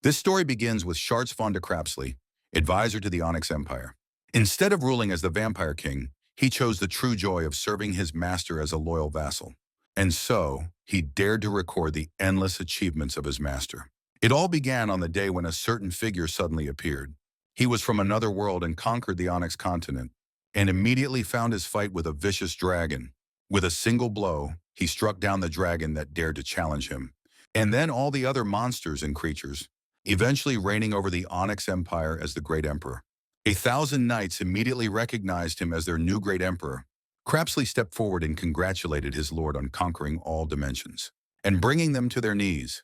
This story begins with Sharts von de Crapsley, advisor to the Onyx Empire. Instead of ruling as the Vampire King, he chose the true joy of serving his master as a loyal vassal. And so, he dared to record the endless achievements of his master. It all began on the day when a certain figure suddenly appeared. He was from another world and conquered the Onyx continent, and immediately found his fight with a vicious dragon. With a single blow, he struck down the dragon that dared to challenge him, and then all the other monsters and creatures, eventually reigning over the Onyx Empire as the Great Emperor. 1,000 knights immediately recognized him as their new Great Emperor. Crapsley stepped forward and congratulated his lord on conquering all dimensions and bringing them to their knees.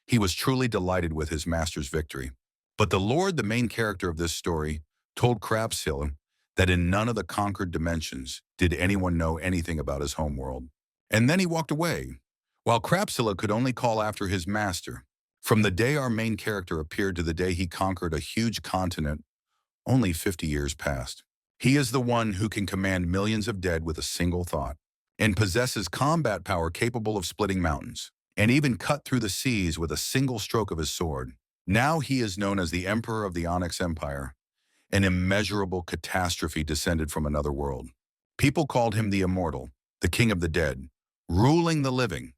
He was truly delighted with his master's victory. But the lord, the main character of this story, told Crapsilla that in none of the conquered dimensions did anyone know anything about his homeworld. And then he walked away, while Crapsilla could only call after his master. From the day our main character appeared to the day he conquered a huge continent, only 50 years passed. He is the one who can command millions of dead with a single thought, and possesses combat power capable of splitting mountains, and even cut through the seas with a single stroke of his sword. Now he is known as the Emperor of the Onyx Empire. An immeasurable catastrophe descended from another world. People called him the Immortal, the King of the Dead, ruling the living.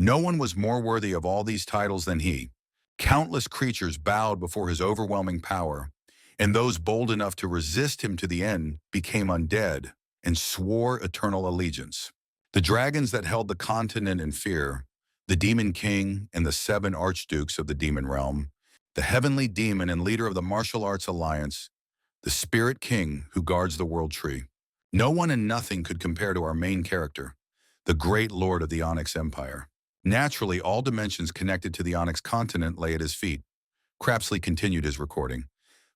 No one was more worthy of all these titles than he. Countless creatures bowed before his overwhelming power, and those bold enough to resist him to the end became undead and swore eternal allegiance. The dragons that held the continent in fear, the Demon King and the 7 archdukes of the demon realm, the heavenly demon and leader of the martial arts alliance, the spirit king who guards the world tree. No one and nothing could compare to our main character, the great lord of the Onyx Empire. Naturally, all dimensions connected to the Onyx continent lay at his feet. Crapsley continued his recording.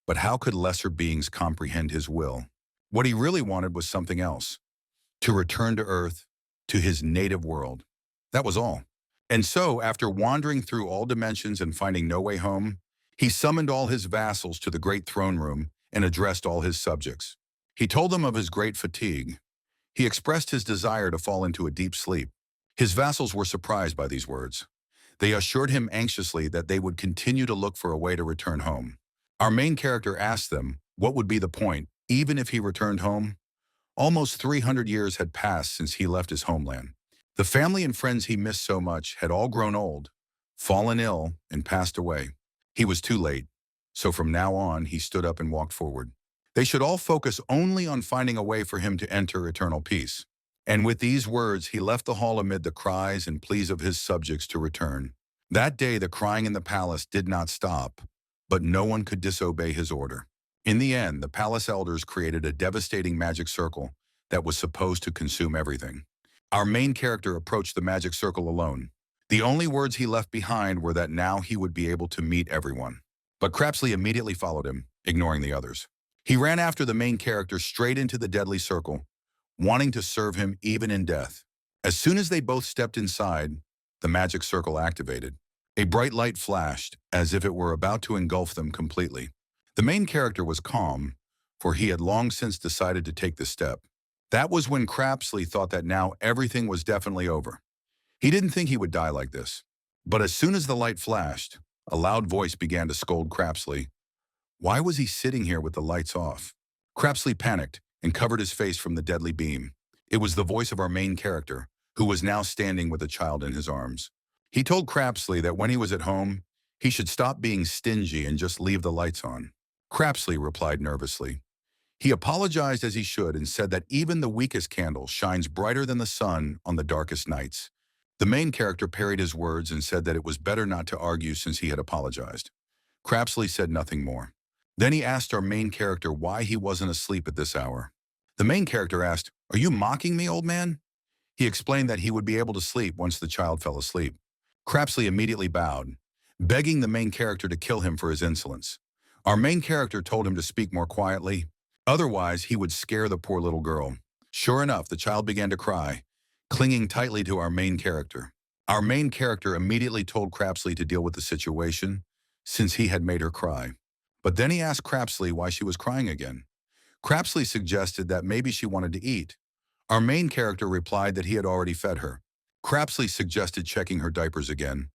But how could lesser beings comprehend his will? What he really wanted was something else. To return to Earth, to his native world. That was all. And so, after wandering through all dimensions and finding no way home, he summoned all his vassals to the great throne room and addressed all his subjects. He told them of his great fatigue. He expressed his desire to fall into a deep sleep. His vassals were surprised by these words. They assured him anxiously that they would continue to look for a way to return home. Our main character asked them what would be the point, even if he returned home. Almost 300 years had passed since he left his homeland. The family and friends he missed so much had all grown old, fallen ill, and passed away. He was too late, so from now on he stood up and walked forward. They should all focus only on finding a way for him to enter eternal peace. And with these words, he left the hall amid the cries and pleas of his subjects to return. That day, the crying in the palace did not stop, but no one could disobey his order. In the end, the palace elders created a devastating magic circle that was supposed to consume everything. Our main character approached the magic circle alone. The only words he left behind were that now he would be able to meet everyone. But Crapsley immediately followed him, ignoring the others. He ran after the main character straight into the deadly circle, wanting to serve him even in death. As soon as they both stepped inside, the magic circle activated. A bright light flashed, as if it were about to engulf them completely. The main character was calm, for he had long since decided to take the step. That was when Crapsley thought that now everything was definitely over. He didn't think he would die like this. But as soon as the light flashed, a loud voice began to scold Crapsley. Why was he sitting here with the lights off? Crapsley panicked and covered his face from the deadly beam. It was the voice of our main character, who was now standing with a child in his arms. He told Crapsley that when he was at home, he should stop being stingy and just leave the lights on. Crapsley replied nervously. He apologized as he should and said that even the weakest candle shines brighter than the sun on the darkest nights. The main character parried his words and said that it was better not to argue since he had apologized. Crapsley said nothing more. Then he asked our main character why he wasn't asleep at this hour. The main character asked, "Are you mocking me, old man?" He explained that he would be able to sleep once the child fell asleep. Crapsley immediately bowed, begging the main character to kill him for his insolence. Our main character told him to speak more quietly, otherwise he would scare the poor little girl. Sure enough, the child began to cry, clinging tightly to our main character. Our main character immediately told Crapsley to deal with the situation, since he had made her cry. But then he asked Crapsley why she was crying again. Crapsley suggested that maybe she wanted to eat. Our main character replied that he had already fed her. Crapsley suggested checking her diapers again,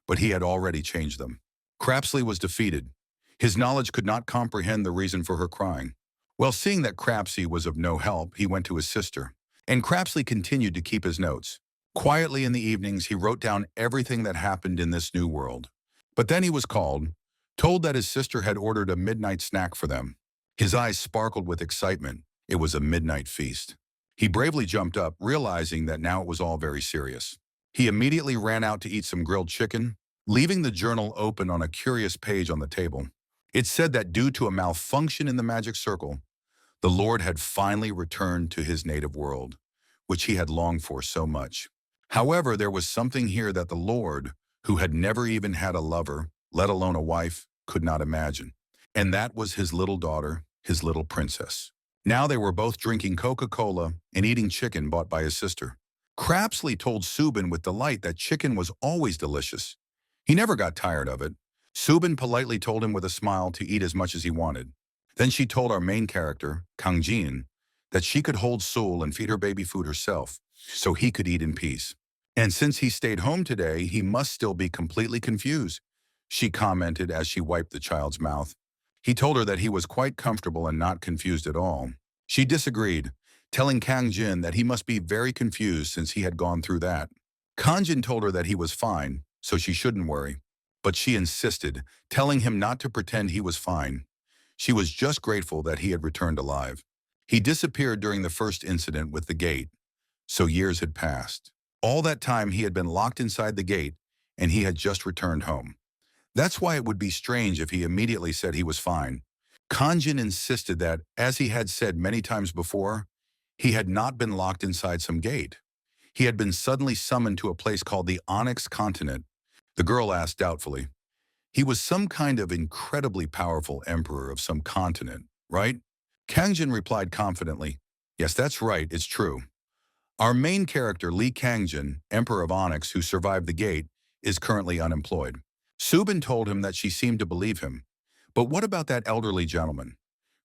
but he had already changed them. Crapsley was defeated. His knowledge could not comprehend the reason for her crying. Well, seeing that Crapsey was of no help, he went to his sister. And Crapsley continued to keep his notes. Quietly in the evenings, he wrote down everything that happened in this new world. But then he was called, told that his sister had ordered a midnight snack for them. His eyes sparkled with excitement. It was a midnight feast. He bravely jumped up, realizing that now it was all very serious. He immediately ran out to eat some grilled chicken, leaving the journal open on a curious page on the table. It said that due to a malfunction in the magic circle, the Lord had finally returned to his native world, which he had longed for so much. However, there was something here that the Lord, who had never even had a lover, let alone a wife, could not imagine. And that was his little daughter, his little princess. Now they were both drinking Coca-Cola and eating chicken bought by his sister. Crapsley told Subin with delight that chicken was always delicious. He never got tired of it. Subin politely told him with a smile to eat as much as he wanted. Then she told our main character, Kangjin, that she could hold Sul and feed her baby food herself, so he could eat in peace. And since he stayed home today, he must still be completely confused, she commented as she wiped the child's mouth. He told her that he was quite comfortable and not confused at all. She disagreed, telling Kangjin that he must be very confused since he had gone through that. Kangjin told her that he was fine, so she shouldn't worry. But she insisted, telling him not to pretend he was fine. She was just grateful that he had returned alive. He disappeared during the first incident with the gate, so years had passed. All that time he had been locked inside the gate, and he had just returned home. That's why it would be strange if he immediately said he was fine. Kanjin insisted that, as he had said many times before, he had not been locked inside some gate. He had been suddenly summoned to a place called the Onyx Continent. The girl asked doubtfully. He was some kind of incredibly powerful emperor of some continent, right? Kangjin replied confidently, yes, that's right, it's true. Our main character, Li Kangjin, Emperor of Onyx, who survived the gate, is currently unemployed. Subin told him that she seemed to believe him. But what about that elderly gentleman?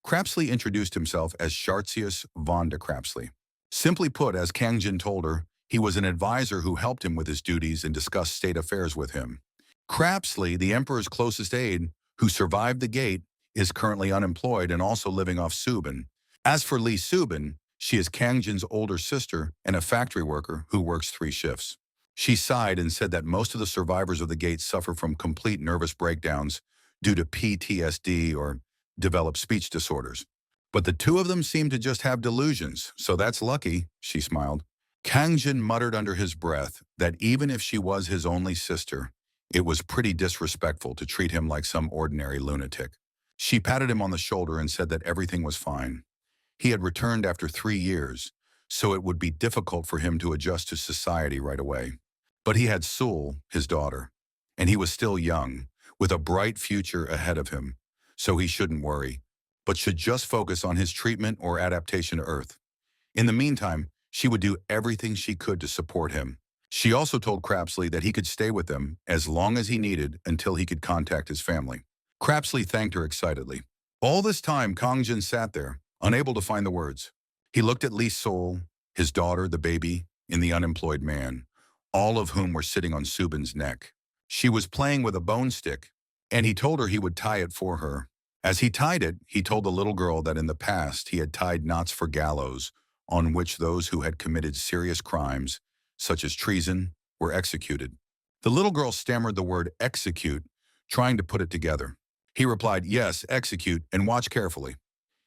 Crapsley introduced himself as Shartsius von de Crapsley. Simply put, as Kangjin told her, he was an advisor who helped him with his duties and discussed state affairs with him. Crapsley, the Emperor's closest aide, who survived the gate, is currently unemployed and also living off Subin. As for Li Subin, she is Kangjin's older sister and a factory worker who works 3 shifts. She sighed and said that most of the survivors of the gate suffer from complete nervous breakdowns due to PTSD or develop speech disorders. But the 2 of them seem to just have delusions, so that's lucky, she smiled. Kangjin muttered under his breath that even if she was his only sister, it was pretty disrespectful to treat him like some ordinary lunatic. She patted him on the shoulder and said that everything was fine. He had returned after 3 years, so it would be difficult for him to adjust to society right away. But he had Sul, his daughter, and he was still young, with a bright future ahead of him, so he shouldn't worry, but should just focus on his treatment or adaptation to Earth. In the meantime, she would do everything she could to support him. She also told Crapsley that he could stay with them as long as he needed until he could contact his family. Crapsley thanked her excitedly. All this time, Kangjin sat there, unable to find the words. He looked at Li Sol, his daughter, the baby, and the unemployed man, all of whom were sitting on Subin's neck. She was playing with a bone stick, and he told her he would tie it for her. As he tied it, he told the little girl that in the past he had tied knots for gallows on which those who had committed serious crimes, such as treason, were executed. The little girl stammered the word execute, trying to put it together. He replied, yes, execute, and watch carefully.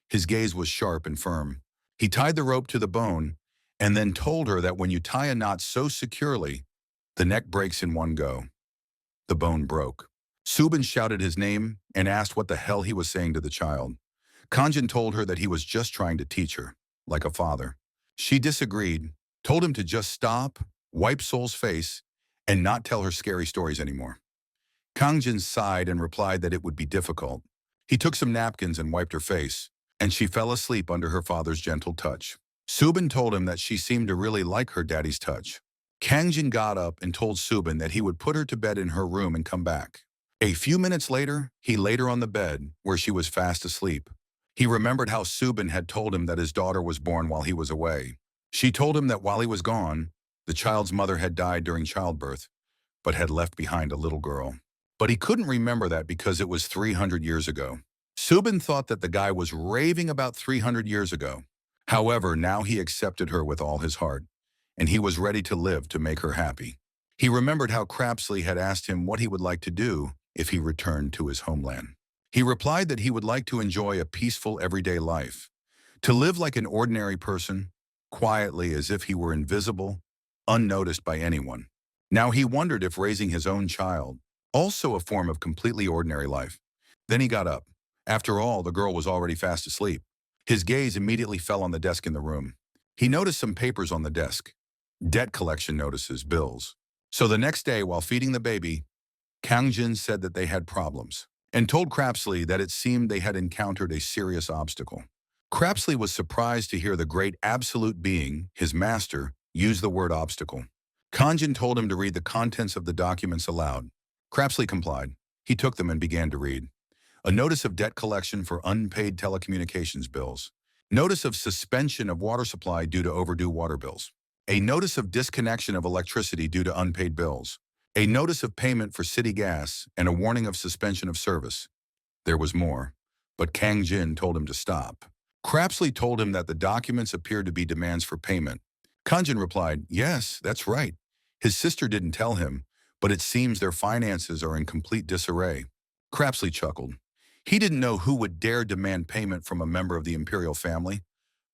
His gaze was sharp and firm. He tied the rope to the bone and then told her that when you tie a knot so securely, the neck breaks in one go. The bone broke. Subin shouted his name and asked what the hell he was saying to the child. Kanjin told her that he was just trying to teach her, like a father. She disagreed, told him to just stop, wipe Sol's face, and not tell her scary stories anymore. Kangjin sighed and replied that it would be difficult. He took some napkins and wiped her face, and she fell asleep under her father's gentle touch. Subin told him that she seemed to really like her daddy's touch. Kangjin got up and told Subin that he would put her to bed in her room and come back. A few minutes later, he laid her on the bed, where she was fast asleep. He remembered how Subin had told him that his daughter was born while he was away. She told him that while he was gone, the child's mother had died during childbirth, but had left behind a little girl. But he couldn't remember that because it was 300 years ago. Subin thought that the guy was raving about 300 years ago. However, now he accepted her with all his heart, and he was ready to live to make her happy. He remembered how Crapsley had asked him what he would like to do if he returned to his homeland. He replied that he would like to enjoy a peaceful everyday life, to live like an ordinary person, quietly as if he were invisible, unnoticed by anyone. Now he wondered if raising his own child, also a form of completely ordinary life. Then he got up. After all, the girl was already fast asleep. His gaze immediately fell on the desk in the room. He noticed some papers on the desk. Debt collection notices, bills. So the next day, while feeding the baby, Kangjin said that they had problems and told Crapsley that it seemed they had encountered a serious obstacle. Crapsley was surprised to hear the great absolute being, his master, use the word obstacle. Kangjin told him to read the contents of the documents aloud. Crapsley complied. He took them and began to read. A notice of debt collection for unpaid telecommunications bills. Notice of suspension of water supply due to overdue water bills. A notice of disconnection of electricity due to unpaid bills. A notice of payment for city gas and a warning of suspension of service. There was more, but Kang Jin told him to stop. Crapsley told him that the documents appeared to be demands for payment. Kanjin replied, "Yes, that's right." His sister didn't tell him, but it seems their finances are in complete disarray. Crapsley chuckled. He didn't know who would dare demand payment from a member of the imperial family,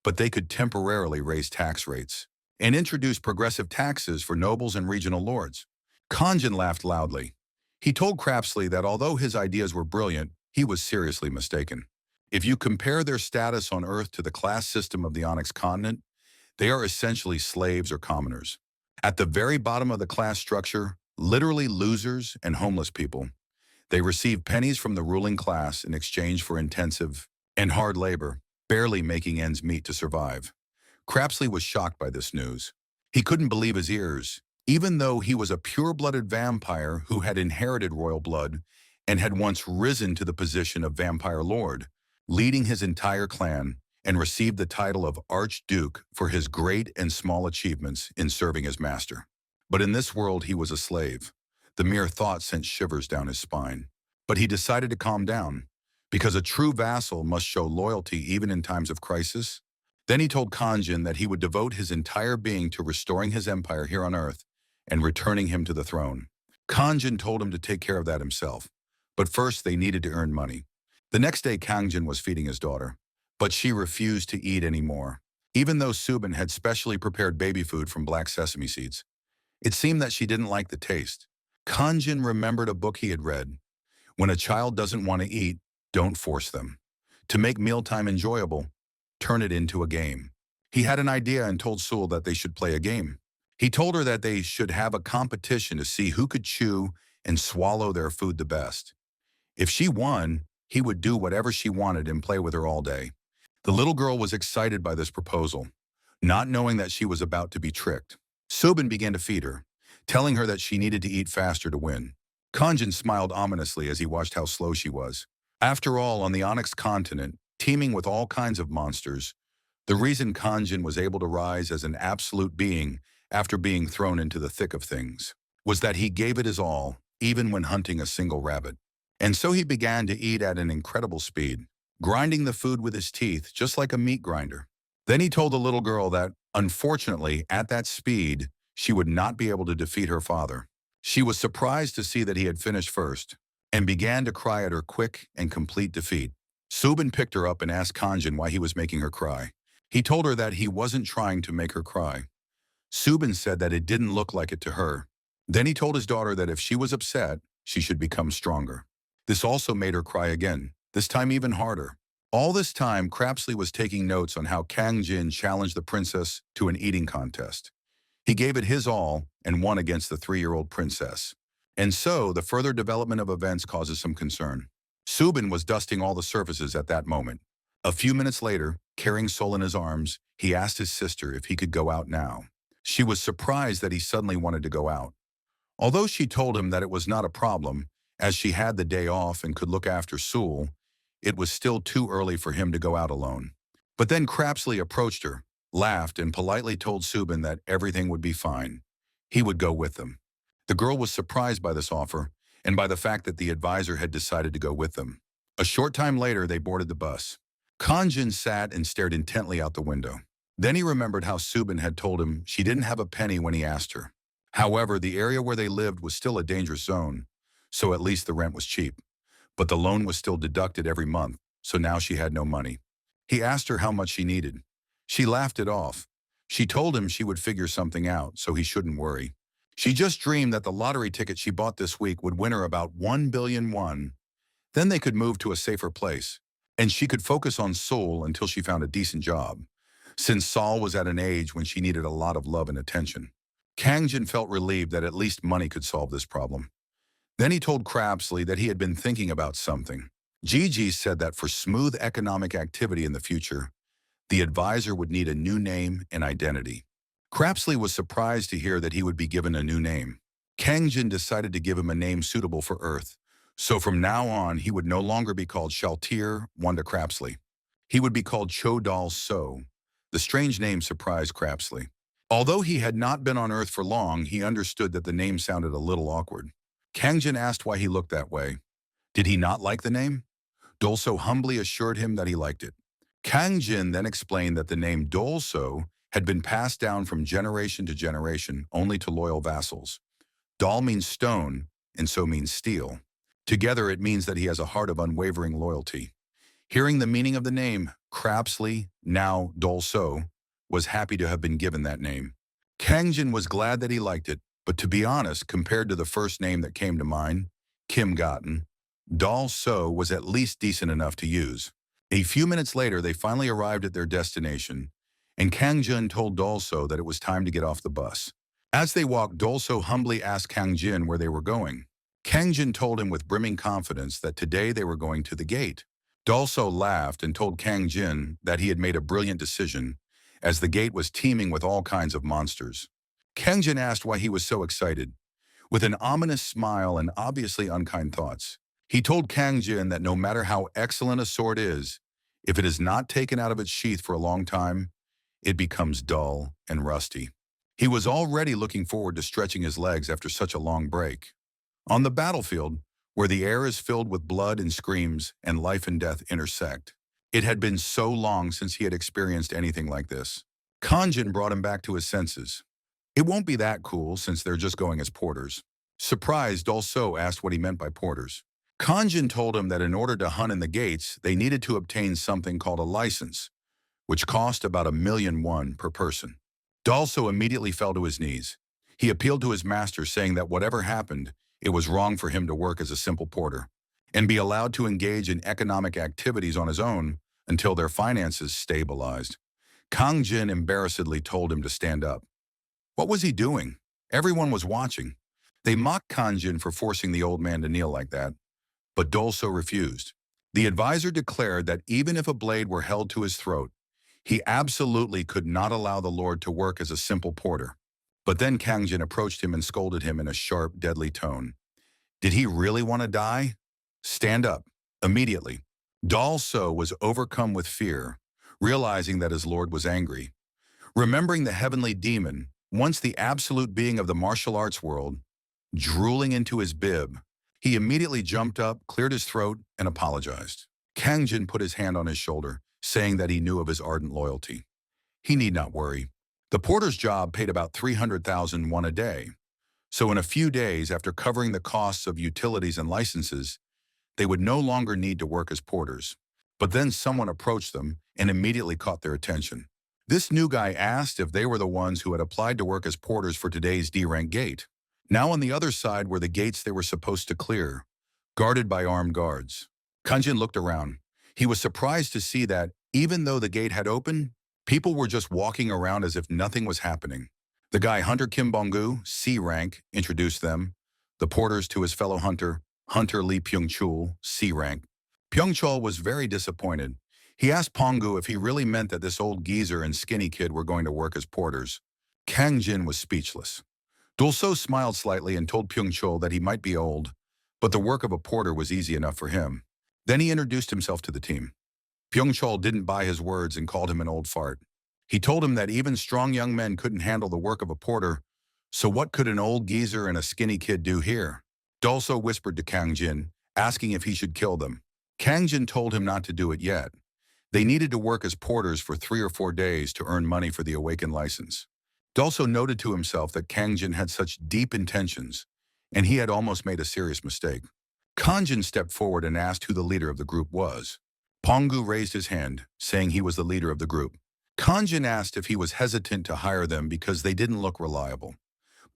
but they could temporarily raise tax rates and introduce progressive taxes for nobles and regional lords. Kanjin laughed loudly. He told Crapsley that although his ideas were brilliant, he was seriously mistaken. If you compare their status on Earth to the class system of the Onyx continent, they are essentially slaves or commoners. At the very bottom of the class structure, literally losers and homeless people. They receive pennies from the ruling class in exchange for intensive and hard labor, barely making ends meet to survive. Crapsley was shocked by this news. He couldn't believe his ears. Even though he was a pure-blooded vampire who had inherited royal blood and had once risen to the position of vampire lord, leading his entire clan, and received the title of Archduke for his great and small achievements in serving his master. But in this world he was a slave. The mere thought sent shivers down his spine. But he decided to calm down, because a true vassal must show loyalty even in times of crisis. Then he told Kanjin that he would devote his entire being to restoring his empire here on Earth and returning him to the throne. Kanjin told him to take care of that himself, but first they needed to earn money. The next day Kangjin was feeding his daughter, but she refused to eat anymore, even though Subin had specially prepared baby food from black sesame seeds. It seemed that she didn't like the taste. Kanjin remembered a book he had read. When a child doesn't want to eat, don't force them. To make mealtime enjoyable, turn it into a game. He had an idea and told Sul that they should play a game. He told her that they should have a competition to see who could chew and swallow their food the best. If she won, he would do whatever she wanted and play with her all day. The little girl was excited by this proposal, not knowing that she was about to be tricked. Subin began to feed her, telling her that she needed to eat faster to win. Kanjin smiled ominously as he watched how slow she was. After all, on the Onyx continent, teeming with all kinds of monsters, the reason Kanjin was able to rise as an absolute being after being thrown into the thick of things was that he gave it his all, even when hunting a single rabbit. And so he began to eat at an incredible speed, grinding the food with his teeth just like a meat grinder. Then he told the little girl that, unfortunately, at that speed, she would not be able to defeat her father. She was surprised to see that he had finished first, and began to cry at her quick and complete defeat. Subin picked her up and asked Kanjin why he was making her cry. He told her that he wasn't trying to make her cry. Subin said that it didn't look like it to her. Then he told his daughter that if she was upset, she should become stronger. This also made her cry again, this time even harder. All this time, Crapsley was taking notes on how Kang Jin challenged the princess to an eating contest. He gave it his all and won against the 3-year-old princess. And so, the further development of events causes some concern. Subin was dusting all the surfaces at that moment. A few minutes later, carrying Sol in his arms, he asked his sister if he could go out now. She was surprised that he suddenly wanted to go out. Although she told him that it was not a problem, as she had the day off and could look after Sul, it was still too early for him to go out alone. But then Crapsley approached her, laughed, and politely told Subin that everything would be fine. He would go with them. The girl was surprised by this offer and by the fact that the advisor had decided to go with them. A short time later, they boarded the bus. Kanjin sat and stared intently out the window. Then he remembered how Subin had told him she didn't have a penny when he asked her. However, the area where they lived was still a dangerous zone, so at least the rent was cheap. But the loan was still deducted every month, so now she had no money. He asked her how much she needed. She laughed it off. She told him she would figure something out, so he shouldn't worry. She just dreamed that the lottery ticket she bought this week would win her about 1 billion won. Then they could move to a safer place, and she could focus on Seoul until she found a decent job, since Seoul was at an age when she needed a lot of love and attention. Kangjin felt relieved that at least money could solve this problem. Then he told Crapsley that he had been thinking about something. Gigi said that for smooth economic activity in the future, the advisor would need a new name and identity. Crapsley was surprised to hear that he would be given a new name. Kangjin decided to give him a name suitable for Earth, so from now on he would no longer be called Shaltir Wanda Crapsley. He would be called Chodal So. The strange name surprised Crapsley. Although he had not been on Earth for long, he understood that the name sounded a little awkward. Kangjin asked why he looked that way. Did he not like the name? Dolso humbly assured him that he liked it. Kangjin then explained that the name Dolso had been passed down from generation to generation only to loyal vassals. Dal means stone, and so means steel. Together it means that he has a heart of unwavering loyalty. Hearing the meaning of the name, Crapsley, now Dolso, was happy to have been given that name. Kangjin was glad that he liked it, but to be honest, compared to the first name that came to mind, Kim Gotten, Dal So was at least decent enough to use. A few minutes later, they finally arrived at their destination, and Kangjin told Dolso that it was time to get off the bus. As they walked, Dolso humbly asked Kangjin where they were going. Kangjin told him with brimming confidence that today they were going to the gate. Dolso laughed and told Kangjin that he had made a brilliant decision, as the gate was teeming with all kinds of monsters. Kangjin asked why he was so excited. With an ominous smile and obviously unkind thoughts, he told Kangjin that no matter how excellent a sword is, if it is not taken out of its sheath for a long time, it becomes dull and rusty. He was already looking forward to stretching his legs after such a long break. On the battlefield, where the air is filled with blood and screams and life and death intersect, it had been so long since he had experienced anything like this. Kangjin brought him back to his senses. It won't be that cool since they're just going as porters. Surprised, Dolso asked what he meant by porters. Kangjin told him that in order to hunt in the gates, they needed to obtain something called a license, which cost about 1 million won per person. Dolso immediately fell to his knees. He appealed to his master, saying that whatever happened, it was wrong for him to work as a simple porter and be allowed to engage in economic activities on his own until their finances stabilized. Kangjin embarrassedly told him to stand up. What was he doing? Everyone was watching. They mocked Kangjin for forcing the old man to kneel like that, but Dolso refused. The advisor declared that even if a blade were held to his throat, he absolutely could not allow the Lord to work as a simple porter. But then Kangjin approached him and scolded him in a sharp, deadly tone. Did he really want to die? Stand up, immediately. Dolso was overcome with fear, realizing that his lord was angry. Remembering the heavenly demon, once the absolute being of the martial arts world, drooling into his bib, he immediately jumped up, cleared his throat, and apologized. Kangjin put his hand on his shoulder, saying that he knew of his ardent loyalty. He need not worry. The porter's job paid about 300,000 won a day, so in a few days after covering the costs of utilities and licenses, they would no longer need to work as porters. But then someone approached them and immediately caught their attention. This new guy asked if they were the ones who had applied to work as porters for today's D-rank gate. Now on the other side were the gates they were supposed to clear, guarded by armed guards. Kangjin looked around. He was surprised to see that, even though the gate had opened, people were just walking around as if nothing was happening. The guy Hunter Kim Bongu, C rank, introduced them, the porters to his fellow hunter, Hunter Lee Pyungchul, C rank. Pyungchul was very disappointed. He asked Pongu if he really meant that this old geezer and skinny kid were going to work as porters. Kangjin was speechless. Dolso smiled slightly and told Pyungchul that he might be old, but the work of a porter was easy enough for him. Then he introduced himself to the team. Pyungchul didn't buy his words and called him an old fart. He told him that even strong young men couldn't handle the work of a porter, so what could an old geezer and a skinny kid do here? Dolso whispered to Kang Jin, asking if he should kill them. Kang Jin told him not to do it yet. They needed to work as porters for 3 or 4 days to earn money for the awakened license. Dolso noted to himself that Kang Jin had such deep intentions, and he had almost made a serious mistake. Kang Jin stepped forward and asked who the leader of the group was. Bongu raised his hand, saying he was the leader of the group. Kang Jin asked if he was hesitant to hire them because they didn't look reliable.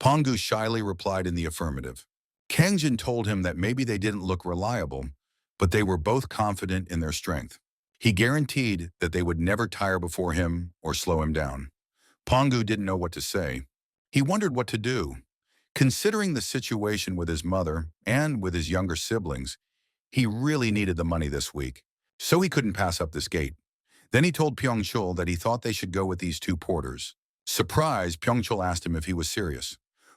Bongu shyly replied in the affirmative. Kang Jin told him that maybe they didn't look reliable, but they were both confident in their strength. He guaranteed that they would never tire before him or slow him down. Bongu didn't know what to say. He wondered what to do. Considering the situation with his mother and with his younger siblings, he really needed the money this week, so he couldn't pass up this gate. Then he told Pyeongchul that he thought they should go with these 2 porters. Surprised, Pyeongchul asked him if he was serious.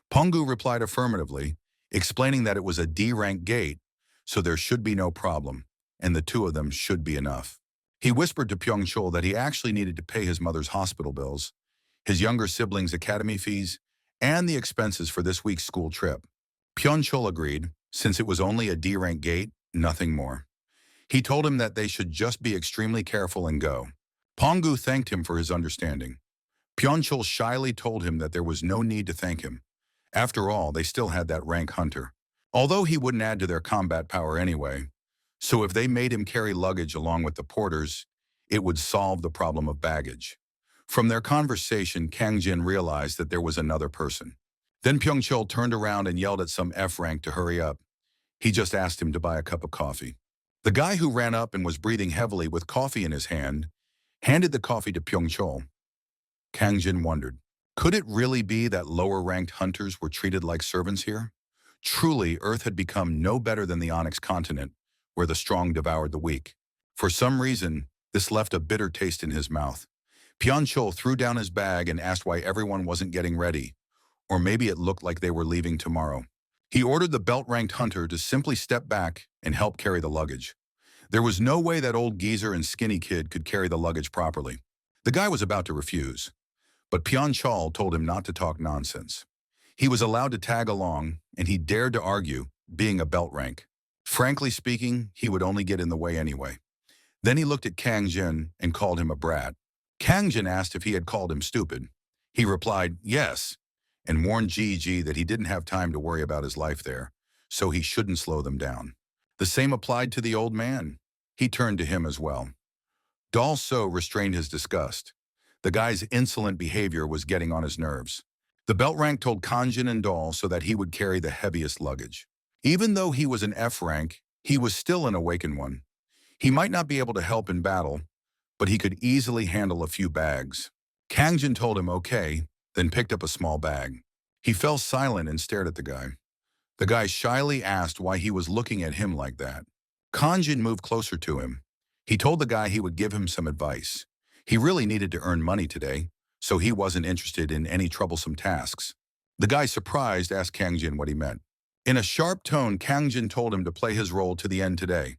Bongu replied affirmatively, explaining that it was a D-rank gate, so there should be no problem, and the 2 of them should be enough. He whispered to Pyeongchul that he actually needed to pay his mother's hospital bills, his younger siblings' academy fees, and the expenses for this week's school trip. Pyeongchul agreed, since it was only a D-rank gate, nothing more. He told him that they should just be extremely careful and go. Bongu thanked him for his understanding. Pyeongchul shyly told him that there was no need to thank him. After all, they still had that rank hunter. Although he wouldn't add to their combat power anyway, so if they made him carry luggage along with the porters, it would solve the problem of baggage. From their conversation, Kang Jin realized that there was another person. Then Pyeongchul turned around and yelled at some F-rank to hurry up. He just asked him to buy a cup of coffee. The guy who ran up and was breathing heavily with coffee in his hand handed the coffee to Pyeongchul. Kang Jin wondered, could it really be that lower-ranked hunters were treated like servants here? Truly, Earth had become no better than the Onyx continent, where the strong devoured the weak. For some reason, this left a bitter taste in his mouth. Pyeongchul threw down his bag and asked why everyone wasn't getting ready, or maybe it looked like they were leaving tomorrow. He ordered the belt-ranked hunter to simply step back and help carry the luggage. There was no way that old geezer and skinny kid could carry the luggage properly. The guy was about to refuse, but Pyeongchul told him not to talk nonsense. He was allowed to tag along, and he dared to argue, being a belt rank. Frankly speaking, he would only get in the way anyway. Then he looked at Kang Jin and called him a brat. Kang Jin asked if he had called him stupid. He replied, yes, and warned Ji that he didn't have time to worry about his life there, so he shouldn't slow them down. The same applied to the old man. He turned to him as well. Dal So restrained his disgust. The guy's insolent behavior was getting on his nerves. The belt rank told Kang Jin and Dal So that he would carry the heaviest luggage. Even though he was an F rank, he was still an awakened one. He might not be able to help in battle, but he could easily handle a few bags. Kang Jin told him okay, then picked up a small bag. He fell silent and stared at the guy. The guy shyly asked why he was looking at him like that. Kang Jin moved closer to him. He told the guy he would give him some advice. He really needed to earn money today, so he wasn't interested in any troublesome tasks. The guy, surprised, asked Kang Jin what he meant. In a sharp tone, Kang Jin told him to play his role to the end today.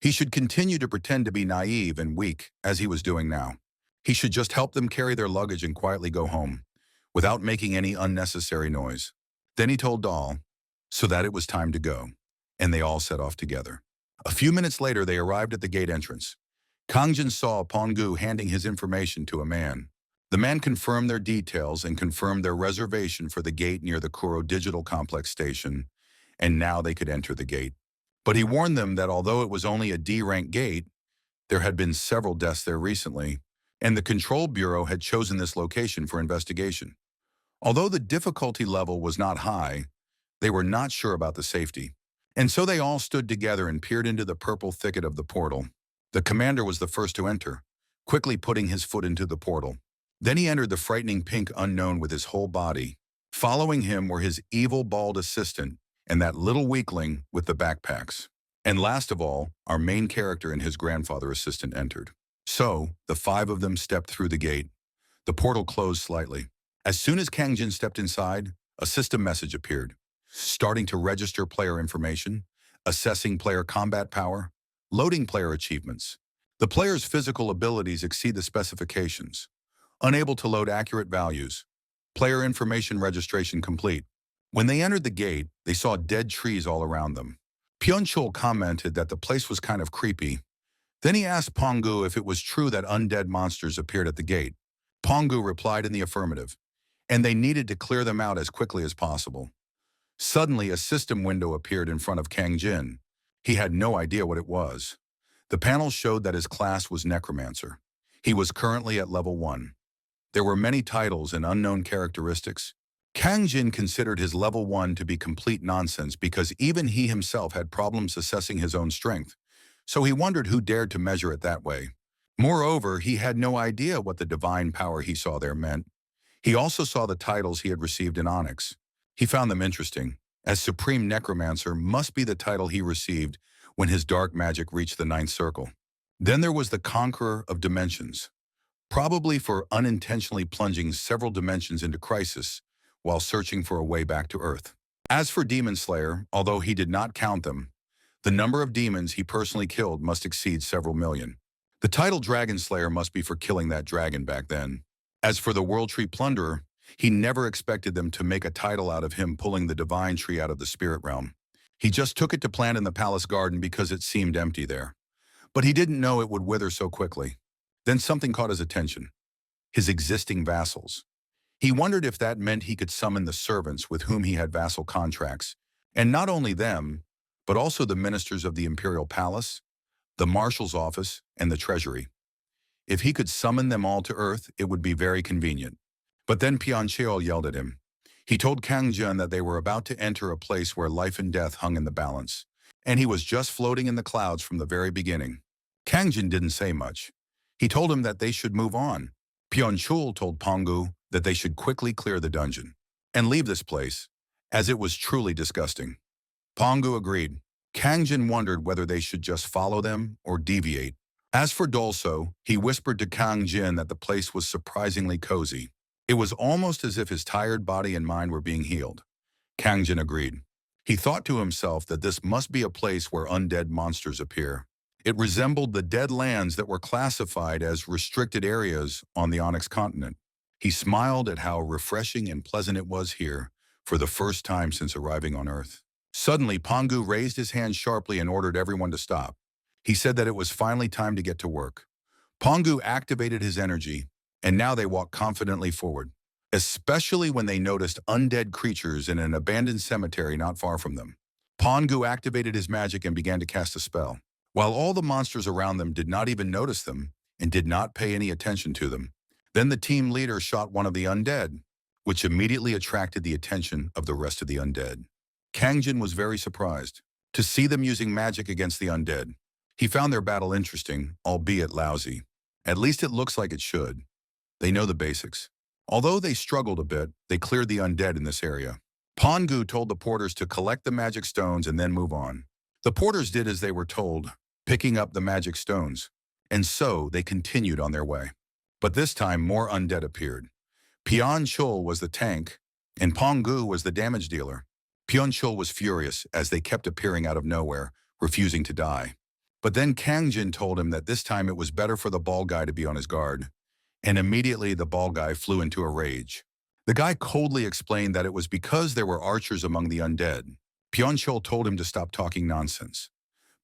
He should continue to pretend to be naive and weak, as he was doing now. He should just help them carry their luggage and quietly go home, without making any unnecessary noise. Then he told Dal so that it was time to go, and they all set off together. A few minutes later, they arrived at the gate entrance. Kang Jin saw Bongu handing his information to a man. The man confirmed their details and confirmed their reservation for the gate near the Kuro Digital Complex station, and now they could enter the gate. But he warned them that although it was only a D-rank gate, there had been several deaths there recently, and the Control Bureau had chosen this location for investigation. Although the difficulty level was not high, they were not sure about the safety. And so they all stood together and peered into the purple thicket of the portal. The commander was the first to enter, quickly putting his foot into the portal. Then he entered the frightening pink unknown with his whole body. Following him were his evil bald assistant and that little weakling with the backpacks. And last of all, our main character and his grandfather assistant entered. So, the 5 of them stepped through the gate. The portal closed slightly. As soon as Kang Jin stepped inside, a system message appeared, starting to register player information, assessing player combat power, loading player achievements. The player's physical abilities exceed the specifications. Unable to load accurate values. Player information registration complete. When they entered the gate, they saw dead trees all around them. Pyonchul commented that the place was kind of creepy. Then he asked Bongu if it was true that undead monsters appeared at the gate. Bongu replied in the affirmative, and they needed to clear them out as quickly as possible. Suddenly, a system window appeared in front of Kang Jin. He had no idea what it was. The panel showed that his class was Necromancer. He was currently at level 1. There were many titles and unknown characteristics. Kang Jin considered his level 1 to be complete nonsense because even he himself had problems assessing his own strength, so he wondered who dared to measure it that way. Moreover, he had no idea what the divine power he saw there meant. He also saw the titles he had received in Onyx. He found them interesting, as Supreme Necromancer must be the title he received when his dark magic reached the ninth circle. Then there was the Conqueror of Dimensions, probably for unintentionally plunging several dimensions into crisis while searching for a way back to Earth. As for Demon Slayer, although he did not count them, the number of demons he personally killed must exceed several million. The title Dragon Slayer must be for killing that dragon back then. As for the World Tree Plunderer, he never expected them to make a title out of him pulling the divine tree out of the spirit realm. He just took it to plant in the palace garden because it seemed empty there. But he didn't know it would wither so quickly. Then something caught his attention: his existing vassals. He wondered if that meant he could summon the servants with whom he had vassal contracts, and not only them, but also the ministers of the imperial palace, the marshal's office, and the treasury. If he could summon them all to Earth, it would be very convenient. But then Pyonchul yelled at him. He told Kang Jin that they were about to enter a place where life and death hung in the balance, and he was just floating in the clouds from the very beginning. Kang Jin didn't say much. He told him that they should move on. Pyonchul told Bongu that they should quickly clear the dungeon and leave this place, as it was truly disgusting. Bongu agreed. Kang Jin wondered whether they should just follow them or deviate. As for Dolso, he whispered to Kang Jin that the place was surprisingly cozy. It was almost as if his tired body and mind were being healed. Kang Jin agreed. He thought to himself that this must be a place where undead monsters appear. It resembled the dead lands that were classified as restricted areas on the Onyx continent. He smiled at how refreshing and pleasant it was here for the first time since arriving on Earth. Suddenly, Bongu raised his hand sharply and ordered everyone to stop. He said that it was finally time to get to work. Bongu activated his energy, and now they walked confidently forward, especially when they noticed undead creatures in an abandoned cemetery not far from them. Bongu activated his magic and began to cast a spell. While all the monsters around them did not even notice them and did not pay any attention to them, then the team leader shot one of the undead, which immediately attracted the attention of the rest of the undead. Kang Jin was very surprised to see them using magic against the undead. He found their battle interesting, albeit lousy. At least it looks like it should. They know the basics. Although they struggled a bit, they cleared the undead in this area. Bongu told the porters to collect the magic stones and then move on. The porters did as they were told, picking up the magic stones, and so they continued on their way. But this time more undead appeared. Pyonchul was the tank, and Bongu was the damage dealer. Pyonchul was furious as they kept appearing out of nowhere, refusing to die. But then Kang Jin told him that this time it was better for the ball guy to be on his guard, and immediately the ball guy flew into a rage. The guy coldly explained that it was because there were archers among the undead. Pyonchul told him to stop talking nonsense.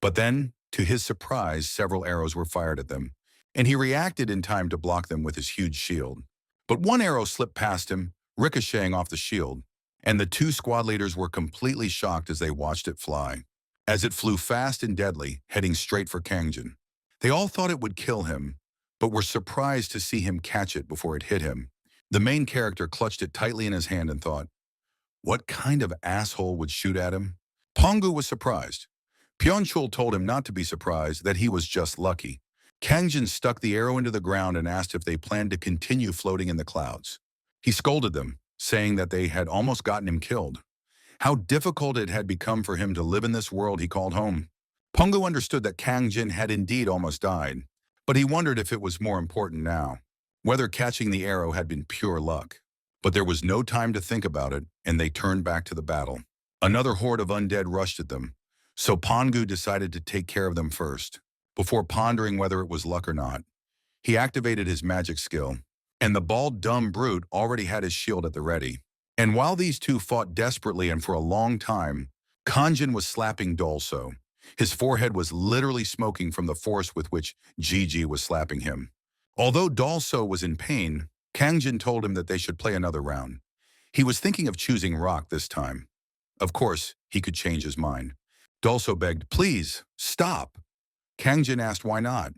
But then, to his surprise, several arrows were fired at them, and he reacted in time to block them with his huge shield. But one arrow slipped past him, ricocheting off the shield, and the two squad leaders were completely shocked as they watched it fly, as it flew fast and deadly, heading straight for Kang Jin. They all thought it would kill him, but were surprised to see him catch it before it hit him. The main character clutched it tightly in his hand and thought, what kind of asshole would shoot at him? Bongu was surprised. Pyonchul told him not to be surprised, that he was just lucky. Kang Jin stuck the arrow into the ground and asked if they planned to continue floating in the clouds. He scolded them, saying that they had almost gotten him killed. How difficult it had become for him to live in this world he called home. Bongu understood that Kang Jin had indeed almost died, but he wondered if it was more important now, whether catching the arrow had been pure luck. But there was no time to think about it, and they turned back to the battle. Another horde of undead rushed at them, so Bongu decided to take care of them first. Before pondering whether it was luck or not, he activated his magic skill, and the bald dumb brute already had his shield at the ready. And while these two fought desperately and for a long time, Kanjin was slapping Dolso. His forehead was literally smoking from the force with which Gigi was slapping him. Although Dolso was in pain, Kangjin told him that they should play another round. He was thinking of choosing rock this time. Of course, he could change his mind. Dolso begged, "Please, stop." Kangjin asked why not.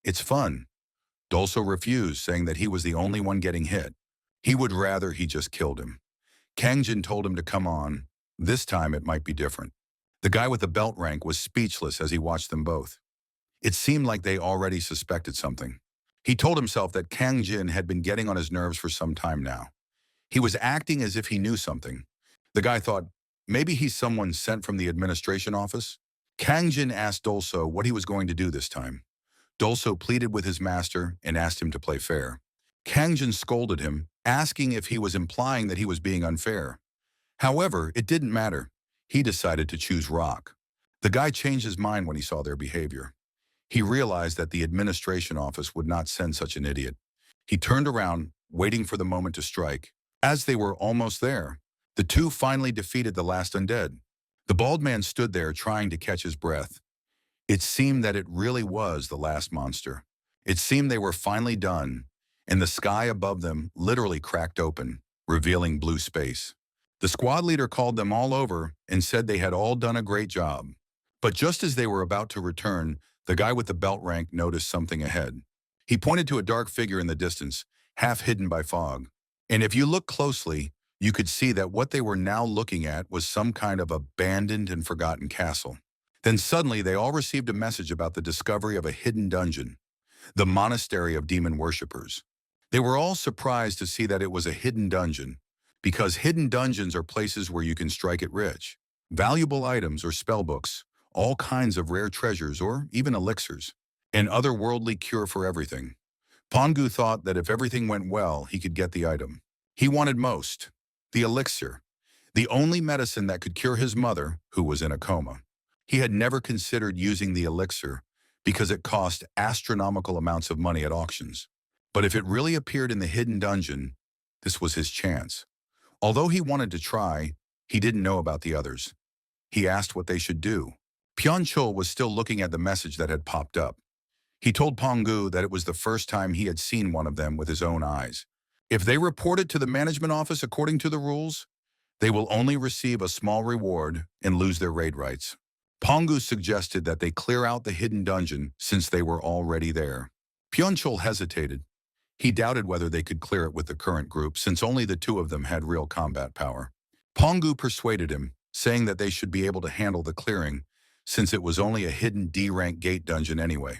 "It's fun." Dolso refused, saying that he was the only one getting hit. He would rather he just killed him. Kangjin told him to come on. This time it might be different. The guy with the belt rank was speechless as he watched them both. It seemed like they already suspected something. He told himself that Kang Jin had been getting on his nerves for some time now. He was acting as if he knew something. The guy thought, maybe he's someone sent from the administration office? Kang Jin asked Dolso what he was going to do this time. Dolso pleaded with his master and asked him to play fair. Kang Jin scolded him, asking if he was implying that he was being unfair. However, it didn't matter. He decided to choose rock. The guy changed his mind when he saw their behavior. He realized that the administration office would not send such an idiot. He turned around, waiting for the moment to strike. As they were almost there, the two finally defeated the last undead. The bald man stood there trying to catch his breath. It seemed that it really was the last monster. It seemed they were finally done, and the sky above them literally cracked open, revealing blue space. The squad leader called them all over and said they had all done a great job. But just as they were about to return, the guy with the belt rank noticed something ahead. He pointed to a dark figure in the distance, half hidden by fog. And if you look closely, you could see that what they were now looking at was some kind of abandoned and forgotten castle. Then suddenly they all received a message about the discovery of a hidden dungeon, the monastery of demon worshippers. They were all surprised to see that it was a hidden dungeon, because hidden dungeons are places where you can strike it rich. Valuable items or spellbooks, all kinds of rare treasures or even elixirs, an otherworldly cure for everything. Bongu thought that if everything went well, he could get the item he wanted most, the elixir, the only medicine that could cure his mother, who was in a coma. He had never considered using the elixir because it cost astronomical amounts of money at auctions. But if it really appeared in the hidden dungeon, this was his chance. Although he wanted to try, he didn't know about the others. He asked what they should do. Pyeonchul was still looking at the message that had popped up. He told Pongu that it was the first time he had seen one of them with his own eyes. If they report it to the management office according to the rules, they will only receive a small reward and lose their raid rights. Pongu suggested that they clear out the hidden dungeon since they were already there. Pyeonchul hesitated. He doubted whether they could clear it with the current group since only the two of them had real combat power. Pongu persuaded him, saying that they should be able to handle the clearing since it was only a hidden D-rank gate dungeon anyway.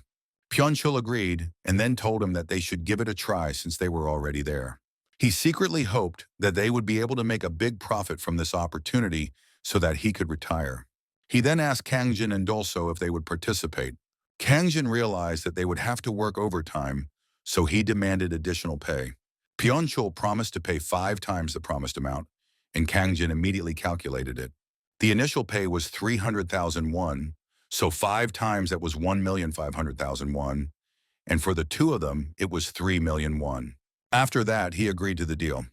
Pyeonchul agreed and then told him that they should give it a try since they were already there. He secretly hoped that they would be able to make a big profit from this opportunity so that he could retire. He then asked Kangjin and Dolso if they would participate. Kangjin realized that they would have to work overtime, so he demanded additional pay. Pyeonchul promised to pay 5 times the promised amount, and Kangjin immediately calculated it. The initial pay was 300,000 won, so 5 times that was 1,500,000 won, and for the two of them, it was 3 million won. After that, he agreed to the deal.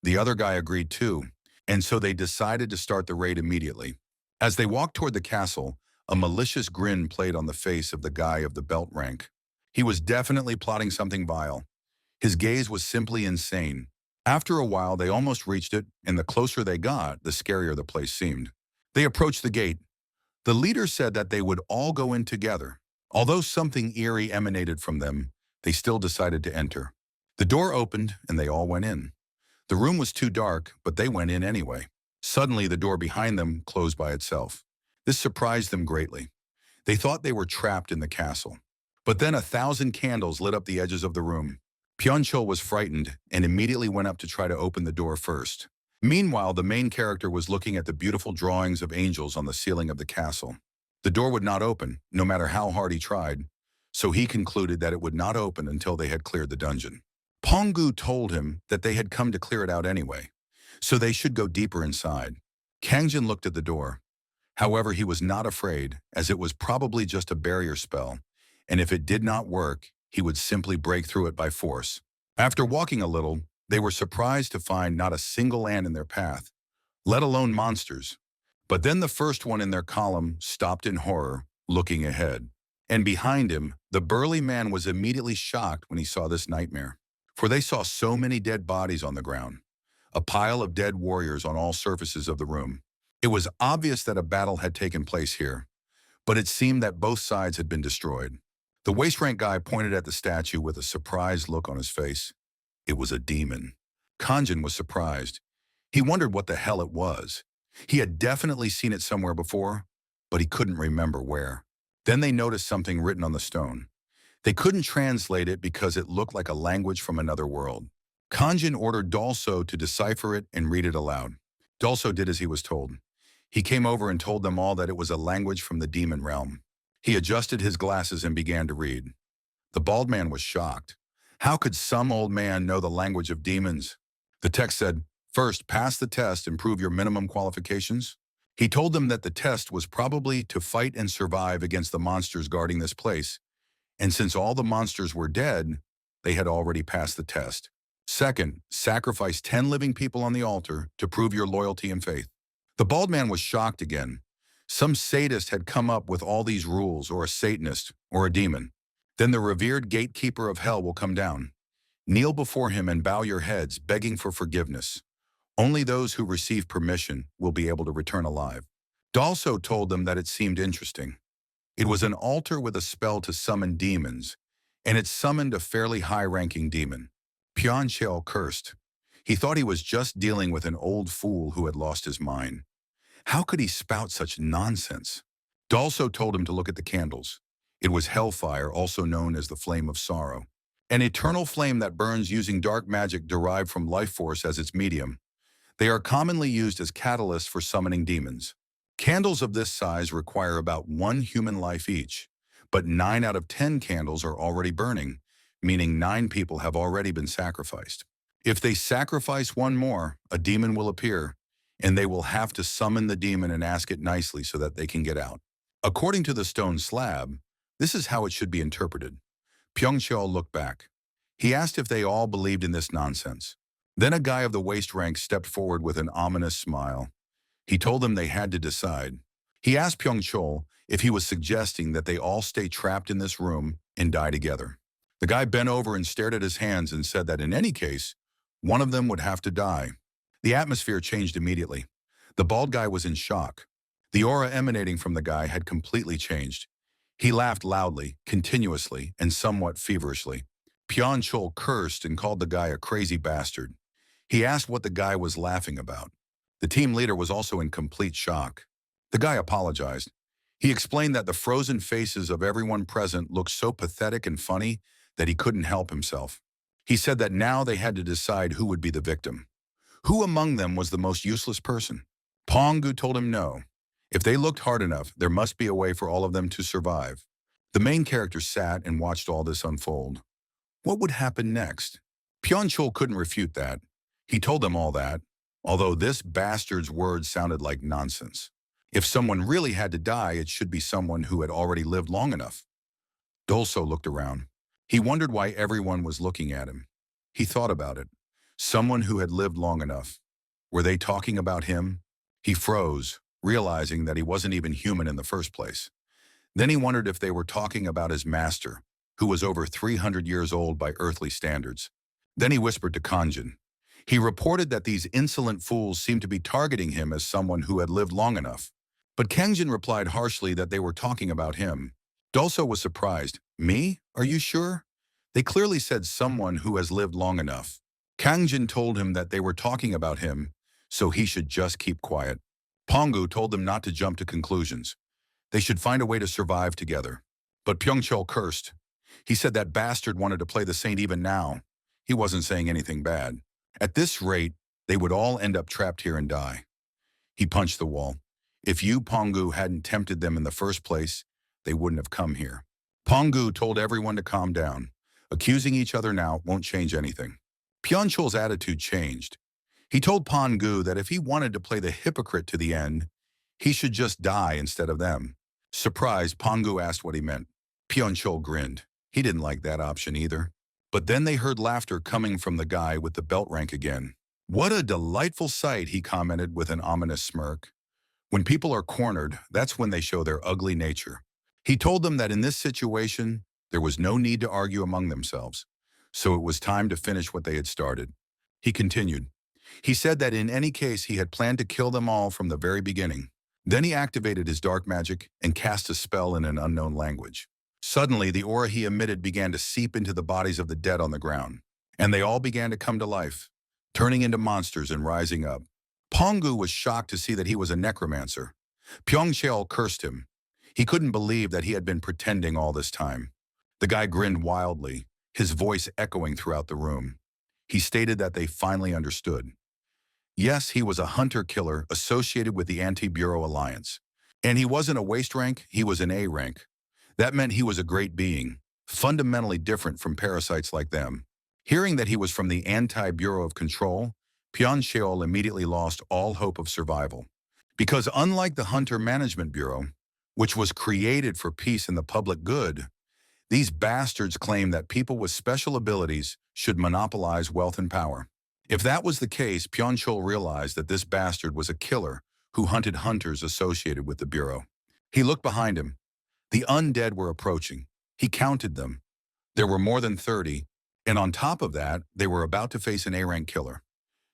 The other guy agreed too, and so they decided to start the raid immediately. As they walked toward the castle, a malicious grin played on the face of the guy of the belt rank. He was definitely plotting something vile. His gaze was simply insane. After a while, they almost reached it, and the closer they got, the scarier the place seemed. They approached the gate. The leader said that they would all go in together. Although something eerie emanated from them, they still decided to enter. The door opened, and they all went in. The room was too dark, but they went in anyway. Suddenly, the door behind them closed by itself. This surprised them greatly. They thought they were trapped in the castle. But then 1,000 candles lit up the edges of the room. Pyeonchul was frightened and immediately went up to try to open the door first. Meanwhile, the main character was looking at the beautiful drawings of angels on the ceiling of the castle. The door would not open, no matter how hard he tried, so he concluded that it would not open until they had cleared the dungeon. Pongu told him that they had come to clear it out anyway, so they should go deeper inside. Kangjin looked at the door. However, he was not afraid, as it was probably just a barrier spell, and if it did not work, he would simply break through it by force. After walking a little, They were surprised to find not a single ant in their path, let alone monsters. But then the first one in their column stopped in horror, looking ahead. And behind him, the burly man was immediately shocked when he saw this nightmare. For they saw so many dead bodies on the ground, a pile of dead warriors on all surfaces of the room. It was obvious that a battle had taken place here, but it seemed that both sides had been destroyed. The waist-rank guy pointed at the statue with a surprised look on his face. It was a demon. Kanjin was surprised. He wondered what the hell it was. He had definitely seen it somewhere before, but he couldn't remember where. Then they noticed something written on the stone. They couldn't translate it because it looked like a language from another world. Kanjin ordered Dalso to decipher it and read it aloud. Dalso did as he was told. He came over and told them all that it was a language from the demon realm. He adjusted his glasses and began to read. The bald man was shocked. How could some old man know the language of demons? The text said, "First, pass the test and prove your minimum qualifications." He told them that the test was probably to fight and survive against the monsters guarding this place, and since all the monsters were dead, they had already passed the test. Second, sacrifice 10 living people on the altar to prove your loyalty and faith. The bald man was shocked again. Some sadist had come up with all these rules, or a Satanist, or a demon. Then the revered gatekeeper of hell will come down. Kneel before him and bow your heads, begging for forgiveness. Only those who receive permission will be able to return alive. Dalso told them that it seemed interesting. It was an altar with a spell to summon demons, and it summoned a fairly high-ranking demon. Pyeonchul cursed. He thought he was just dealing with an old fool who had lost his mind. How could he spout such nonsense? Dalso told him to look at the candles. It was hellfire, also known as the flame of sorrow. An eternal flame that burns using dark magic derived from life force as its medium. They are commonly used as catalysts for summoning demons. Candles of this size require about 1 human life each, but 9 out of 10 candles are already burning, meaning 9 people have already been sacrificed. If they sacrifice one more, a demon will appear, and they will have to summon the demon and ask it nicely so that they can get out. According to the stone slab, this is how it should be interpreted. Pyeongchul looked back. He asked if they all believed in this nonsense. Then a guy of the waist rank stepped forward with an ominous smile. He told them they had to decide. He asked Pyeongchul if he was suggesting that they all stay trapped in this room and die together. The guy bent over and stared at his hands and said that in any case, one of them would have to die. The atmosphere changed immediately. The bald guy was in shock. The aura emanating from the guy had completely changed. He laughed loudly, continuously, and somewhat feverishly. Pyeonchul cursed and called the guy a crazy bastard. He asked what the guy was laughing about. The team leader was also in complete shock. The guy apologized. He explained that the frozen faces of everyone present looked so pathetic and funny that he couldn't help himself. He said that now they had to decide who would be the victim. Who among them was the most useless person? Bongu told him no. If they looked hard enough, there must be a way for all of them to survive. The main character sat and watched all this unfold. What would happen next? Pyeonchul couldn't refute that. He told them all that, although this bastard's words sounded like nonsense. If someone really had to die, it should be someone who had already lived long enough. Dalso looked around. He wondered why everyone was looking at him. He thought about it. Someone who had lived long enough. Were they talking about him? He froze, realizing that he wasn't even human in the first place. Then he wondered if they were talking about his master, who was over 300 years old by earthly standards. Then he whispered to Kanjin. He reported that these insolent fools seemed to be targeting him as someone who had lived long enough. But Kanjin replied harshly that they were talking about him. Dalso was surprised. Me? Are you sure? They clearly said someone who has lived long enough. Kanjin told him that they were talking about him, so he should just keep quiet. Bongu told them not to jump to conclusions. They should find a way to survive together. But Pyeongchul cursed. He said that bastard wanted to play the saint even now. He wasn't saying anything bad. At this rate, they would all end up trapped here and die. He punched the wall. If you, Bongu, hadn't tempted them in the first place, they wouldn't have come here. Bongu told everyone to calm down. Accusing each other now won't change anything. Pyeonchul's attitude changed. He told Bongu that if he wanted to play the hypocrite to the end, he should just die instead of them. Surprised, Bongu asked what he meant. Pyeonchul grinned. He didn't like that option either. But then they heard laughter coming from the guy with the belt rank again. "What a delightful sight," he commented with an ominous smirk. "When people are cornered, that's when they show their ugly nature." He told them that in this situation, there was no need to argue among themselves, so it was time to finish what they had started. He continued. He said that in any case he had planned to kill them all from the very beginning. Then he activated his dark magic and cast a spell in an unknown language. Suddenly, the aura he emitted began to seep into the bodies of the dead on the ground, and they all began to come to life, turning into monsters and rising up. Bongu was shocked to see that he was a necromancer. Pyeongcheol cursed him. He couldn't believe that he had been pretending all this time. The guy grinned wildly, his voice echoing throughout the room. He stated that they finally understood. Yes, he was a hunter-killer associated with the Anti-Bureau Alliance. And he wasn't a waste rank, he was an A rank. That meant he was a great being, fundamentally different from parasites like them. Hearing that he was from the Anti-Bureau of Control, Pyeongcheol immediately lost all hope of survival. Because unlike the Hunter Management Bureau, which was created for peace and the public good, these bastards claimed that people with special abilities should monopolize wealth and power. If that was the case, Pyeongcheol realized that this bastard was a killer who hunted hunters associated with the Bureau. He looked behind him. The undead were approaching. He counted them. There were more than 30, and on top of that, they were about to face an A-rank killer.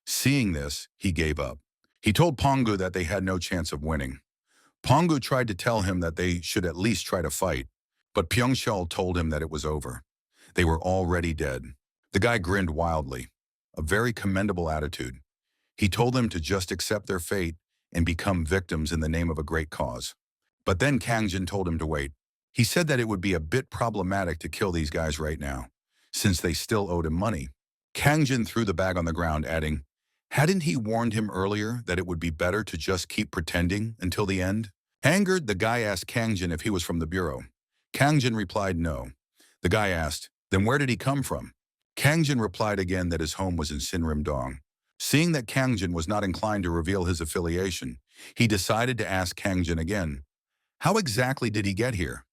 Seeing this, he gave up. He told Bongu that they had no chance of winning. Bongu tried to tell him that they should at least try to fight, but Pyeongcheol told him that it was over. They were already dead. The guy grinned wildly, a very commendable attitude. He told them to just accept their fate and become victims in the name of a great cause. But then Kangjin told him to wait. He said that it would be a bit problematic to kill these guys right now, since they still owed him money. Kangjin threw the bag on the ground, adding, hadn't he warned him earlier that it would be better to just keep pretending until the end? Angered, the guy asked Kangjin if he was from the Bureau. Kangjin replied no. The guy asked, then where did he come from? Kangjin replied again that his home was in Sinrim-dong. Seeing that Kangjin was not inclined to reveal his affiliation, he decided to ask Kangjin again, how exactly did he get here?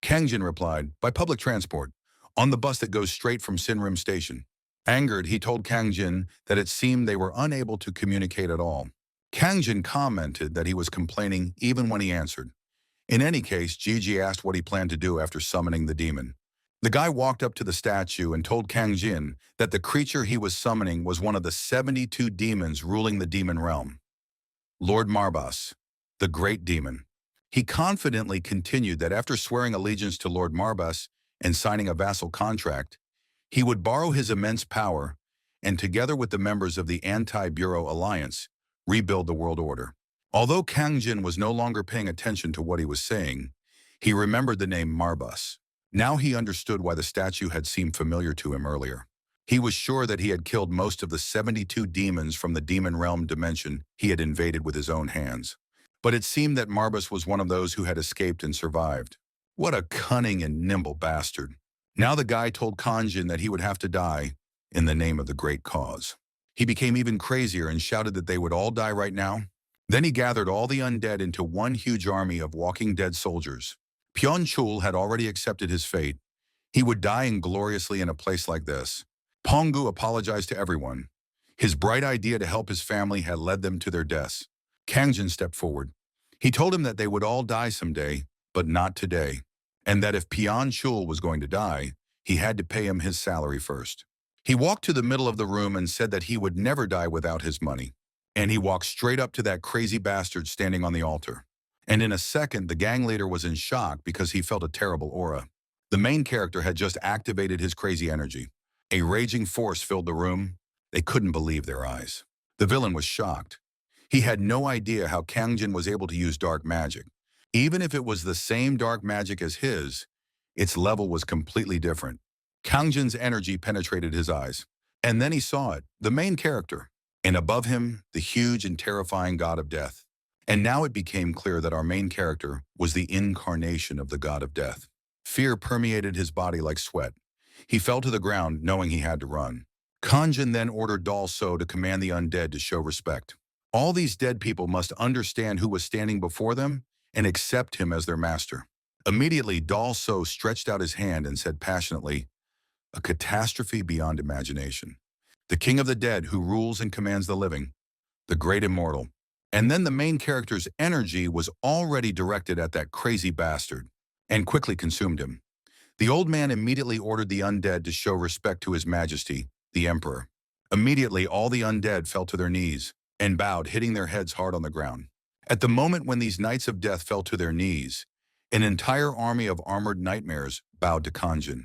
Kangjin replied, by public transport, on the bus that goes straight from Sinrim Station. Angered, he told Kangjin that it seemed they were unable to communicate at all. Kangjin commented that he was complaining even when he answered. In any case, Gigi asked what he planned to do after summoning the demon. The guy walked up to the statue and told Kangjin that the creature he was summoning was one of the 72 demons ruling the demon realm. Lord Marbas, the great demon. He confidently continued that after swearing allegiance to Lord Marbas and signing a vassal contract, he would borrow his immense power and, together with the members of the Anti-Bureau Alliance, rebuild the world order. Although Kangjin was no longer paying attention to what he was saying, he remembered the name Marbas. Now he understood why the statue had seemed familiar to him earlier. He was sure that he had killed most of the 72 demons from the demon realm dimension he had invaded with his own hands. But it seemed that Marbas was one of those who had escaped and survived. What a cunning and nimble bastard. Now the guy told Kangjin that he would have to die in the name of the great cause. He became even crazier and shouted that they would all die right now. Then he gathered all the undead into one huge army of walking dead soldiers. Pyeongcheol had already accepted his fate. He would die ingloriously in a place like this. Bongu apologized to everyone. His bright idea to help his family had led them to their deaths. Kangjin stepped forward. He told him that they would all die someday, but not today, and that if Pyeongcheol was going to die, he had to pay him his salary first. He walked to the middle of the room and said that he would never die without his money. And he walked straight up to that crazy bastard standing on the altar. And in a second, the gang leader was in shock because he felt a terrible aura. The main character had just activated his crazy energy. A raging force filled the room. They couldn't believe their eyes. The villain was shocked. He had no idea how Kangjin was able to use dark magic. Even if it was the same dark magic as his, its level was completely different. Kangjin's energy penetrated his eyes. And then he saw it, the main character. And above him, the huge and terrifying god of death. And now it became clear that our main character was the incarnation of the god of death. Fear permeated his body like sweat. He fell to the ground, knowing he had to run. Kangjin then ordered Dal So to command the undead to show respect. All these dead people must understand who was standing before them and accept him as their master. Immediately, Dal So stretched out his hand and said passionately, a catastrophe beyond imagination. The king of the dead who rules and commands the living, the great immortal. And then the main character's energy was already directed at that crazy bastard and quickly consumed him. The old man immediately ordered the undead to show respect to his majesty, the emperor. Immediately, all the undead fell to their knees and bowed, hitting their heads hard on the ground. At the moment when these knights of death fell to their knees, an entire army of armored nightmares bowed to Kanjin.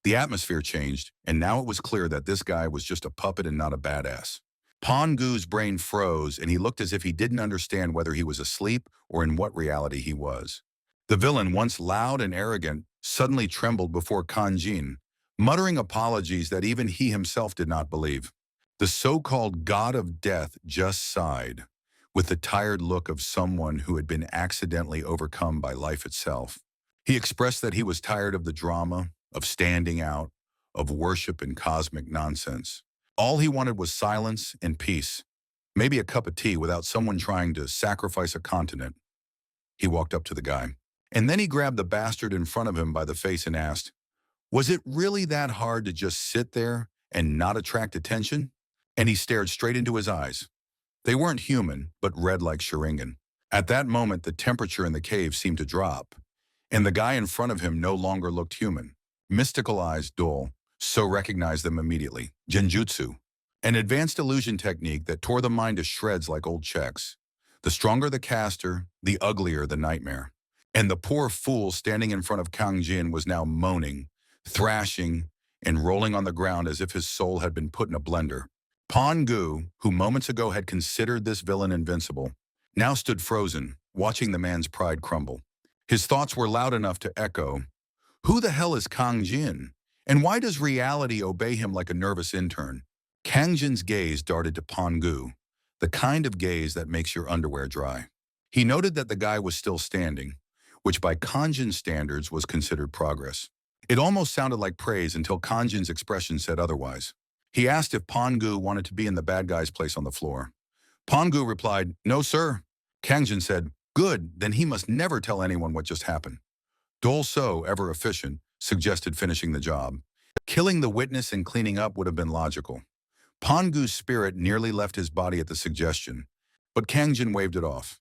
The atmosphere changed, and now it was clear that this guy was just a puppet and not a badass. Pongu's brain froze, and he looked as if he didn't understand whether he was asleep or in what reality he was. The villain, once loud and arrogant, suddenly trembled before Kanjin, muttering apologies that even he himself did not believe. The so-called god of death just sighed, with the tired look of someone who had been accidentally overcome by life itself. He expressed that he was tired of the drama, of standing out, of worship and cosmic nonsense. All he wanted was silence and peace, maybe a cup of tea without someone trying to sacrifice a continent. He walked up to the guy, and then he grabbed the bastard in front of him by the face and asked, "Was it really that hard to just sit there and not attract attention?" And he stared straight into his eyes. They weren't human, but red like Sharingan. At that moment, the temperature in the cave seemed to drop, and the guy in front of him no longer looked human. Mystical eyes, dull, so recognized them immediately. Genjutsu, an advanced illusion technique that tore the mind to shreds like old checks. The stronger the caster, the uglier the nightmare. And the poor fool standing in front of Kang Jin was now moaning, thrashing, and rolling on the ground as if his soul had been put in a blender. Pongu, who moments ago had considered this villain invincible, now stood frozen, watching the man's pride crumble. His thoughts were loud enough to echo, "Who the hell is Kang Jin? And why does reality obey him like a nervous intern?" Kang Jin's gaze darted to Pongu, the kind of gaze that makes your underwear dry. He noted that the guy was still standing, which by Kanjin's standards was considered progress. It almost sounded like praise until Kanjin's expression said otherwise. He asked if Pongu wanted to be in the bad guy's place on the floor. Pongu replied, "No, sir." Kangjin said, "Good, then he must never tell anyone what just happened." Dole So, ever efficient, suggested finishing the job. Killing the witness and cleaning up would have been logical. Pongu's spirit nearly left his body at the suggestion, but Kangjin waved it off.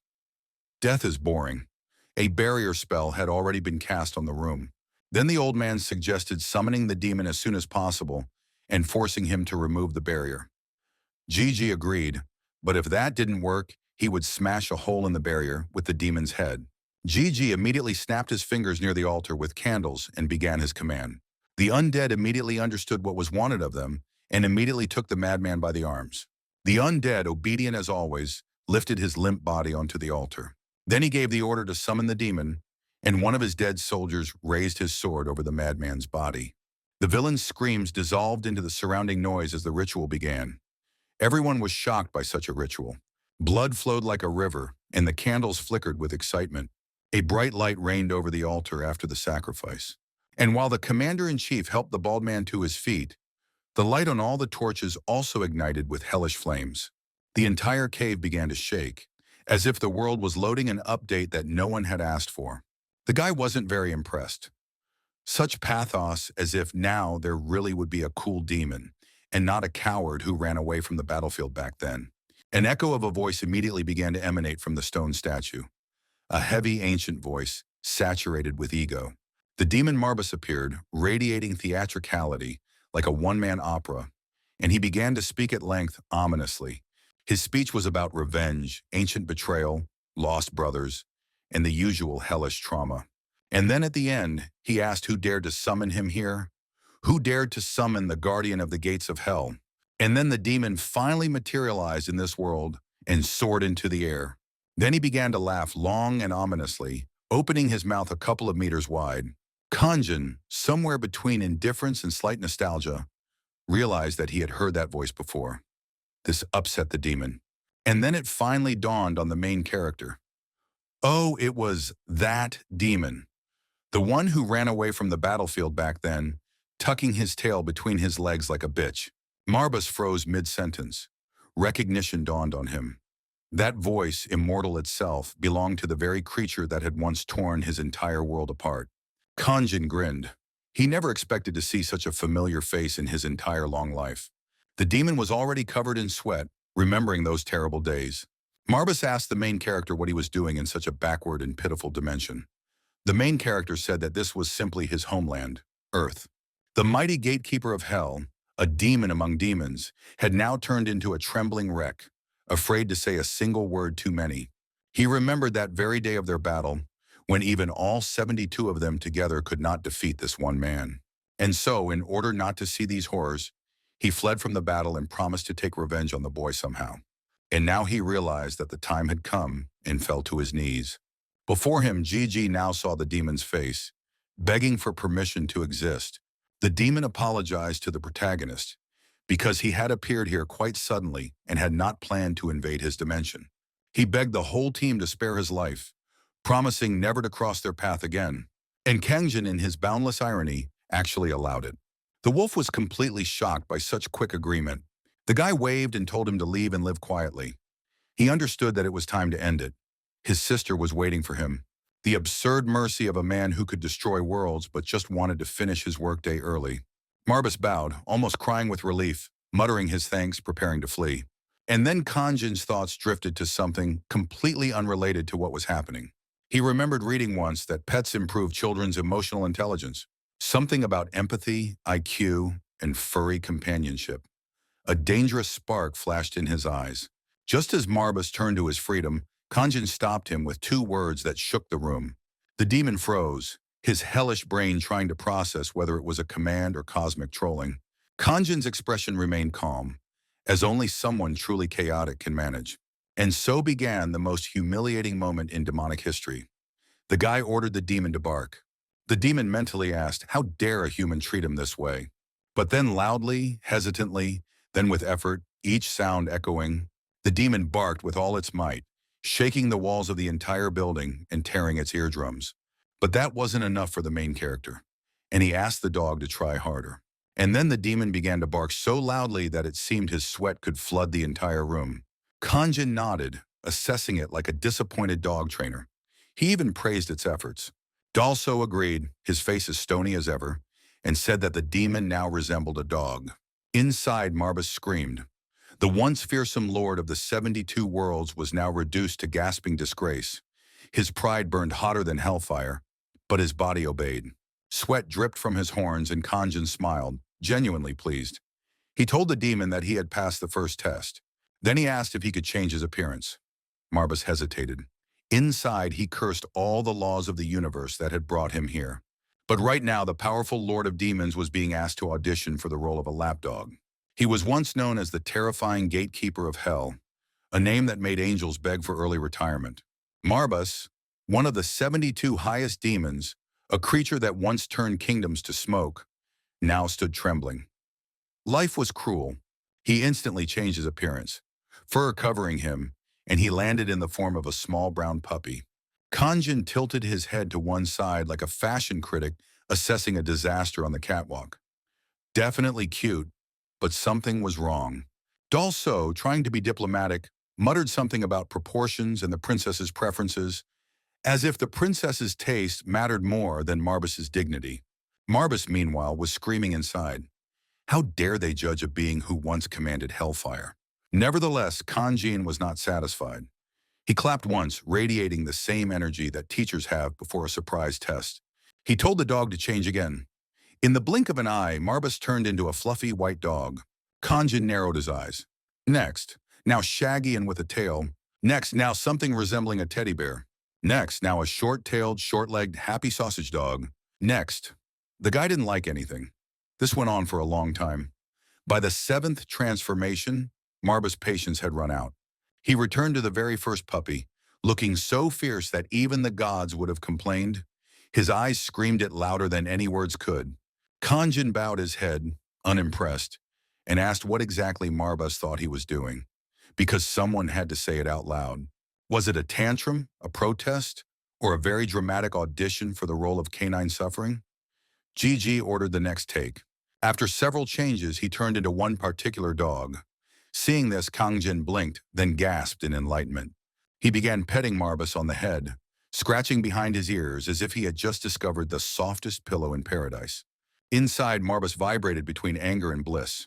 Death is boring. A barrier spell had already been cast on the room. Then the old man suggested summoning the demon as soon as possible and forcing him to remove the barrier. Gigi agreed, but if that didn't work, he would smash a hole in the barrier with the demon's head. Gigi immediately snapped his fingers near the altar with candles and began his command. The undead immediately understood what was wanted of them and immediately took the madman by the arms. The undead, obedient as always, lifted his limp body onto the altar. Then he gave the order to summon the demon, and one of his dead soldiers raised his sword over the madman's body. The villain's screams dissolved into the surrounding noise as the ritual began. Everyone was shocked by such a ritual. Blood flowed like a river, and the candles flickered with excitement. A bright light reigned over the altar after the sacrifice. And while the commander-in-chief helped the bald man to his feet, the light on all the torches also ignited with hellish flames. The entire cave began to shake, as if the world was loading an update that no one had asked for. The guy wasn't very impressed. Such pathos, as if now there really would be a cool demon, and not a coward who ran away from the battlefield back then. An echo of a voice immediately began to emanate from the stone statue. A heavy, ancient voice, saturated with ego. The demon Marbas appeared, radiating theatricality, like a one-man opera, and he began to speak at length, ominously. His speech was about revenge, ancient betrayal, lost brothers, and the usual hellish trauma. And then at the end, he asked who dared to summon him here, who dared to summon the guardian of the gates of hell. And then the demon finally materialized in this world and soared into the air. Then he began to laugh long and ominously, opening his mouth a couple of meters wide. Kanjin, somewhere between indifference and slight nostalgia, realized that he had heard that voice before. This upset the demon. And then it finally dawned on the main character. Oh, it was that demon. The one who ran away from the battlefield back then, tucking his tail between his legs like a bitch. Marbas froze mid-sentence. Recognition dawned on him. That voice, immortal itself, belonged to the very creature that had once torn his entire world apart. Kanjin grinned. He never expected to see such a familiar face in his entire long life. The demon was already covered in sweat, remembering those terrible days. Marbus asked the main character what he was doing in such a backward and pitiful dimension. The main character said that this was simply his homeland, Earth. The mighty gatekeeper of hell, a demon among demons, had now turned into a trembling wreck, afraid to say a single word too many. He remembered that very day of their battle, when even all 72 of them together could not defeat this one man. And so, in order not to see these horrors, he fled from the battle and promised to take revenge on the boy somehow. And now he realized that the time had come and fell to his knees. Before him, Gigi now saw the demon's face, begging for permission to exist. The demon apologized to the protagonist because he had appeared here quite suddenly and had not planned to invade his dimension. He begged the whole team to spare his life, promising never to cross their path again. And Kangjin, in his boundless irony, actually allowed it. The wolf was completely shocked by such quick agreement. The guy waved and told him to leave and live quietly. He understood that it was time to end it. His sister was waiting for him. The absurd mercy of a man who could destroy worlds but just wanted to finish his workday early. Marbus bowed, almost crying with relief, muttering his thanks, preparing to flee. And then Kanjin's thoughts drifted to something completely unrelated to what was happening. He remembered reading once that pets improve children's emotional intelligence. Something about empathy, IQ, and furry companionship. A dangerous spark flashed in his eyes. Just as Marbus turned to his freedom, Kanjin stopped him with two words that shook the room. The demon froze, his hellish brain trying to process whether it was a command or cosmic trolling. Kanjin's expression remained calm, as only someone truly chaotic can manage. And so began the most humiliating moment in demonic history. The guy ordered the demon to bark. The demon mentally asked, how dare a human treat him this way? But then loudly, hesitantly, then with effort, each sound echoing, the demon barked with all its might, shaking the walls of the entire building and tearing its eardrums. But that wasn't enough for the main character, and he asked the dog to try harder. And then the demon began to bark so loudly that it seemed his sweat could flood the entire room. Kanjin nodded, assessing it like a disappointed dog trainer. He even praised its efforts. Dalso agreed, his face as stony as ever, and said that the demon now resembled a dog. Inside, Marbus screamed. The once fearsome lord of the 72 worlds was now reduced to gasping disgrace. His pride burned hotter than hellfire, but his body obeyed. Sweat dripped from his horns and Kanjin smiled, genuinely pleased. He told the demon that he had passed the first test. Then he asked if he could change his appearance. Marbus hesitated. Inside, he cursed all the laws of the universe that had brought him here. But right now, the powerful Lord of Demons was being asked to audition for the role of a lapdog. He was once known as the terrifying gatekeeper of hell, a name that made angels beg for early retirement. Marbus, one of the 72 highest demons, a creature that once turned kingdoms to smoke, now stood trembling. Life was cruel. He instantly changed his appearance, fur covering him, and he landed in the form of a small brown puppy. Kanjin tilted his head to one side like a fashion critic assessing a disaster on the catwalk. Definitely cute, but something was wrong. Dalso, trying to be diplomatic, muttered something about proportions and the princess's preferences, as if the princess's taste mattered more than Marbus's dignity. Marbus, meanwhile, was screaming inside. How dare they judge a being who once commanded hellfire? Nevertheless, Kanjin was not satisfied. He clapped once, radiating the same energy that teachers have before a surprise test. He told the dog to change again. In the blink of an eye, Marbus turned into a fluffy white dog. Kanjin narrowed his eyes. Next, now shaggy and with a tail. Next, now something resembling a teddy bear. Next, now a short-tailed, short-legged, happy sausage dog. Next. The guy didn't like anything. This went on for a long time. By the 7th transformation, Marbus' patience had run out. He returned to the very first puppy, looking so fierce that even the gods would have complained. His eyes screamed it louder than any words could. Kanjin bowed his head, unimpressed, and asked what exactly Marbus thought he was doing, because someone had to say it out loud. Was it a tantrum, a protest, or a very dramatic audition for the role of canine suffering? Gigi ordered the next take. After several changes, he turned into one particular dog. Seeing this, Kangjin blinked, then gasped in enlightenment. He began petting Marbus on the head, scratching behind his ears as if he had just discovered the softest pillow in paradise. Inside, Marbus vibrated between anger and bliss.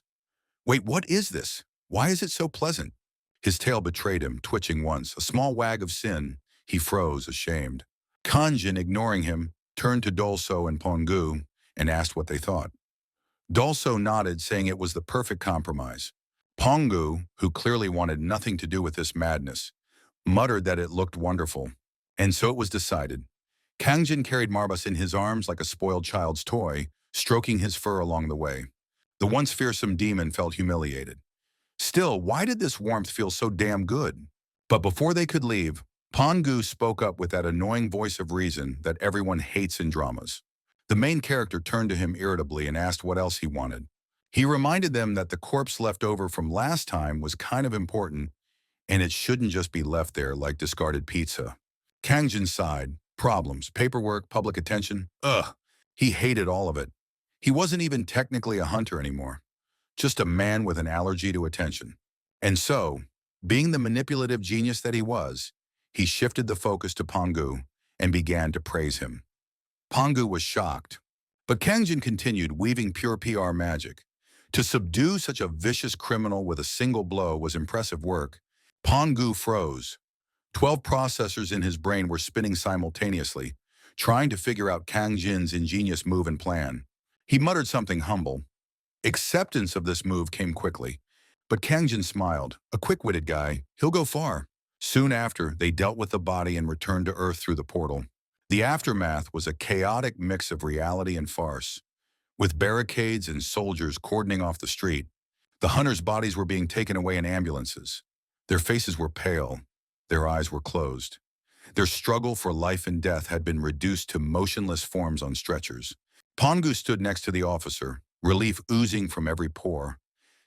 Wait, what is this? Why is it so pleasant? His tail betrayed him, twitching once, a small wag of sin. He froze, ashamed. Kanjin, ignoring him, turned to Dolso and Pongu and asked what they thought. Dolso nodded, saying it was the perfect compromise. Pongu, who clearly wanted nothing to do with this madness, muttered that it looked wonderful. And so it was decided. Kangjin carried Marbus in his arms like a spoiled child's toy, stroking his fur along the way. The once fearsome demon felt humiliated. Still, why did this warmth feel so damn good? But before they could leave, Pongu spoke up with that annoying voice of reason that everyone hates in dramas. The main character turned to him irritably and asked what else he wanted. He reminded them that the corpse left over from last time was kind of important, and it shouldn't just be left there like discarded pizza. Kangjin sighed. Problems, paperwork, public attention. Ugh. He hated all of it. He wasn't even technically a hunter anymore. Just a man with an allergy to attention. And so, being the manipulative genius that he was, he shifted the focus to Pongu and began to praise him. Pongu was shocked, but Kangjin continued, weaving pure PR magic. To subdue such a vicious criminal with a single blow was impressive work. Pongu froze. 12 processors in his brain were spinning simultaneously, trying to figure out Kangjin's ingenious move and plan. He muttered something humble. Acceptance of this move came quickly, but Kangjin smiled. A quick-witted guy, he'll go far. Soon after, they dealt with the body and returned to Earth through the portal. The aftermath was a chaotic mix of reality and farce. With barricades and soldiers cordoning off the street, the hunters' bodies were being taken away in ambulances. Their faces were pale. Their eyes were closed. Their struggle for life and death had been reduced to motionless forms on stretchers. Pongu stood next to the officer, relief oozing from every pore,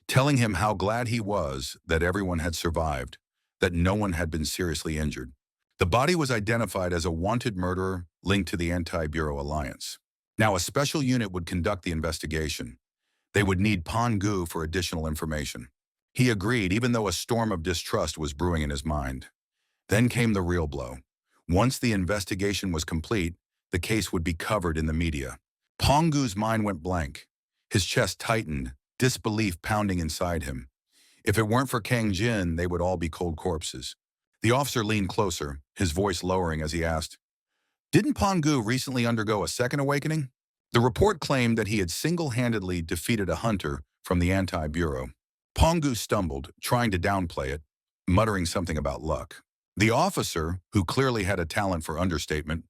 telling him how glad he was that everyone had survived, that no one had been seriously injured. The body was identified as a wanted murderer linked to the Anti-Bureau Alliance. Now a special unit would conduct the investigation. They would need Pongu for additional information. He agreed, even though a storm of distrust was brewing in his mind. Then came the real blow. Once the investigation was complete, the case would be covered in the media. Pongu's mind went blank. His chest tightened, disbelief pounding inside him. If it weren't for Kangjin, they would all be cold corpses. The officer leaned closer, his voice lowering as he asked, "Didn't Pongu recently undergo a second awakening?" The report claimed that he had single-handedly defeated a hunter from the Anti-Bureau. Pongu stumbled, trying to downplay it, muttering something about luck. The officer, who clearly had a talent for understatement,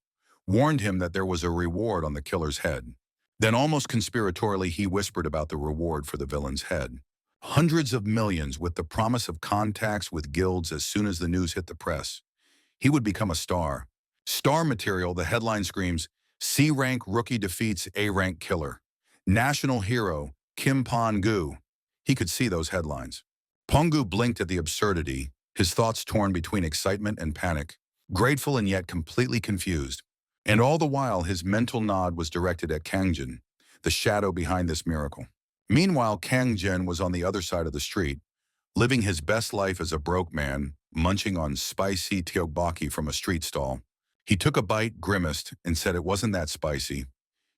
warned him that there was a reward on the killer's head. Then almost conspiratorially, he whispered about the reward for the villain's head. Hundreds of millions with the promise of contacts with guilds as soon as the news hit the press. He would become a star. Star material, the headline screams, C-rank rookie defeats A-rank killer. National hero, Kim Pongu. He could see those headlines. Pongu blinked at the absurdity, his thoughts torn between excitement and panic, grateful and yet completely confused. And all the while, his mental nod was directed at Kangjin, the shadow behind this miracle. Meanwhile, Kangjin was on the other side of the street, living his best life as a broke man, munching on spicy tteokbokki from a street stall. He took a bite, grimaced, and said it wasn't that spicy.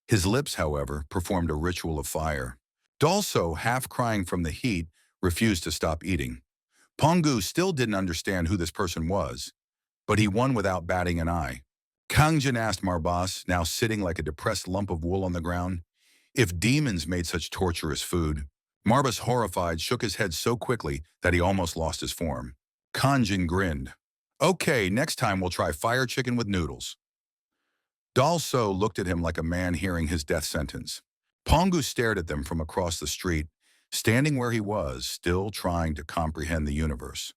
His lips, however, performed a ritual of fire. Dolso, half crying from the heat, refused to stop eating. Pongu still didn't understand who this person was, but he won without batting an eye. Kangjin asked Marbas, now sitting like a depressed lump of wool on the ground, if demons made such torturous food. Marbas, horrified, shook his head so quickly that he almost lost his form. Kangjin grinned. Okay, next time we'll try fire chicken with noodles. Dolso looked at him like a man hearing his death sentence. Pongu stared at them from across the street, standing where he was, still trying to comprehend the universe.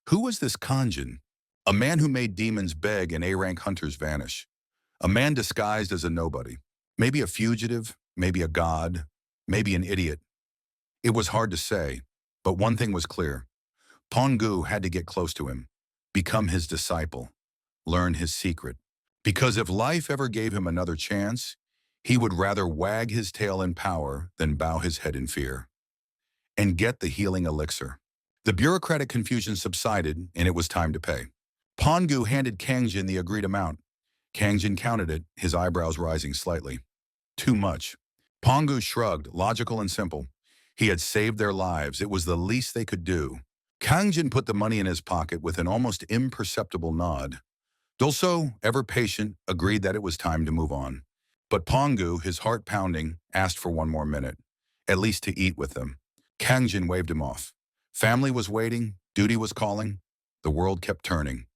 Who was this Kangjin? A man who made demons beg and A-rank hunters vanish. A man disguised as a nobody. Maybe a fugitive, maybe a god, maybe an idiot. It was hard to say, but one thing was clear. Pongu had to get close to him, become his disciple, learn his secret. Because if life ever gave him another chance, he would rather wag his tail in power than bow his head in fear. And get the healing elixir. The bureaucratic confusion subsided, and it was time to pay. Pongu handed Kangjin the agreed amount. Kangjin counted it, his eyebrows rising slightly. Too much. Bongu shrugged, logical and simple. He had saved their lives. It was the least they could do. Kangjin put the money in his pocket with an almost imperceptible nod. Dolso, ever patient, agreed that it was time to move on. But Pongu, his heart pounding, asked for one more minute, at least to eat with them. Kangjin waved him off. Family was waiting, duty was calling. The world kept turning.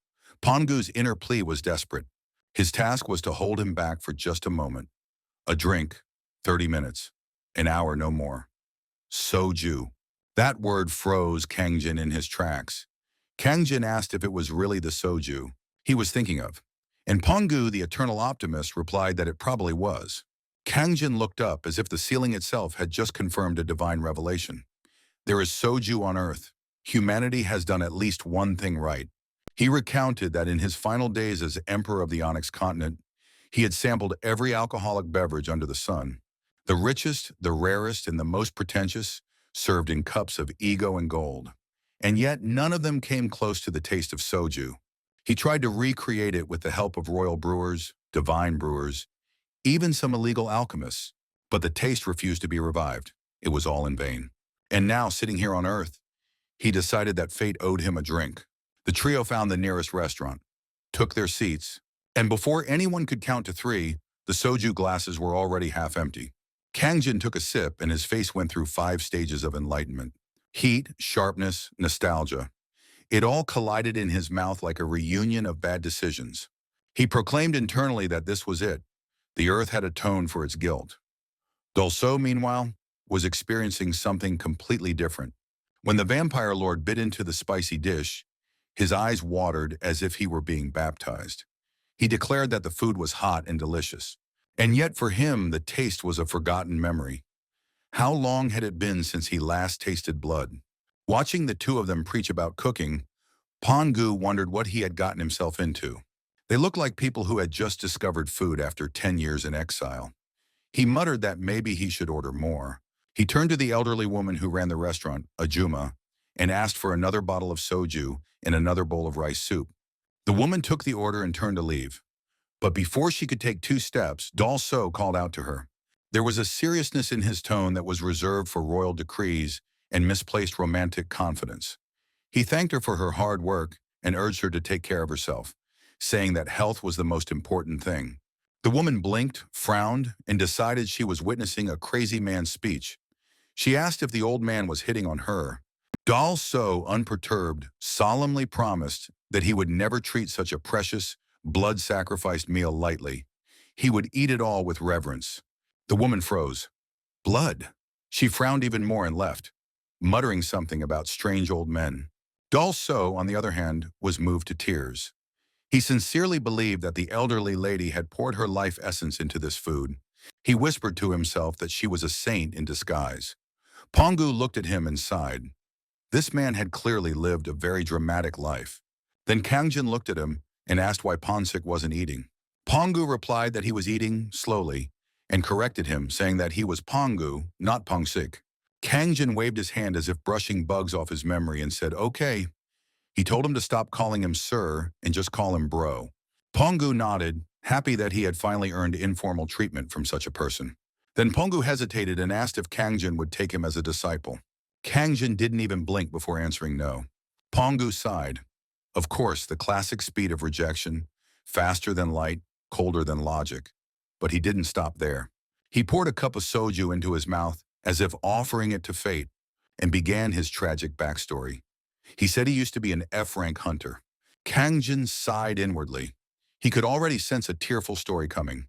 Pongu's inner plea was desperate. His task was to hold him back for just a moment. A drink, 30 minutes, an hour no more. Soju. That word froze Kangjin in his tracks. Kangjin asked if it was really the soju he was thinking of. And Pongu, the eternal optimist, replied that it probably was. Kangjin looked up as if the ceiling itself had just confirmed a divine revelation. There is soju on Earth. Humanity has done at least one thing right. He recounted that in his final days as Emperor of the Onyx continent, he had sampled every alcoholic beverage under the sun. The richest, the rarest, and the most pretentious, served in cups of ego and gold. And yet none of them came close to the taste of soju. He tried to recreate it with the help of royal brewers, divine brewers, even some illegal alchemists, but the taste refused to be revived. It was all in vain. And now, sitting here on Earth, he decided that fate owed him a drink. The trio found the nearest restaurant, took their seats, and before anyone could count to 3, the soju glasses were already half empty. Kangjin took a sip and his face went through 5 stages of enlightenment. Heat, sharpness, nostalgia. It all collided in his mouth like a reunion of bad decisions. He proclaimed internally that this was it. The earth had atoned for its guilt. Dolso, meanwhile, was experiencing something completely different. When the vampire lord bit into the spicy dish, his eyes watered as if he were being baptized. He declared that the food was hot and delicious. And yet for him, the taste was a forgotten memory. How long had it been since he last tasted blood? Watching the two of them preach about cooking, Pongu wondered what he had gotten himself into. They looked like people who had just discovered food after 10 years in exile. He muttered that maybe he should order more. He turned to the elderly woman who ran the restaurant, Ajuma, and asked for another bottle of soju and another bowl of rice soup. The woman took the order and turned to leave. But before she could take 2 steps, Dolso called out to her. There was a seriousness in his tone that was reserved for royal decrees and misplaced romantic confidence. He thanked her for her hard work and urged her to take care of herself, saying that health was the most important thing. The woman blinked, frowned, and decided she was witnessing a crazy man's speech. She asked if the old man was hitting on her. Dolso, unperturbed, solemnly promised that he would never treat such a precious, blood-sacrificed meal lightly. He would eat it all with reverence. The woman froze. Blood. She frowned even more and left, muttering something about strange old men. Dolso, on the other hand, was moved to tears. He sincerely believed that the elderly lady had poured her life essence into this food. He whispered to himself that she was a saint in disguise. Pongu looked at him and sighed. This man had clearly lived a very dramatic life. Then Kangjin looked at him and asked why Ponsik wasn't eating. Pongu replied that he was eating slowly and corrected him, saying that he was Pongu, not Pongsik. Kangjin waved his hand as if brushing bugs off his memory and said, okay. He told him to stop calling him sir and just call him bro. Pongu nodded, happy that he had finally earned informal treatment from such a person. Then Pongu hesitated and asked if Kangjin would take him as a disciple. Kangjin didn't even blink before answering no. Pongu sighed. Of course, the classic speed of rejection, faster than light, colder than logic. But he didn't stop there. He poured a cup of soju into his mouth as if offering it to fate, and began his tragic backstory. He said he used to be an F-rank hunter. Kangjin sighed inwardly. He could already sense a tearful story coming.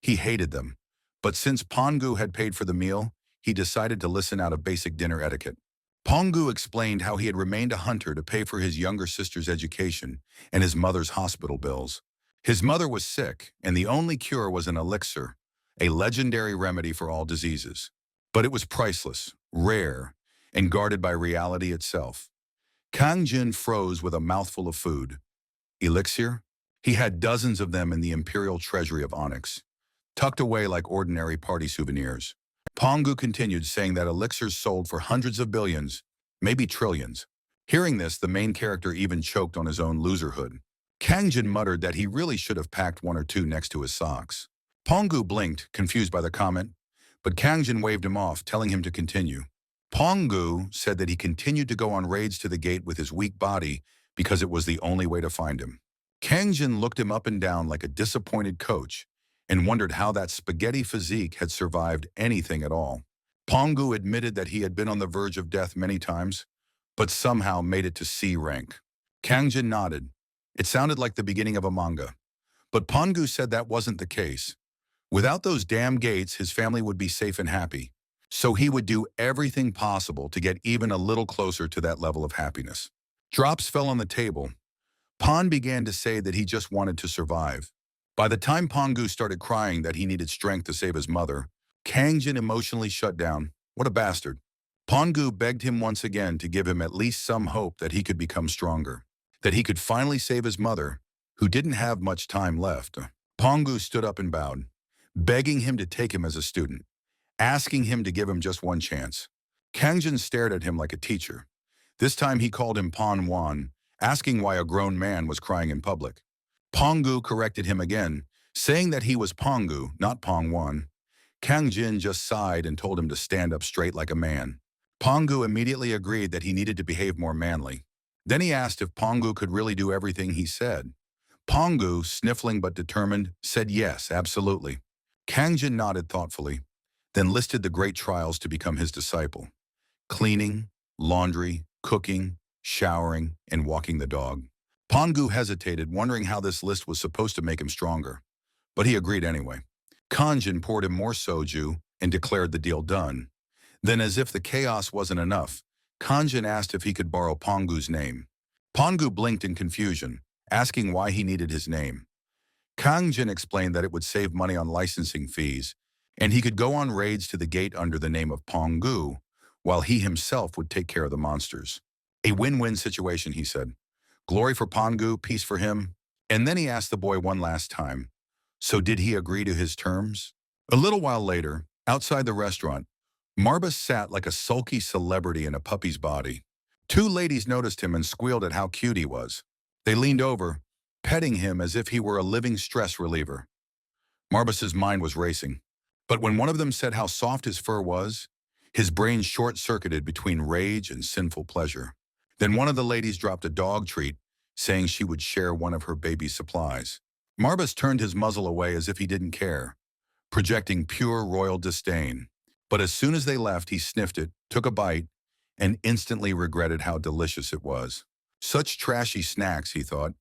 He hated them, but since Pongu had paid for the meal, he decided to listen out of basic dinner etiquette. Pongu explained how he had remained a hunter to pay for his younger sister's education and his mother's hospital bills. His mother was sick, and the only cure was an elixir, a legendary remedy for all diseases. But it was priceless, rare, and guarded by reality itself. Kangjin froze with a mouthful of food. Elixir? He had dozens of them in the imperial treasury of Onyx, tucked away like ordinary party souvenirs. Pongu continued, saying that elixirs sold for hundreds of billions, maybe trillions. Hearing this, the main character even choked on his own loserhood. Kangjin muttered that he really should have packed 1 or 2 next to his socks. Pongu blinked, confused by the comment, but Kangjin waved him off, telling him to continue. Bongu said that he continued to go on raids to the gate with his weak body because it was the only way to find him. Kangjin looked him up and down like a disappointed coach and wondered how that spaghetti physique had survived anything at all. Bongu admitted that he had been on the verge of death many times, but somehow made it to C rank. Kangjin nodded. It sounded like the beginning of a manga. But Bongu said that wasn't the case. Without those damn gates, his family would be safe and happy. So he would do everything possible to get even a little closer to that level of happiness. Drops fell on the table. Pon began to say that he just wanted to survive. By the time Bongu started crying that he needed strength to save his mother, Kangjin emotionally shut down. What a bastard. Bongu begged him once again to give him at least some hope that he could become stronger, that he could finally save his mother, who didn't have much time left. Bongu stood up and bowed, begging him to take him as a student, asking him to give him just one chance. Kangjin stared at him like a teacher. This time he called him Pon Wan, asking why a grown man was crying in public. Bongu corrected him again, saying that he was Bongu, not Pon Wan. Kangjin just sighed and told him to stand up straight like a man. Bongu immediately agreed that he needed to behave more manly. Then he asked if Bongu could really do everything he said. Bongu, sniffling but determined, said yes, absolutely. Kangjin nodded thoughtfully, then listed the great trials to become his disciple: cleaning, laundry, cooking, showering, and walking the dog. Bongu hesitated, wondering how this list was supposed to make him stronger. But he agreed anyway. Kangjin poured him more soju and declared the deal done. Then, as if the chaos wasn't enough, Kangjin asked if he could borrow Bongu's name. Bongu blinked in confusion, asking why he needed his name. Kangjin explained that it would save money on licensing fees, and he could go on raids to the gate under the name of Bongu, while he himself would take care of the monsters. A win-win situation, he said. Glory for Bongu, peace for him. And then he asked the boy one last time, so did he agree to his terms? A little while later, outside the restaurant, Marbus sat like a sulky celebrity in a puppy's body. Two ladies noticed him and squealed at how cute he was. They leaned over, petting him as if he were a living stress reliever. Marbus's mind was racing. But when one of them said how soft his fur was, his brain short-circuited between rage and sinful pleasure. Then one of the ladies dropped a dog treat, saying she would share one of her baby's supplies. Marbus turned his muzzle away as if he didn't care, projecting pure royal disdain. But as soon as they left, he sniffed it, took a bite, and instantly regretted how delicious it was. Such trashy snacks, he thought,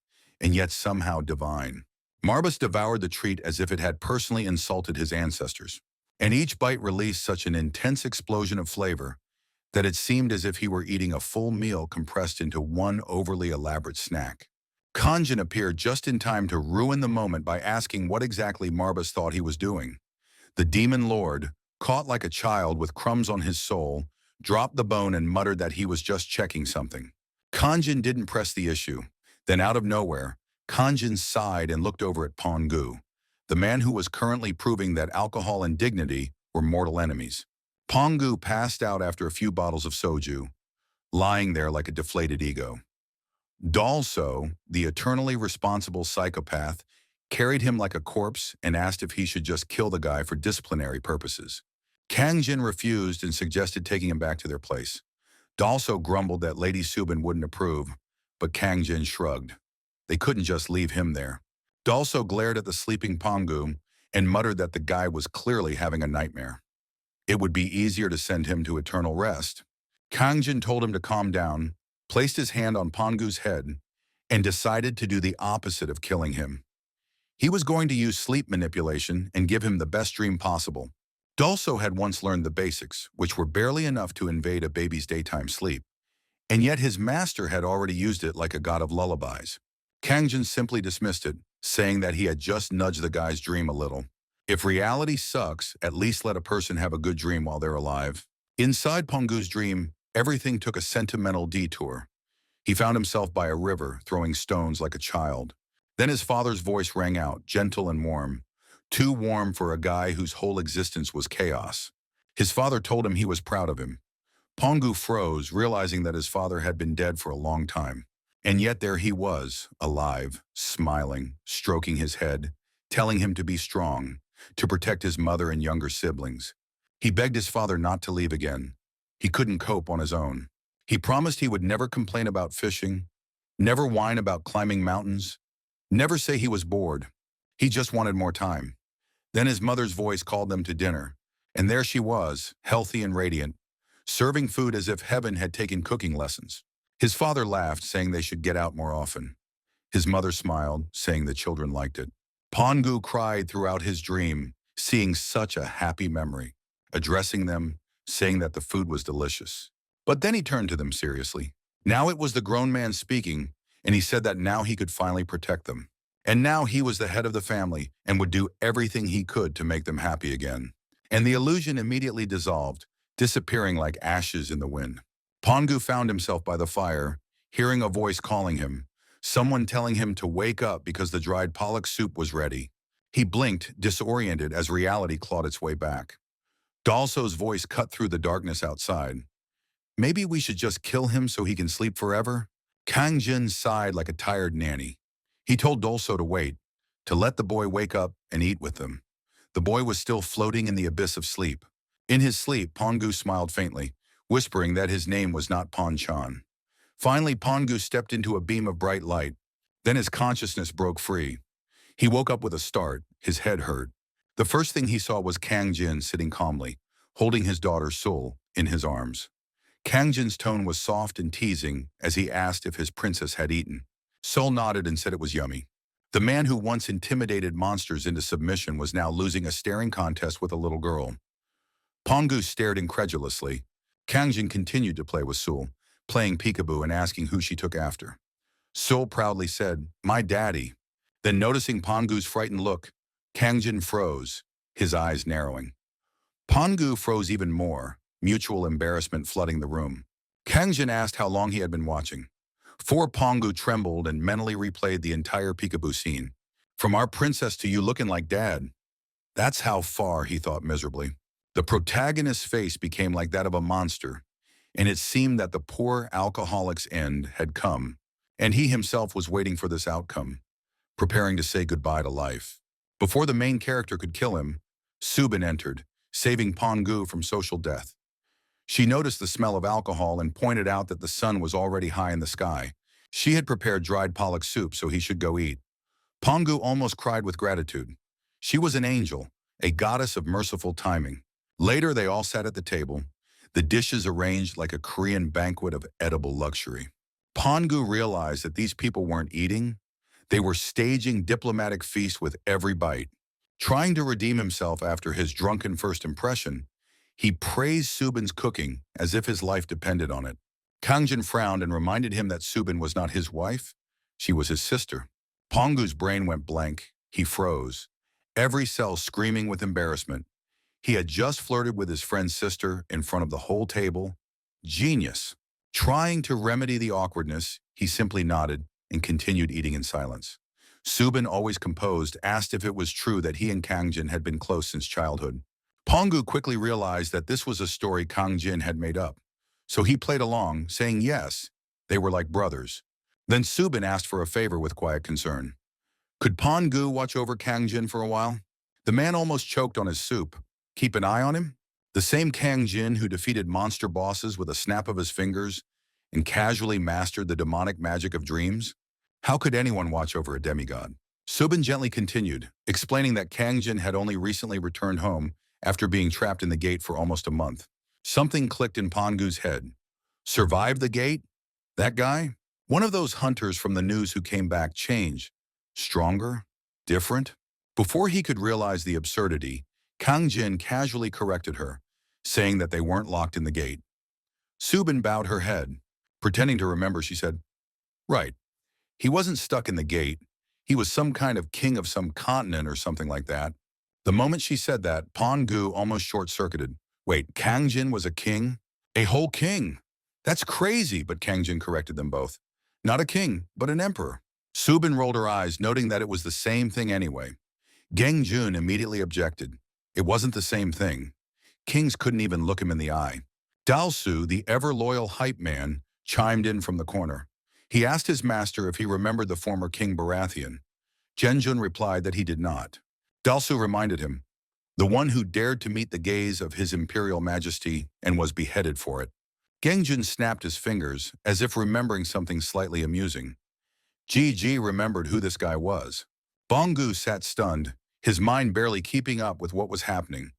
and yet somehow divine. Marbus devoured the treat as if it had personally insulted his ancestors, and each bite released such an intense explosion of flavor that it seemed as if he were eating a full meal compressed into one overly elaborate snack. Kangjin appeared just in time to ruin the moment by asking what exactly Marbus thought he was doing. The demon lord, caught like a child with crumbs on his soul, dropped the bone and muttered that he was just checking something. Kangjin didn't press the issue. Then out of nowhere, Kangjin sighed and looked over at Bongu, the man who was currently proving that alcohol and dignity were mortal enemies. Bongu passed out after a few bottles of soju, lying there like a deflated ego. Dalso, the eternally responsible psychopath, carried him like a corpse and asked if he should just kill the guy for disciplinary purposes. Kangjin refused and suggested taking him back to their place. Dalso grumbled that Lady Subin wouldn't approve, but Kangjin shrugged. They couldn't just leave him there. Dalso glared at the sleeping Bongu and muttered that the guy was clearly having a nightmare. It would be easier to send him to eternal rest. Kangjin told him to calm down, placed his hand on Bongu's head, and decided to do the opposite of killing him. He was going to use sleep manipulation and give him the best dream possible. Dalso had once learned the basics, which were barely enough to invade a baby's daytime sleep, and yet his master had already used it like a god of lullabies. Kangjin simply dismissed it, saying that he had just nudged the guy's dream a little. If reality sucks, at least let a person have a good dream while they're alive. Inside Bongu's dream, everything took a sentimental detour. He found himself by a river, throwing stones like a child. Then his father's voice rang out, gentle and warm, too warm for a guy whose whole existence was chaos. His father told him he was proud of him. Bongu froze, realizing that his father had been dead for a long time. And yet there he was, alive, smiling, stroking his head, telling him to be strong, to protect his mother and younger siblings. He begged his father not to leave again. He couldn't cope on his own. He promised he would never complain about fishing, never whine about climbing mountains, never say he was bored. He just wanted more time. Then his mother's voice called them to dinner, and there she was, healthy and radiant, serving food as if heaven had taken cooking lessons. His father laughed, saying they should get out more often. His mother smiled, saying the children liked it. Bongu cried throughout his dream, seeing such a happy memory, addressing them, saying that the food was delicious. But then he turned to them seriously. Now it was the grown man speaking, and he said that now he could finally protect them. And now he was the head of the family and would do everything he could to make them happy again. And the illusion immediately dissolved, disappearing like ashes in the wind. Bongu found himself by the fire, hearing a voice calling him, someone telling him to wake up because the dried pollock soup was ready. He blinked, disoriented as reality clawed its way back. Dalso's voice cut through the darkness outside. Maybe we should just kill him so he can sleep forever? Kang Jin sighed like a tired nanny. He told Dalso to wait, to let the boy wake up and eat with them. The boy was still floating in the abyss of sleep. In his sleep, Bongu smiled faintly, whispering that his name was not Pon-chan. Finally, Bongu stepped into a beam of bright light. Then his consciousness broke free. He woke up with a start, his head hurt. The first thing he saw was Kang Jin sitting calmly, holding his daughter Sul in his arms. Kang Jin's tone was soft and teasing as he asked if his princess had eaten. Sul nodded and said it was yummy. The man who once intimidated monsters into submission was now losing a staring contest with a little girl. Bongu stared incredulously. Kang Jin continued to play with Sul, playing peekaboo and asking who she took after. Sul proudly said, "My daddy." Then noticing Bongu's frightened look, Kang Jin froze, his eyes narrowing. Bongu froze even more, mutual embarrassment flooding the room. Kang Jin asked how long he had been watching. Bongu trembled and mentally replayed the entire peekaboo scene. From our princess to you looking like dad. That's how far, he thought miserably. The protagonist's face became like that of a monster, and it seemed that the poor alcoholic's end had come, and he himself was waiting for this outcome, preparing to say goodbye to life. Before the main character could kill him, Subin entered, saving Bongu from social death. She noticed the smell of alcohol and pointed out that the sun was already high in the sky. She had prepared dried pollock soup so he should go eat. Bongu almost cried with gratitude. She was an angel, a goddess of merciful timing. Later, they all sat at the table, the dishes arranged like a Korean banquet of edible luxury. Bongu realized that these people weren't eating. They were staging diplomatic feasts with every bite. Trying to redeem himself after his drunken first impression, he praised Subin's cooking as if his life depended on it. Kang Jin frowned and reminded him that Subin was not his wife, she was his sister. Bongu's brain went blank. He froze, every cell screaming with embarrassment. He had just flirted with his friend's sister in front of the whole table. Genius. Trying to remedy the awkwardness, he simply nodded and continued eating in silence. Subin, always composed, asked if it was true that he and Kang Jin had been close since childhood. Bongu quickly realized that this was a story Kang Jin had made up, so he played along, saying yes, they were like brothers. Then Subin asked for a favor with quiet concern. Could Bongu watch over Kang Jin for a while? The man almost choked on his soup. Keep an eye on him? The same Kang Jin who defeated monster bosses with a snap of his fingers and casually mastered the demonic magic of dreams? How could anyone watch over a demigod? Subin gently continued, explaining that Kang Jin had only recently returned home after being trapped in the gate for almost a month. Something clicked in Bongu's head. Survived the gate? That guy? One of those hunters from the news who came back changed. Stronger? Different? Before he could realize the absurdity, Kang Jin casually corrected her, saying that they weren't locked in the gate. Subin bowed her head. Pretending to remember, she said, "Right. He wasn't stuck in the gate. He was some kind of king of some continent or something like that." The moment she said that, Bongu almost short-circuited. Wait, Kang Jin was a king? A whole king? That's crazy, but Kang Jin corrected them both. Not a king, but an emperor. Subin rolled her eyes, noting that it was the same thing anyway. Geng Jun immediately objected. It wasn't the same thing. Kings couldn't even look him in the eye. Dalsu, the ever-loyal hype man, chimed in from the corner. He asked his master if he remembered the former King Baratheon. Genjun replied that he did not. Dalsu reminded him, the one who dared to meet the gaze of His Imperial Majesty and was beheaded for it. Gengjun snapped his fingers, as if remembering something slightly amusing. GG remembered who this guy was. Bongu sat stunned, his mind barely keeping up with what was happening.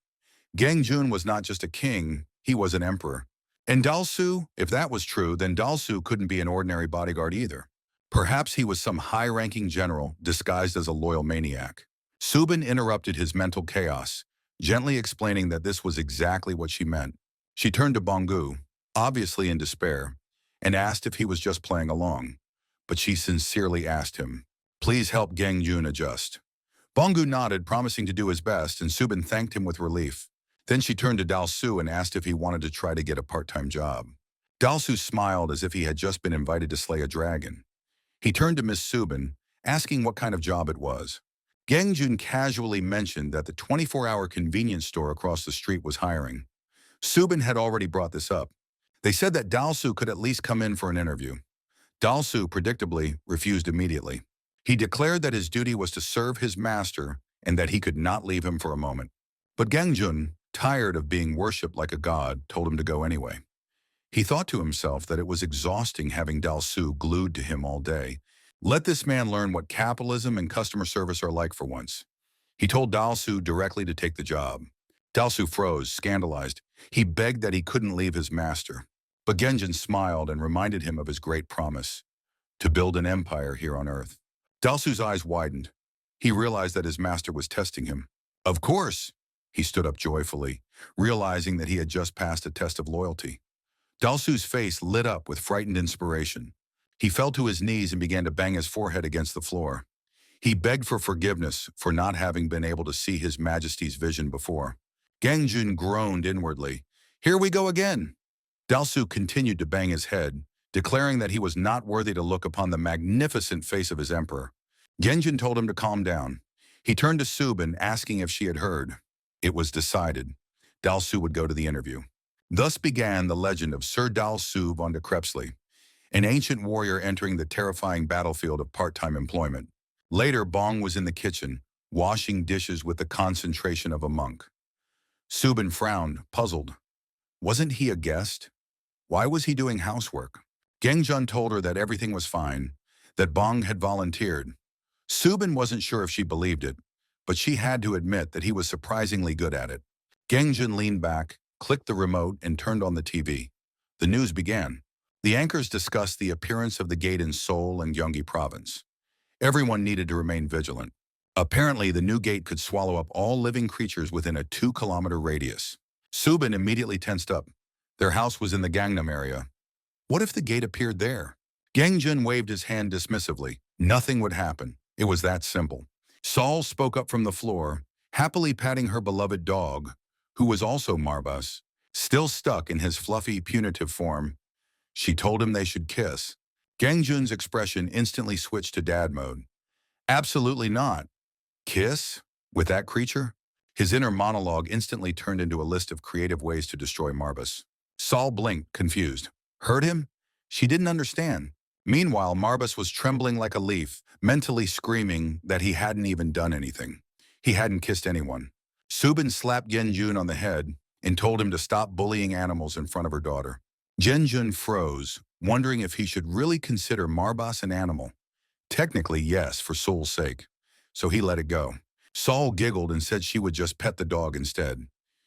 Gengjun was not just a king, he was an emperor. And Dalsu, if that was true, then Dalsu couldn't be an ordinary bodyguard either. Perhaps he was some high-ranking general disguised as a loyal maniac. Subin interrupted his mental chaos, gently explaining that this was exactly what she meant. She turned to Bongu, obviously in despair, and asked if he was just playing along. But she sincerely asked him, "Please help Gengjun adjust." Bongu nodded, promising to do his best, and Subin thanked him with relief. Then she turned to Dalsu and asked if he wanted to try to get a part-time job. Dalsu smiled as if he had just been invited to slay a dragon. He turned to Miss Subin, asking what kind of job it was. Gengjun casually mentioned that the 24-hour convenience store across the street was hiring. Subin had already brought this up. They said that Dalsu could at least come in for an interview. Dalsu, predictably, refused immediately. He declared that his duty was to serve his master and that he could not leave him for a moment. But Gengjun, tired of being worshipped like a god, told him to go anyway. He thought to himself that it was exhausting having Dalsu glued to him all day. Let this man learn what capitalism and customer service are like for once. He told Dalsu directly to take the job. Dalsu froze, scandalized. He begged that he couldn't leave his master. But Genjin smiled and reminded him of his great promise, to build an empire here on Earth. Dalsu's eyes widened. He realized that his master was testing him. Of course! He stood up joyfully, realizing that he had just passed a test of loyalty. Dalsu's face lit up with frightened inspiration. He fell to his knees and began to bang his forehead against the floor. He begged for forgiveness for not having been able to see His Majesty's vision before. Gengjun groaned inwardly. Here we go again! Dalsu continued to bang his head, declaring that he was not worthy to look upon the magnificent face of his emperor. Genjin told him to calm down. He turned to Subin, asking if she had heard. It was decided. Dalsu would go to the interview. Thus began the legend of Sir Dalsu von de Crepsley, an ancient warrior entering the terrifying battlefield of part-time employment. Later, Bong was in the kitchen, washing dishes with the concentration of a monk. Subin frowned, puzzled. Wasn't he a guest? Why was he doing housework? Gengjun told her that everything was fine, that Bong had volunteered. Subin wasn't sure if she believed it, but she had to admit that he was surprisingly good at it. Gengjun leaned back, clicked the remote, and turned on the TV. The news began. The anchors discussed the appearance of the gate in Seoul and Gyeonggi province. Everyone needed to remain vigilant. Apparently, the new gate could swallow up all living creatures within a 2-kilometer radius. Subin immediately tensed up. Their house was in the Gangnam area. What if the gate appeared there? Gengjun waved his hand dismissively. Nothing would happen. It was that simple. Saul spoke up from the floor, happily patting her beloved dog, who was also Marbas, still stuck in his fluffy, punitive form. She told him they should kiss. Gengjun's expression instantly switched to dad mode. Absolutely not. Kiss? With that creature? His inner monologue instantly turned into a list of creative ways to destroy Marbas. Saul blinked, confused. Hurt him? She didn't understand. Meanwhile, Marbas was trembling like a leaf, mentally screaming that he hadn't even done anything. He hadn't kissed anyone. Subin slapped Genjun on the head and told him to stop bullying animals in front of her daughter. Genjun froze, wondering if he should really consider Marbas an animal. Technically, yes, for Seoul's sake. So he let it go. Saul giggled and said she would just pet the dog instead.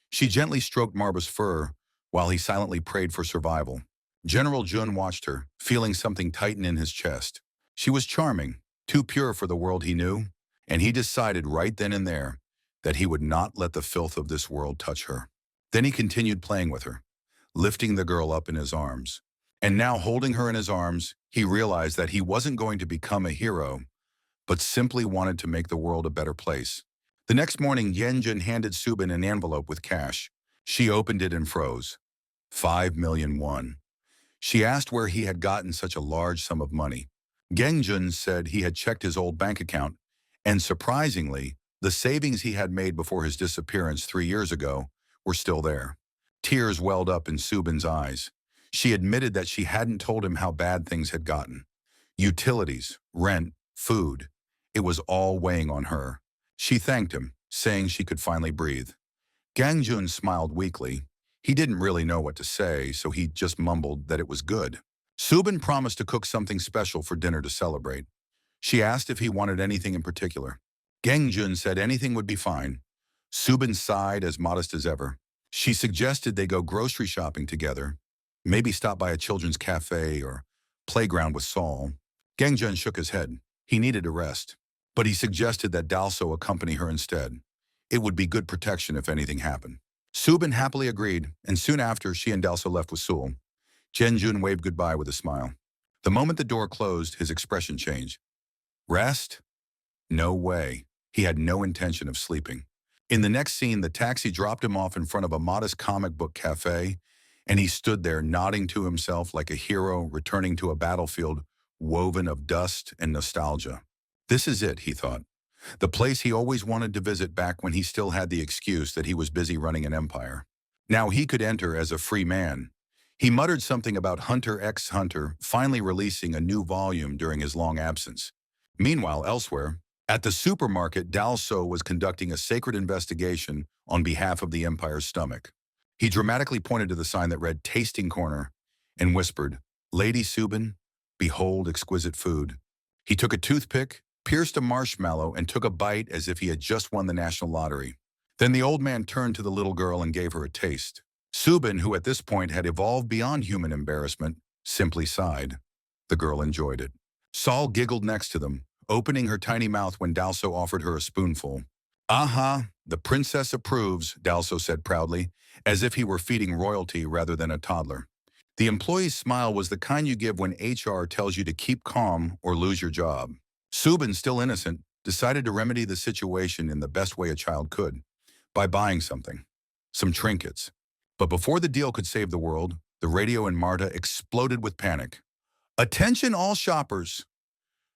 She gently stroked Marbas' fur while he silently prayed for survival. General Jun watched her, feeling something tighten in his chest. She was charming, too pure for the world he knew, and he decided right then and there that he would not let the filth of this world touch her. Then he continued playing with her, lifting the girl up in his arms. And now holding her in his arms, he realized that he wasn't going to become a hero, but simply wanted to make the world a better place. The next morning, Yenjin handed Subin an envelope with cash. She opened it and froze. 5 million won. She asked where he had gotten such a large sum of money. Gengjun said he had checked his old bank account, and surprisingly, the savings he had made before his disappearance 3 years ago were still there. Tears welled up in Subin's eyes. She admitted that she hadn't told him how bad things had gotten. Utilities, rent, food. It was all weighing on her. She thanked him, saying she could finally breathe. Gangjun smiled weakly. He didn't really know what to say, so he just mumbled that it was good. Subin promised to cook something special for dinner to celebrate. She asked if he wanted anything in particular. Gangjun said anything would be fine. Subin sighed, as modest as ever. She suggested they go grocery shopping together, maybe stop by a children's cafe or playground with Saul. Gangjun shook his head. He needed a rest, but he suggested that Dalso accompany her instead. It would be good protection if anything happened. Subin happily agreed, and soon after, she and Dalso left with Sul. Genjun waved goodbye with a smile. The moment the door closed, his expression changed. Rest? No way. He had no intention of sleeping. In the next scene, the taxi dropped him off in front of a modest comic book cafe, and he stood there nodding to himself like a hero returning to a battlefield woven of dust and nostalgia. This is it, he thought. The place he always wanted to visit back when he still had the excuse that he was busy running an empire. Now he could enter as a free man. He muttered something about Hunter x Hunter finally releasing a new volume during his long absence. Meanwhile, elsewhere, at the supermarket, Dalso was conducting a sacred investigation on behalf of the Empire's stomach. He dramatically pointed to the sign that read Tasting Corner and whispered, Lady Subin, behold exquisite food. He took a toothpick, pierced a marshmallow, and took a bite as if he had just won the national lottery. Then the old man turned to the little girl and gave her a taste. Subin, who at this point had evolved beyond human embarrassment, simply sighed. The girl enjoyed it. Saul giggled next to them, opening her tiny mouth when Dalso offered her a spoonful. Aha, the princess approves, Dalso said proudly, as if he were feeding royalty rather than a toddler. The employee's smile was the kind you give when HR tells you to keep calm or lose your job. Subin, still innocent, decided to remedy the situation in the best way a child could, by buying something, some trinkets. But before the deal could save the world, the radio in Marta exploded with panic. Attention all shoppers!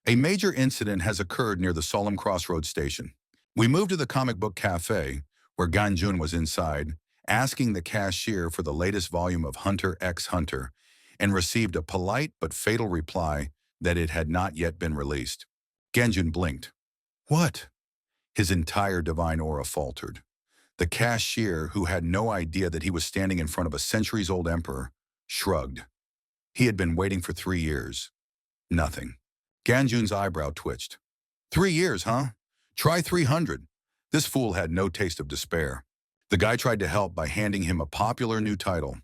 A major incident has occurred near the Solemn Crossroads station. We moved to the comic book cafe, where Ganjun was inside, asking the cashier for the latest volume of Hunter x Hunter, and received a polite but fatal reply that it had not yet been released. Ganjun blinked. What? His entire divine aura faltered. The cashier, who had no idea that he was standing in front of a centuries-old emperor, shrugged. He had been waiting for 3 years. Nothing. Ganjun's eyebrow twitched. 3 years, huh? Try 300. This fool had no taste of despair. The guy tried to help by handing him a popular new title.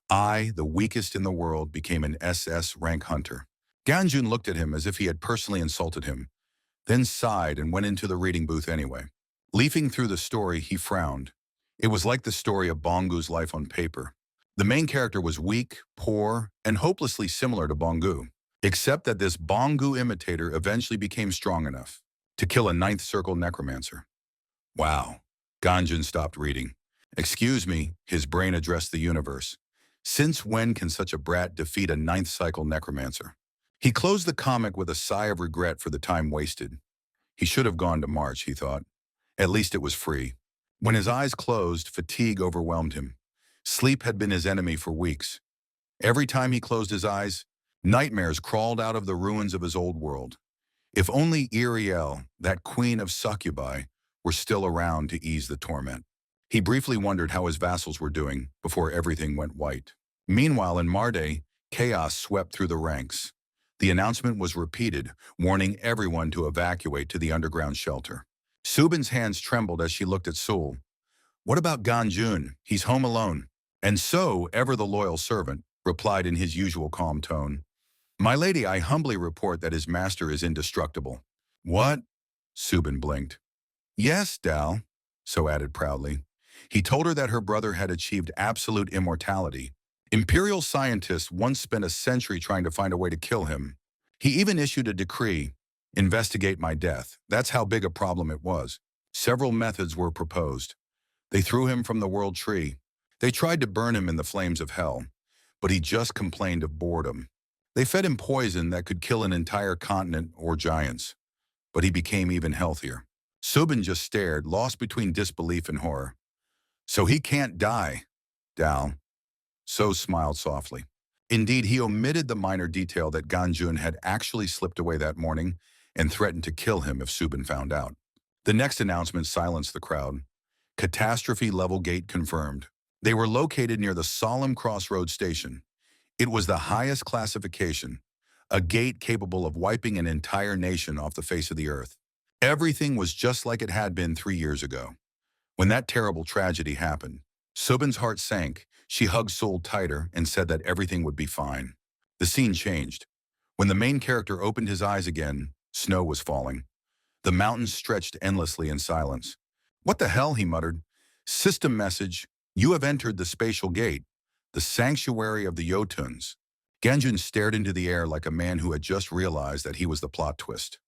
I, the weakest in the world, became an SS rank hunter. Ganjun looked at him as if he had personally insulted him, then sighed and went into the reading booth anyway. Leafing through the story, he frowned. It was like the story of Bongu's life on paper. The main character was weak, poor, and hopelessly similar to Bongu, except that this Bongu imitator eventually became strong enough to kill a ninth circle necromancer. Wow. Ganjun stopped reading. Excuse me, his brain addressed the universe. Since when can such a brat defeat a ninth cycle necromancer? He closed the comic with a sigh of regret for the time wasted. He should have gone to March, he thought. At least it was free. When his eyes closed, fatigue overwhelmed him. Sleep had been his enemy for weeks. Every time he closed his eyes, nightmares crawled out of the ruins of his old world. If only Iriel, that queen of succubi, were still around to ease the torment. He briefly wondered how his vassals were doing before everything went white. Meanwhile, in Marde, chaos swept through the ranks. The announcement was repeated, warning everyone to evacuate to the underground shelter. Subin's hands trembled as she looked at Sul. What about Ganjun? He's home alone. And so, ever the loyal servant, replied in his usual calm tone. My lady, I humbly report that his master is indestructible. What? Subin blinked. Yes, Dal, So added proudly. He told her that her brother had achieved absolute immortality. Imperial scientists once spent a century trying to find a way to kill him. He even issued a decree, investigate my death. That's how big a problem it was. Several methods were proposed. They threw him from the world tree. They tried to burn him in the flames of hell, but he just complained of boredom. They fed him poison that could kill an entire continent or giants, but he became even healthier. Subin just stared, lost between disbelief and horror. So he can't die, Dal. So smiled softly. Indeed, he omitted the minor detail that Ganjun had actually slipped away that morning and threatened to kill him if Subin found out. The next announcement silenced the crowd. Catastrophe-level gate confirmed. They were located near the solemn crossroads station. It was the highest classification, a gate capable of wiping an entire nation off the face of the earth. Everything was just like it had been 3 years ago. When that terrible tragedy happened, Subin's heart sank. She hugged Seoul tighter and said that everything would be fine. The scene changed. When the main character opened his eyes again, snow was falling. The mountains stretched endlessly in silence. "What the hell?" he muttered. "System message. You have entered the spatial gate, the sanctuary of the Jotuns." Ganjun stared into the air like a man who had just realized that he was the plot twist.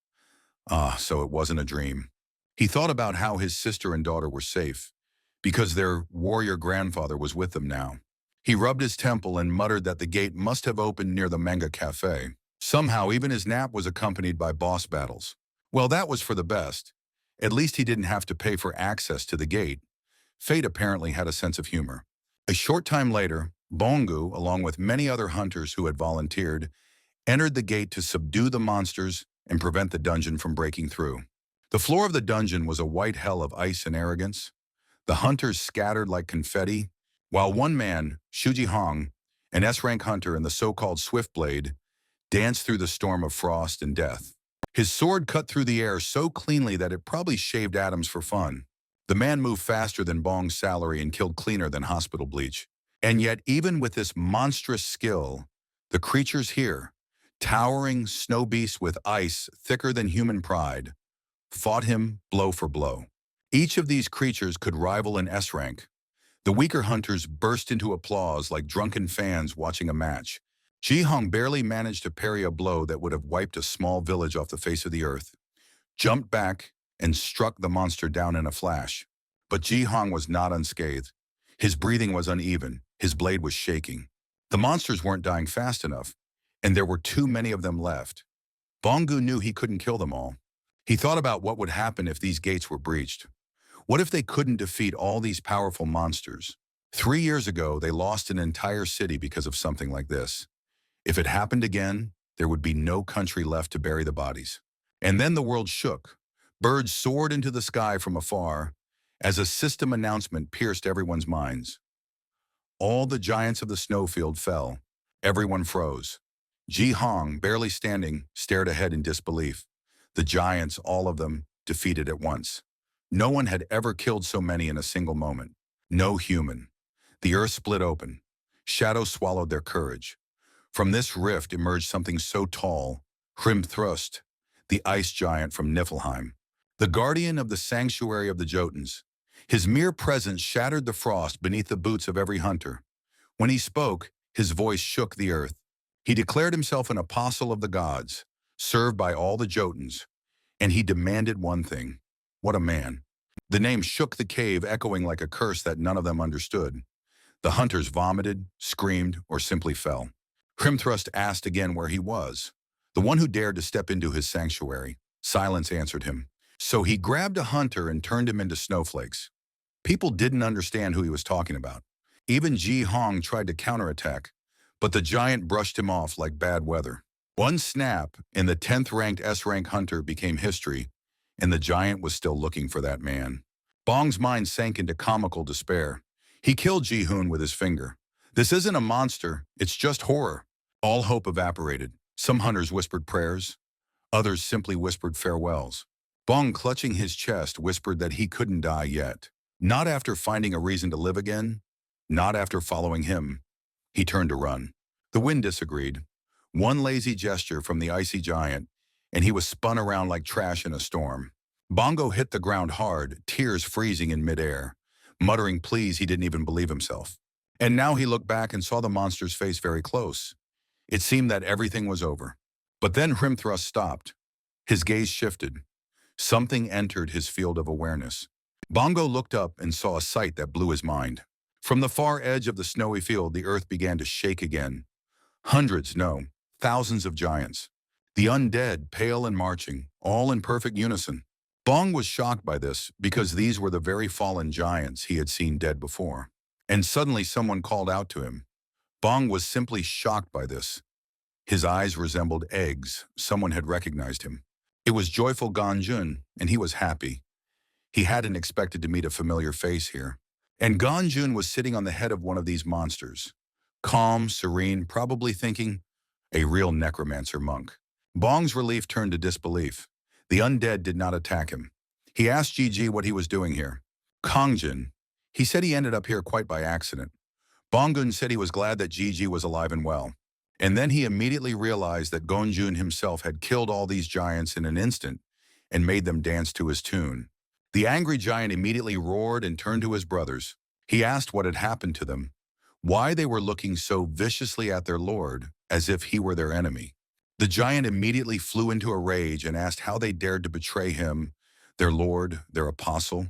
Ah, so it wasn't a dream. He thought about how his sister and daughter were safe, because their warrior grandfather was with them now. He rubbed his temple and muttered that the gate must have opened near the Manga cafe. Somehow, even his nap was accompanied by boss battles. Well, that was for the best. At least he didn't have to pay for access to the gate. Fate apparently had a sense of humor. A short time later, Bongu, along with many other hunters who had volunteered, entered the gate to subdue the monsters and prevent the dungeon from breaking through. The floor of the dungeon was a white hell of ice and arrogance. The hunters scattered like confetti, while one man, Shuji Hong, an S-rank hunter and the so-called Swiftblade, danced through the storm of frost and death. His sword cut through the air so cleanly that it probably shaved atoms for fun. The man moved faster than Bong's salary and killed cleaner than hospital bleach. And yet, even with this monstrous skill, the creatures here, towering snow beasts with ice thicker than human pride, fought him blow for blow. Each of these creatures could rival an S-rank. The weaker hunters burst into applause like drunken fans watching a match. Ji Hong barely managed to parry a blow that would have wiped a small village off the face of the earth, jumped back, and struck the monster down in a flash. But Ji Hong was not unscathed. His breathing was uneven, his blade was shaking. The monsters weren't dying fast enough, and there were too many of them left. Bongu knew he couldn't kill them all. He thought about what would happen if these gates were breached. What if they couldn't defeat all these powerful monsters? 3 years ago, they lost an entire city because of something like this. If it happened again, there would be no country left to bury the bodies. And then the world shook. Birds soared into the sky from afar as a system announcement pierced everyone's minds. All the giants of the snowfield fell. Everyone froze. Ji Hong, barely standing, stared ahead in disbelief. The giants, all of them, defeated at once. No one had ever killed so many in a single moment. No human. The earth split open. Shadows swallowed their courage. From this rift emerged something so tall, Hrimthrust, the ice giant from Niflheim, the guardian of the sanctuary of the Jotuns. His mere presence shattered the frost beneath the boots of every hunter. When he spoke, his voice shook the earth. He declared himself an apostle of the gods, served by all the Jotuns, and he demanded one thing. What a man. The name shook the cave, echoing like a curse that none of them understood. The hunters vomited, screamed, or simply fell. Hrimthrust asked again where he was, the one who dared to step into his sanctuary. Silence answered him. So he grabbed a hunter and turned him into snowflakes. People didn't understand who he was talking about. Even Ji Hong tried to counterattack, but the giant brushed him off like bad weather. One snap, and the 10th-ranked S-rank hunter became history, and the giant was still looking for that man. Bong's mind sank into comical despair. He killed Ji Hoon with his finger. This isn't a monster, it's just horror. All hope evaporated. Some hunters whispered prayers. Others simply whispered farewells. Bong, clutching his chest, whispered that he couldn't die yet. Not after finding a reason to live again. Not after following him. He turned to run. The wind disagreed. One lazy gesture from the icy giant, and he was spun around like trash in a storm. Bongo hit the ground hard, tears freezing in midair. Muttering please, he didn't even believe himself. And now he looked back and saw the monster's face very close. It seemed that everything was over. But then Hrimthrust stopped. His gaze shifted. Something entered his field of awareness. Bongo looked up and saw a sight that blew his mind. From the far edge of the snowy field, the earth began to shake again. Hundreds, no, thousands of giants. The undead, pale and marching, all in perfect unison. Bong was shocked by this because these were the very fallen giants he had seen dead before. And suddenly someone called out to him. Bong was simply shocked by this. His eyes resembled eggs. Someone had recognized him. It was joyful Ganjun, and he was happy. He hadn't expected to meet a familiar face here. And Ganjun was sitting on the head of one of these monsters. Calm, serene, probably thinking, a real necromancer monk. Bong's relief turned to disbelief. The undead did not attack him. He asked Gigi what he was doing here. Kongjin, he said he ended up here quite by accident. Bongun said he was glad that Gigi was alive and well. And then he immediately realized that Gonjun himself had killed all these giants in an instant and made them dance to his tune. The angry giant immediately roared and turned to his brothers. He asked what had happened to them, why they were looking so viciously at their lord, as if he were their enemy. The giant immediately flew into a rage and asked how they dared to betray him, their lord, their apostle,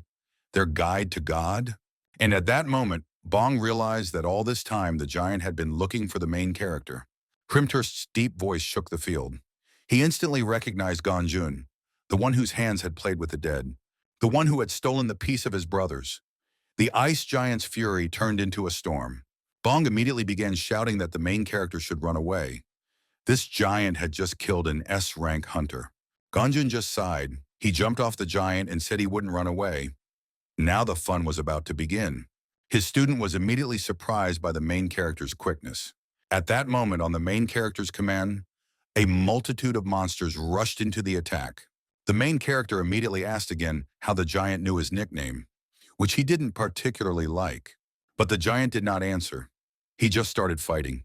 their guide to God. And at that moment, Bong realized that all this time the giant had been looking for the main character. Hrimthurst's deep voice shook the field. He instantly recognized Ganjun, the one whose hands had played with the dead, the one who had stolen the peace of his brothers. The ice giant's fury turned into a storm. Bong immediately began shouting that the main character should run away. This giant had just killed an S-rank hunter. Ganjun just sighed. He jumped off the giant and said he wouldn't run away. Now the fun was about to begin. His student was immediately surprised by the main character's quickness. At that moment, on the main character's command, a multitude of monsters rushed into the attack. The main character immediately asked again how the giant knew his nickname, which he didn't particularly like. But the giant did not answer. He just started fighting,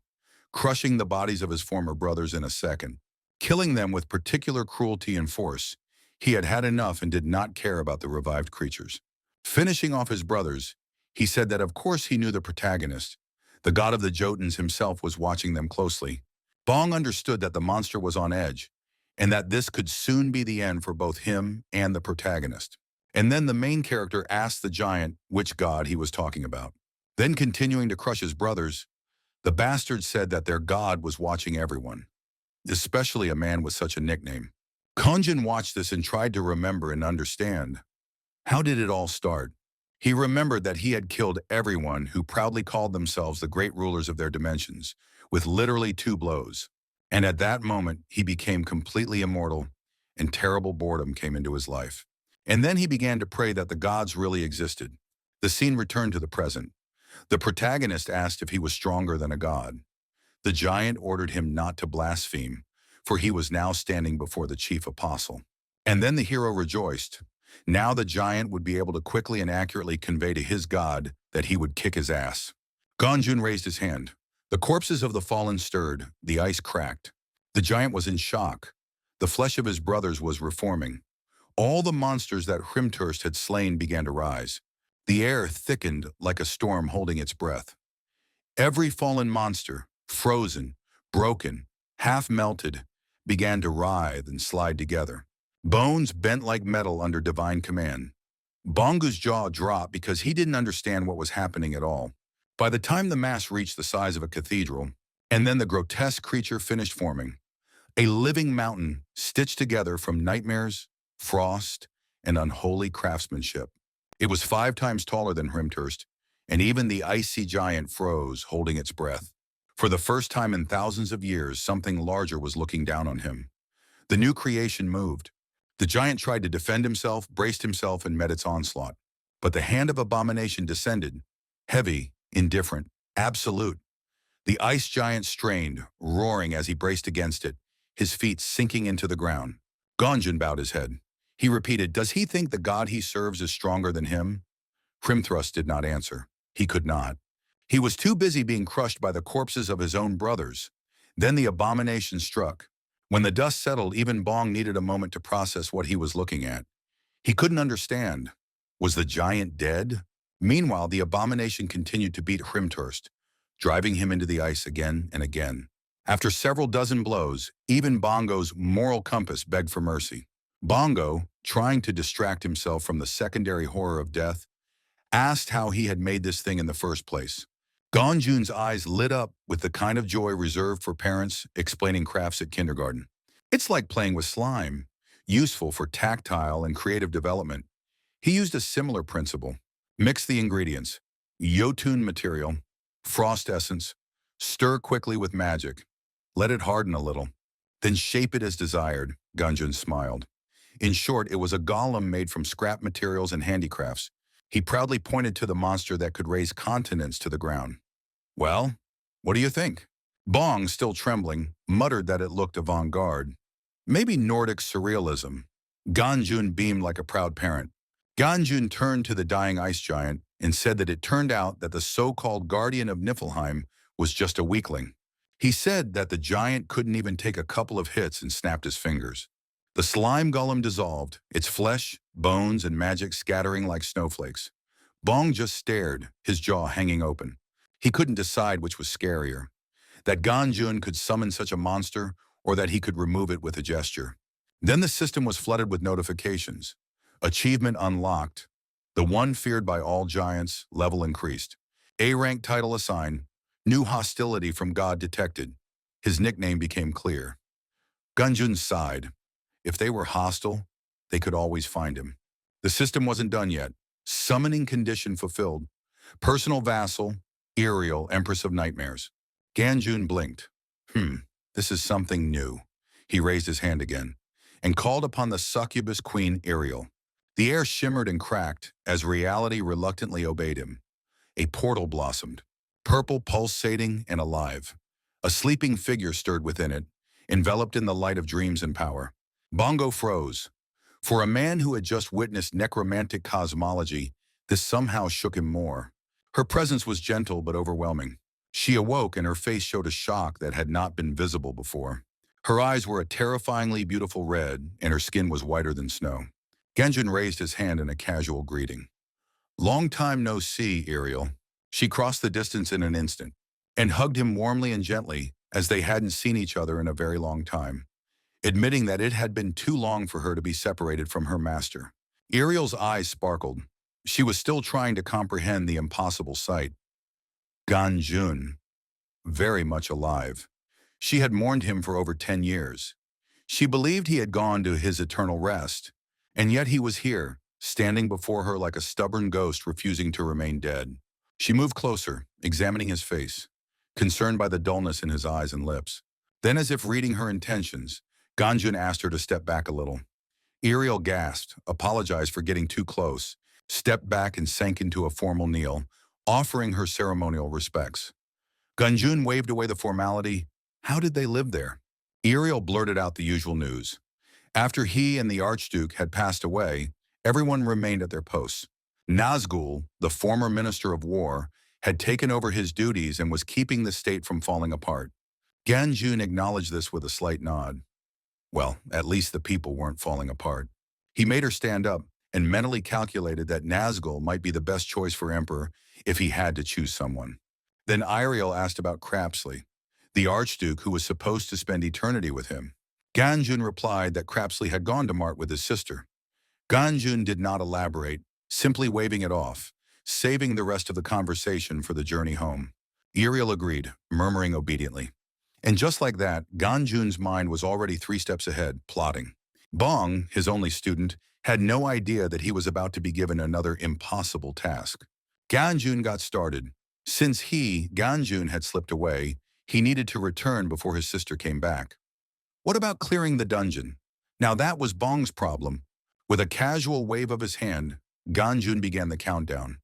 crushing the bodies of his former brothers in a second, killing them with particular cruelty and force. He had had enough and did not care about the revived creatures. Finishing off his brothers, he said that of course he knew the protagonist. The god of the Jotuns himself was watching them closely. Bong understood that the monster was on edge, and that this could soon be the end for both him and the protagonist. And then the main character asked the giant which god he was talking about. Then continuing to crush his brothers, the bastard said that their god was watching everyone, especially a man with such a nickname. Konjin watched this and tried to remember and understand. How did it all start? He remembered that he had killed everyone who proudly called themselves the great rulers of their dimensions, with literally 2 blows. And at that moment, he became completely immortal, and terrible boredom came into his life. And then he began to pray that the gods really existed. The scene returned to the present. The protagonist asked if he was stronger than a god. The giant ordered him not to blaspheme, for he was now standing before the chief apostle. And then the hero rejoiced. Now the giant would be able to quickly and accurately convey to his god that he would kick his ass. Ganjun raised his hand. The corpses of the fallen stirred, the ice cracked. The giant was in shock. The flesh of his brothers was reforming. All the monsters that Hrimthurst had slain began to rise. The air thickened like a storm holding its breath. Every fallen monster, frozen, broken, half melted, began to writhe and slide together. Bones bent like metal under divine command. Bongu's jaw dropped because he didn't understand what was happening at all. By the time the mass reached the size of a cathedral, and then the grotesque creature finished forming, a living mountain stitched together from nightmares, frost, and unholy craftsmanship. It was 5 times taller than Hrimthurst, and even the icy giant froze, holding its breath. For the first time in thousands of years, something larger was looking down on him. The new creation moved. The giant tried to defend himself, braced himself, and met its onslaught. But the hand of abomination descended, heavy, indifferent, absolute. The ice giant strained, roaring as he braced against it, his feet sinking into the ground. Ganjun bowed his head. He repeated, "Does he think the god he serves is stronger than him?" Hrimthurst did not answer. He could not. He was too busy being crushed by the corpses of his own brothers. Then the abomination struck. When the dust settled, even Bong needed a moment to process what he was looking at. He couldn't understand. Was the giant dead? Meanwhile, the abomination continued to beat Hrimthurst, driving him into the ice again and again. After several dozen blows, even Bongo's moral compass begged for mercy. Bongo, trying to distract himself from the secondary horror of death, asked how he had made this thing in the first place. Ganjun's eyes lit up with the kind of joy reserved for parents explaining crafts at kindergarten. It's like playing with slime, useful for tactile and creative development. He used a similar principle. Mix the ingredients, Jotun material, frost essence, stir quickly with magic. Let it harden a little. Then shape it as desired, Ganjun smiled. In short, it was a golem made from scrap materials and handicrafts. He proudly pointed to the monster that could raise continents to the ground. Well, what do you think? Bong, still trembling, muttered that it looked avant-garde. Maybe Nordic surrealism. Ganjun beamed like a proud parent. Ganjun turned to the dying ice giant and said that it turned out that the so-called guardian of Niflheim was just a weakling. He said that the giant couldn't even take a couple of hits and snapped his fingers. The slime golem dissolved, its flesh, bones, and magic scattering like snowflakes. Bong just stared, his jaw hanging open. He couldn't decide which was scarier, that Ganjun could summon such a monster or that he could remove it with a gesture. Then the system was flooded with notifications. Achievement unlocked. The one feared by all giants, level increased. A-rank title assigned. New hostility from God detected. His nickname became clear. Ganjun sighed. If they were hostile, they could always find him. The system wasn't done yet. Summoning condition fulfilled. Personal vassal, Ariel, Empress of Nightmares. Ganjun blinked. This is something new. He raised his hand again and called upon the succubus queen Ariel. The air shimmered and cracked as reality reluctantly obeyed him. A portal blossomed, purple, pulsating, and alive. A sleeping figure stirred within it, enveloped in the light of dreams and power. Bongo froze. For a man who had just witnessed necromantic cosmology, this somehow shook him more. Her presence was gentle but overwhelming. She awoke and her face showed a shock that had not been visible before. Her eyes were a terrifyingly beautiful red, and her skin was whiter than snow. Genjin raised his hand in a casual greeting. Long time no see, Ariel. She crossed the distance in an instant and hugged him warmly and gently as they hadn't seen each other in a very long time, admitting that it had been too long for her to be separated from her master. Ariel's eyes sparkled. She was still trying to comprehend the impossible sight. Ganjun, very much alive. She had mourned him for over 10 years. She believed he had gone to his eternal rest, and yet he was here, standing before her like a stubborn ghost refusing to remain dead. She moved closer, examining his face, concerned by the dullness in his eyes and lips. Then, as if reading her intentions, Ganjun asked her to step back a little. Ariel gasped, apologized for getting too close, stepped back and sank into a formal kneel, offering her ceremonial respects. Ganjun waved away the formality. How did they live there? Ariel blurted out the usual news. After he and the Archduke had passed away, everyone remained at their posts. Nazgul, the former Minister of War, had taken over his duties and was keeping the state from falling apart. Ganjun acknowledged this with a slight nod. Well, at least the people weren't falling apart. He made her stand up and mentally calculated that Nazgul might be the best choice for emperor if he had to choose someone. Then Ariel asked about Crapsley, the Archduke who was supposed to spend eternity with him. Ganjun replied that Crapsley had gone to Mart with his sister. Ganjun did not elaborate, simply waving it off, saving the rest of the conversation for the journey home. Ariel agreed, murmuring obediently. And just like that, Ganjun's mind was already 3 steps ahead, plotting. Bong, his only student, had no idea that he was about to be given another impossible task. Ganjun got started. Since Ganjun, had slipped away, he needed to return before his sister came back. What about clearing the dungeon? Now that was Bong's problem. With a casual wave of his hand, Ganjun began the countdown,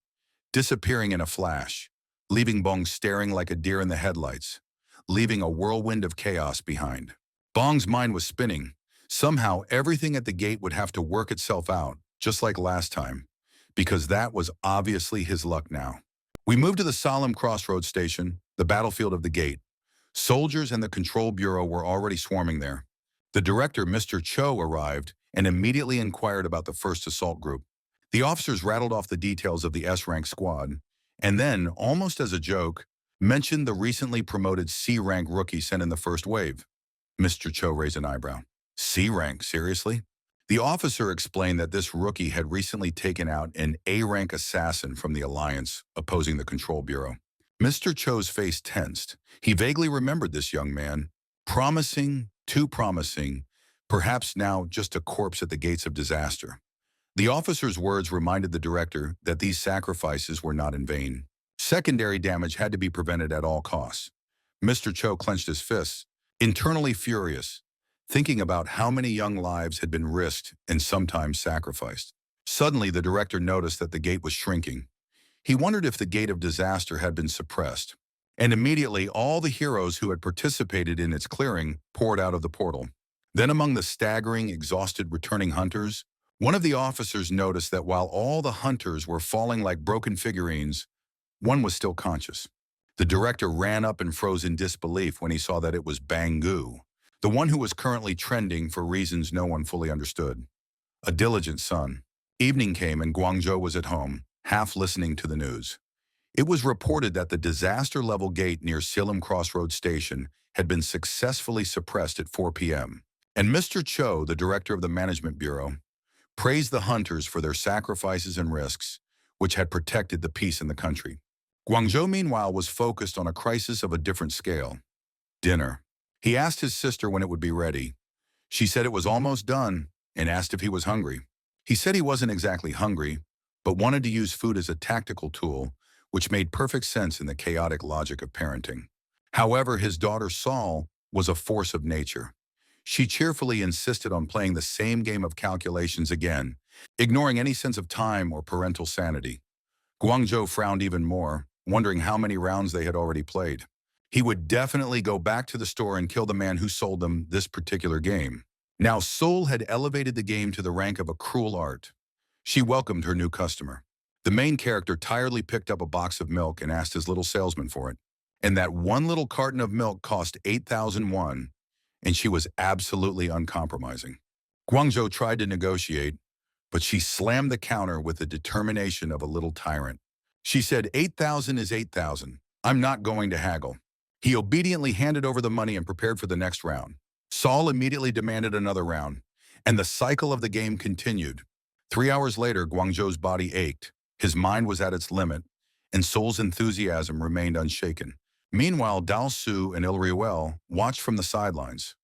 disappearing in a flash, leaving Bong staring like a deer in the headlights, leaving a whirlwind of chaos behind. Bong's mind was spinning. Somehow, everything at the gate would have to work itself out, just like last time, because that was obviously his luck now. We moved to the solemn crossroads station, the battlefield of the gate. Soldiers and the control bureau were already swarming there. The director, Mr. Cho, arrived and immediately inquired about the first assault group. The officers rattled off the details of the S-rank squad, and then, almost as a joke, mentioned the recently promoted C-rank rookie sent in the first wave. Mr. Cho raised an eyebrow. C-rank, seriously? The officer explained that this rookie had recently taken out an A-rank assassin from the Alliance, opposing the Control Bureau. Mr. Cho's face tensed. He vaguely remembered this young man. Promising, too promising, perhaps now just a corpse at the gates of disaster. The officer's words reminded the director that these sacrifices were not in vain. Secondary damage had to be prevented at all costs. Mr. Cho clenched his fists, internally furious. thinking about how many young lives had been risked and sometimes sacrificed. Suddenly, the director noticed that the gate was shrinking. He wondered if the gate of disaster had been suppressed. And immediately, all the heroes who had participated in its clearing poured out of the portal. Then among the staggering, exhausted returning hunters, one of the officers noticed that while all the hunters were falling like broken figurines, one was still conscious. The director ran up and froze in disbelief when he saw that it was Bongu, the one who was currently trending for reasons no one fully understood. A diligent son. Evening came and Guangzhou was at home, half listening to the news. It was reported that the disaster-level gate near Silem Crossroads Station had been successfully suppressed at 4 p.m. And Mr. Cho, the director of the Management Bureau, praised the hunters for their sacrifices and risks, which had protected the peace in the country. Guangzhou, meanwhile, was focused on a crisis of a different scale. Dinner. He asked his sister when it would be ready. She said it was almost done and asked if he was hungry. He said he wasn't exactly hungry, but wanted to use food as a tactical tool, which made perfect sense in the chaotic logic of parenting. However, his daughter Saul was a force of nature. She cheerfully insisted on playing the same game of calculations again, ignoring any sense of time or parental sanity. Guangzhou frowned even more, wondering how many rounds they had already played. He would definitely go back to the store and kill the man who sold them this particular game. Now Seoul had elevated the game to the rank of a cruel art. She welcomed her new customer. The main character tiredly picked up a box of milk and asked his little salesman for it. And that one little carton of milk cost 8,000 won, and she was absolutely uncompromising. Guangzhou tried to negotiate, but she slammed the counter with the determination of a little tyrant. She said, 8,000 is 8,000. I'm not going to haggle. He obediently handed over the money and prepared for the next round. Saul immediately demanded another round, and the cycle of the game continued. 3 hours later, Guangzhou's body ached, his mind was at its limit, and Seoul's enthusiasm remained unshaken. Meanwhile, Dao Su and Il Ruel watched from the sidelines,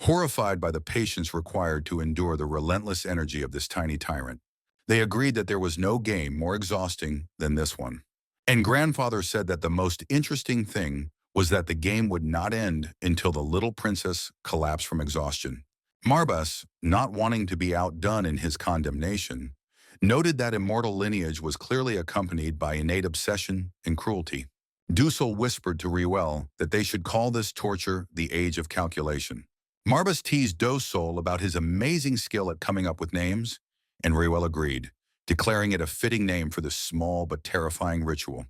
horrified by the patience required to endure the relentless energy of this tiny tyrant. They agreed that there was no game more exhausting than this one. And grandfather said that the most interesting thing was that the game would not end until the little princess collapsed from exhaustion. Marbas, not wanting to be outdone in his condemnation, noted that immortal lineage was clearly accompanied by innate obsession and cruelty. Dussel whispered to Ruel that they should call this torture the age of calculation. Marbas teased Dussel about his amazing skill at coming up with names, and Ruel agreed, declaring it a fitting name for this small but terrifying ritual.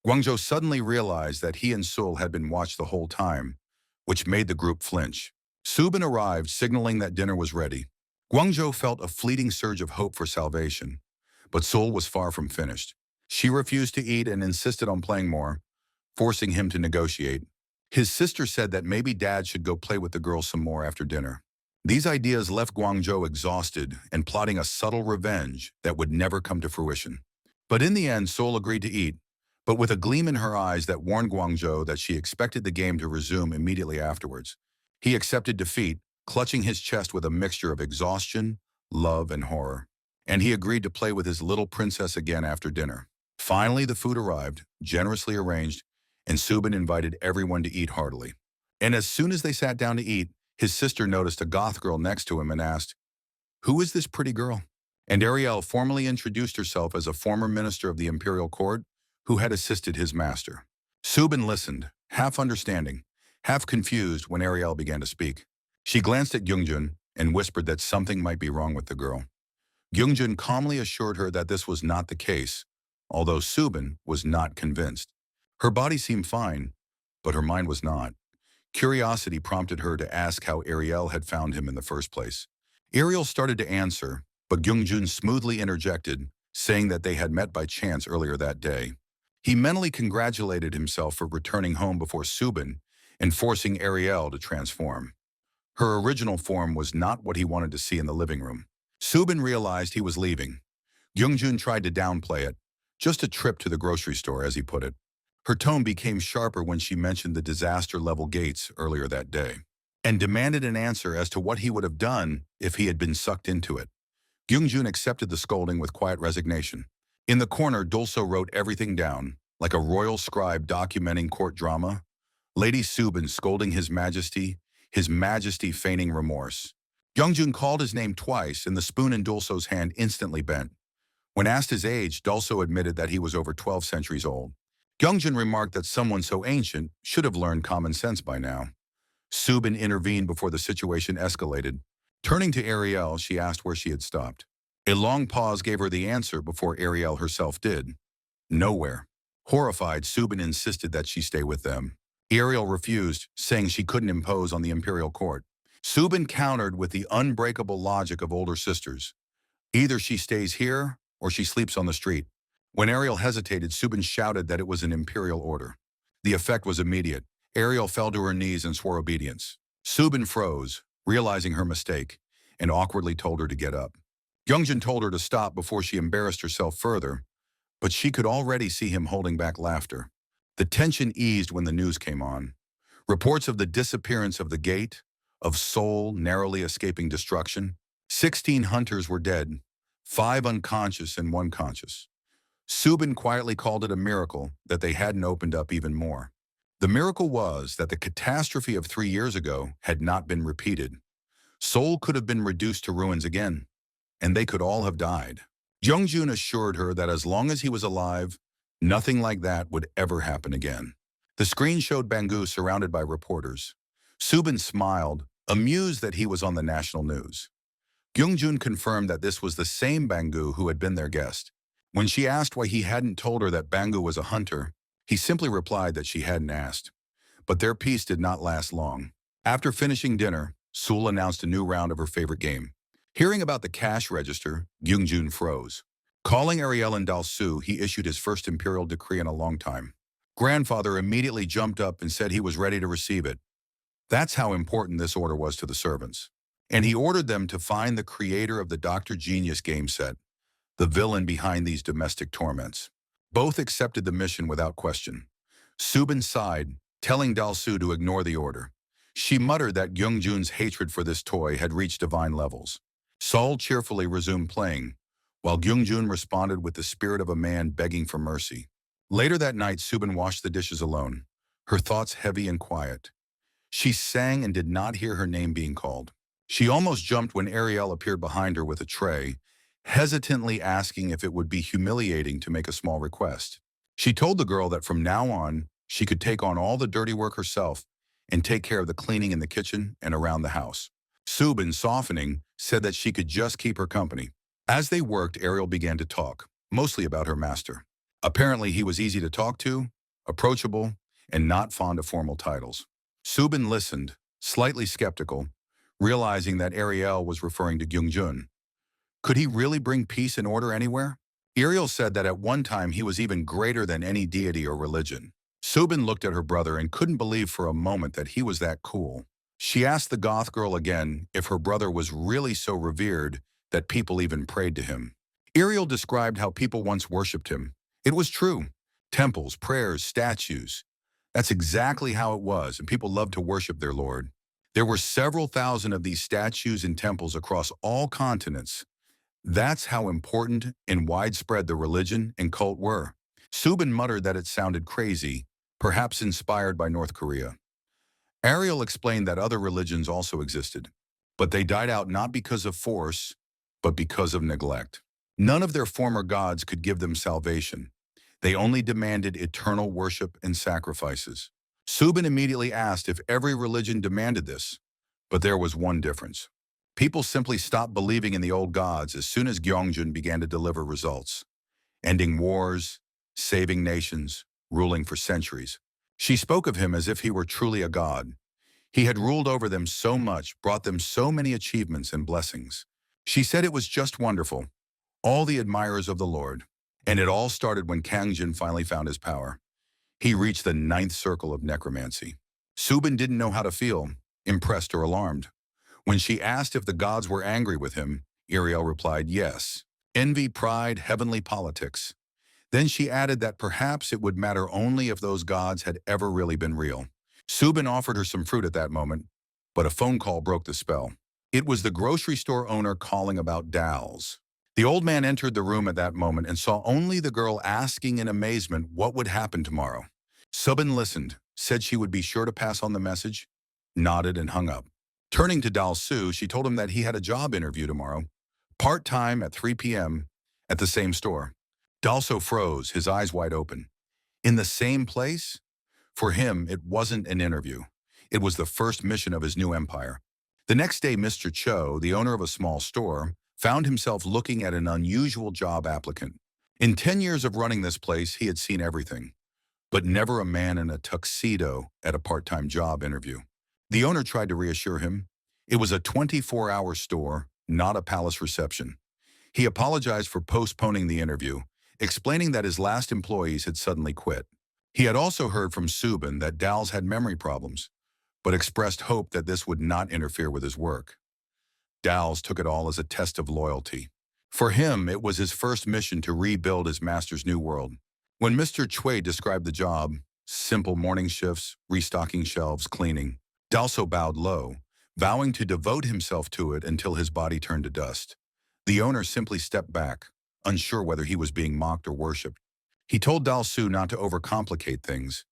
Guangzhou suddenly realized that he and Seoul had been watched the whole time, which made the group flinch. Subin arrived, signaling that dinner was ready. Guangzhou felt a fleeting surge of hope for salvation, but Seoul was far from finished. She refused to eat and insisted on playing more, forcing him to negotiate. His sister said that maybe Dad should go play with the girls some more after dinner. These ideas left Guangzhou exhausted and plotting a subtle revenge that would never come to fruition. But in the end, Seoul agreed to eat, but with a gleam in her eyes that warned Guangzhou that she expected the game to resume immediately afterwards. He accepted defeat, clutching his chest with a mixture of exhaustion, love, and horror. And he agreed to play with his little princess again after dinner. Finally, the food arrived, generously arranged, and Subin invited everyone to eat heartily. And as soon as they sat down to eat, his sister noticed a goth girl next to him and asked, "Who is this pretty girl?" And Ariel formally introduced herself as a former minister of the imperial court who had assisted his master. Subin listened, half understanding, half confused when Ariel began to speak. She glanced at Gyungjun and whispered that something might be wrong with the girl. Gyungjun calmly assured her that this was not the case, although Subin was not convinced. Her body seemed fine, but her mind was not. Curiosity prompted her to ask how Ariel had found him in the first place. Ariel started to answer, but Gyungjun smoothly interjected, saying that they had met by chance earlier that day. He mentally congratulated himself for returning home before Subin and forcing Ariel to transform. Her original form was not what he wanted to see in the living room. Subin realized he was leaving. Gyungjun tried to downplay it, just a trip to the grocery store, as he put it. Her tone became sharper when she mentioned the disaster-level gates earlier that day, and demanded an answer as to what he would have done if he had been sucked into it. Gyungjun accepted the scolding with quiet resignation. In the corner, Dulso wrote everything down, like a royal scribe documenting court drama. Lady Subin scolding His Majesty, his majesty feigning remorse. Youngjun called his name twice, and the spoon in Dulso's hand instantly bent. When asked his age, Dulso admitted that he was over 12 centuries old. Youngjun remarked that someone so ancient should have learned common sense by now. Subin intervened before the situation escalated. Turning to Ariel, she asked where she had stopped. A long pause gave her the answer before Ariel herself did. Nowhere. Horrified, Subin insisted that she stay with them. Ariel refused, saying she couldn't impose on the imperial court. Subin countered with the unbreakable logic of older sisters. Either she stays here, or she sleeps on the street. When Ariel hesitated, Subin shouted that it was an imperial order. The effect was immediate. Ariel fell to her knees and swore obedience. Subin froze, realizing her mistake, and awkwardly told her to get up. Youngjun told her to stop before she embarrassed herself further, but she could already see him holding back laughter. The tension eased when the news came on. Reports of the disappearance of the gate, of Seoul narrowly escaping destruction. 16 hunters were dead, 5 unconscious and 1 conscious. Subin quietly called it a miracle that they hadn't opened up even more. The miracle was that the catastrophe of 3 years ago had not been repeated. Seoul could have been reduced to ruins again, and they could all have died. Youngjun assured her that as long as he was alive, nothing like that would ever happen again. The screen showed Bongu surrounded by reporters. Subin smiled, amused that he was on the national news. Youngjun confirmed that this was the same Bongu who had been their guest. When she asked why he hadn't told her that Bongu was a hunter, he simply replied that she hadn't asked. But their peace did not last long. After finishing dinner, Seoul announced a new round of her favorite game. Hearing about the cash register, Youngjun froze. Calling Ariel and Dalsu, he issued his first imperial decree in a long time. Grandfather immediately jumped up and said he was ready to receive it. That's how important this order was to the servants. And he ordered them to find the creator of the Dr. Genius game set, the villain behind these domestic torments. Both accepted the mission without question. Subin sighed, telling Dalsu to ignore the order. She muttered that Youngjun's hatred for this toy had reached divine levels. Seoul cheerfully resumed playing, while Youngjun responded with the spirit of a man begging for mercy. Later that night, Subin washed the dishes alone, her thoughts heavy and quiet. She sang and did not hear her name being called. She almost jumped when Ariel appeared behind her with a tray, hesitantly asking if it would be humiliating to make a small request. She told the girl that from now on, she could take on all the dirty work herself and take care of the cleaning in the kitchen and around the house. Subin, softening, said that she could just keep her company. As they worked, Ariel began to talk, mostly about her master. Apparently, he was easy to talk to, approachable, and not fond of formal titles. Subin listened, slightly skeptical, realizing that Ariel was referring to Youngjun. Could he really bring peace and order anywhere? Ariel said that at one time he was even greater than any deity or religion. Subin looked at her brother and couldn't believe for a moment that he was that cool. She asked the goth girl again if her brother was really so revered that people even prayed to him. Ariel described how people once worshipped him. It was true. Temples, prayers, statues. That's exactly how it was, and people loved to worship their Lord. There were several thousand of these statues and temples across all continents. That's how important and widespread the religion and cult were. Subin muttered that it sounded crazy, perhaps inspired by North Korea. Ariel explained that other religions also existed, but they died out not because of force, but because of neglect. None of their former gods could give them salvation. They only demanded eternal worship and sacrifices. Subin immediately asked if every religion demanded this, but there was one difference. People simply stopped believing in the old gods as soon as Gyeongjun began to deliver results, ending wars, saving nations, ruling for centuries. She spoke of him as if he were truly a god. He had ruled over them so much, brought them so many achievements and blessings. She said it was just wonderful, all the admirers of the Lord. And it all started when Kangjin finally found his power. He reached the 9th circle of necromancy. Subin didn't know how to feel, impressed or alarmed. When she asked if the gods were angry with him, Ariel replied yes. Envy, pride, heavenly politics. Then she added that perhaps it would matter only if those gods had ever really been real. Subin offered her some fruit at that moment, but a phone call broke the spell. It was the grocery store owner calling about dolls. The old man entered the room at that moment and saw only the girl asking in amazement what would happen tomorrow. Subin listened, said she would be sure to pass on the message, nodded and hung up. Turning to Dal Su, she told him that he had a job interview tomorrow, part-time at 3 p.m. at the same store. Dal Su froze, his eyes wide open. In the same place? For him, it wasn't an interview. It was the first mission of his new empire. The next day, Mr. Cho, the owner of a small store, found himself looking at an unusual job applicant. In 10 years of running this place, he had seen everything, but never a man in a tuxedo at a part-time job interview. The owner tried to reassure him. It was a 24-hour store, not a palace reception. He apologized for postponing the interview, explaining that his last employees had suddenly quit. He had also heard from Subin that Dals had memory problems, but expressed hope that this would not interfere with his work. Dals took it all as a test of loyalty. For him, it was his first mission to rebuild his master's new world. When Mr. Chui described the job, simple morning shifts, restocking shelves, cleaning, Dalso bowed low, vowing to devote himself to it until his body turned to dust. The owner simply stepped back, unsure whether he was being mocked or worshipped. He told Dalsu not to overcomplicate things,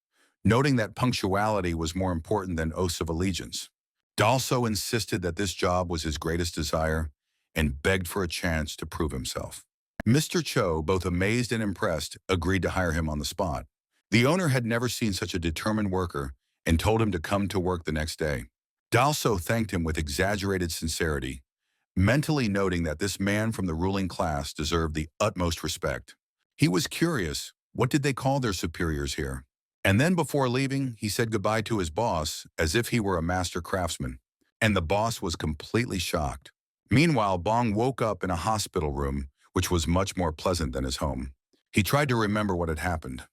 noting that punctuality was more important than oaths of allegiance. Dalso insisted that this job was his greatest desire and begged for a chance to prove himself. Mr. Cho, both amazed and impressed, agreed to hire him on the spot. The owner had never seen such a determined worker and told him to come to work the next day. Dalso thanked him with exaggerated sincerity, mentally noting that this man from the ruling class deserved the utmost respect. He was curious, what did they call their superiors here? And then before leaving, he said goodbye to his boss as if he were a master craftsman. And the boss was completely shocked. Meanwhile, Bong woke up in a hospital room, which was much more pleasant than his home. He tried to remember what had happened.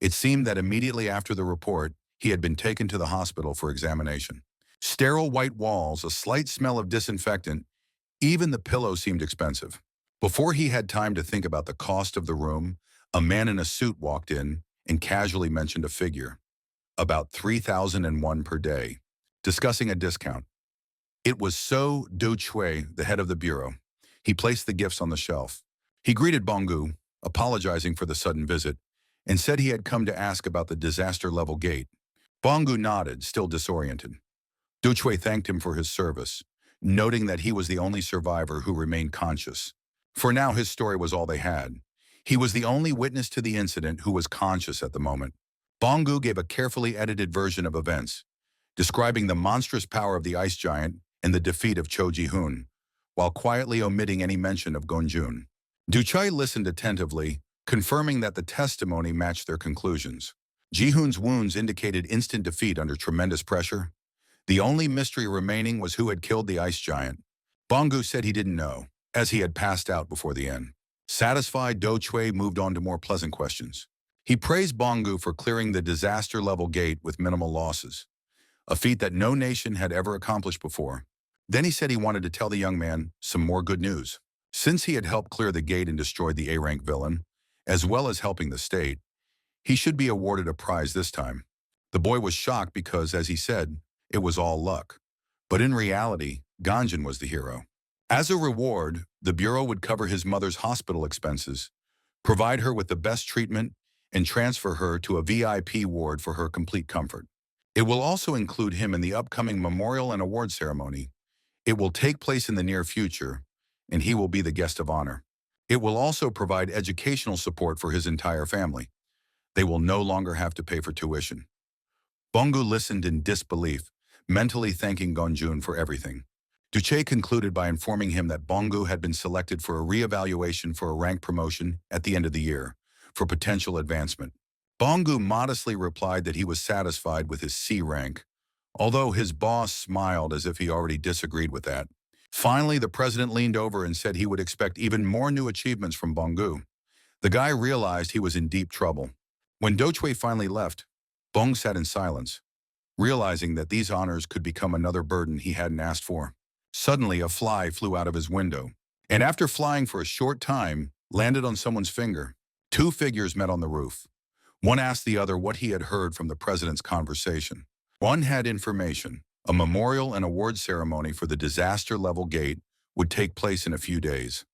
It seemed that immediately after the report, he had been taken to the hospital for examination. Sterile white walls, a slight smell of disinfectant, even the pillow seemed expensive. Before he had time to think about the cost of the room, a man in a suit walked in and casually mentioned a figure, about 3,001 per day, discussing a discount. It was So Do Chui, the head of the bureau. He placed the gifts on the shelf. He greeted Bongu, apologizing for the sudden visit, and said he had come to ask about the disaster-level gate. Bongu nodded, still disoriented. Du Chui thanked him for his service, noting that he was the only survivor who remained conscious. For now, his story was all they had. He was the only witness to the incident who was conscious at the moment. Bongu gave a carefully edited version of events, describing the monstrous power of the ice giant and the defeat of Cho Ji-hoon, while quietly omitting any mention of Gonjun. Du Chai listened attentively, confirming that the testimony matched their conclusions. Ji-hoon's wounds indicated instant defeat under tremendous pressure. The only mystery remaining was who had killed the ice giant. Bongu said he didn't know, as he had passed out before the end. Satisfied, Do Chui moved on to more pleasant questions. He praised Bongu for clearing the disaster-level gate with minimal losses, a feat that no nation had ever accomplished before. Then he said he wanted to tell the young man some more good news. Since he had helped clear the gate and destroyed the A-rank villain, as well as helping the state, he should be awarded a prize this time. The boy was shocked because, as he said, it was all luck. But in reality, Ganjin was the hero. As a reward, the Bureau would cover his mother's hospital expenses, provide her with the best treatment, and transfer her to a VIP ward for her complete comfort. It will also include him in the upcoming memorial and award ceremony. It will take place in the near future, and he will be the guest of honor. It will also provide educational support for his entire family. They will no longer have to pay for tuition. Bongu listened in disbelief, mentally thanking Gonjun for everything. Duche concluded by informing him that Bongu had been selected for a re-evaluation for a rank promotion at the end of the year, for potential advancement. Bongu modestly replied that he was satisfied with his C rank, although his boss smiled as if he already disagreed with that. Finally, the president leaned over and said he would expect even more new achievements from Bongu. The guy realized he was in deep trouble. When Do Chui finally left, Bong sat in silence, realizing that these honors could become another burden he hadn't asked for. Suddenly, a fly flew out of his window, and after flying for a short time, landed on someone's finger. Two figures met on the roof. One asked the other what he had heard from the president's conversation. One had information. A memorial and award ceremony for the disaster-level gate would take place in a few days.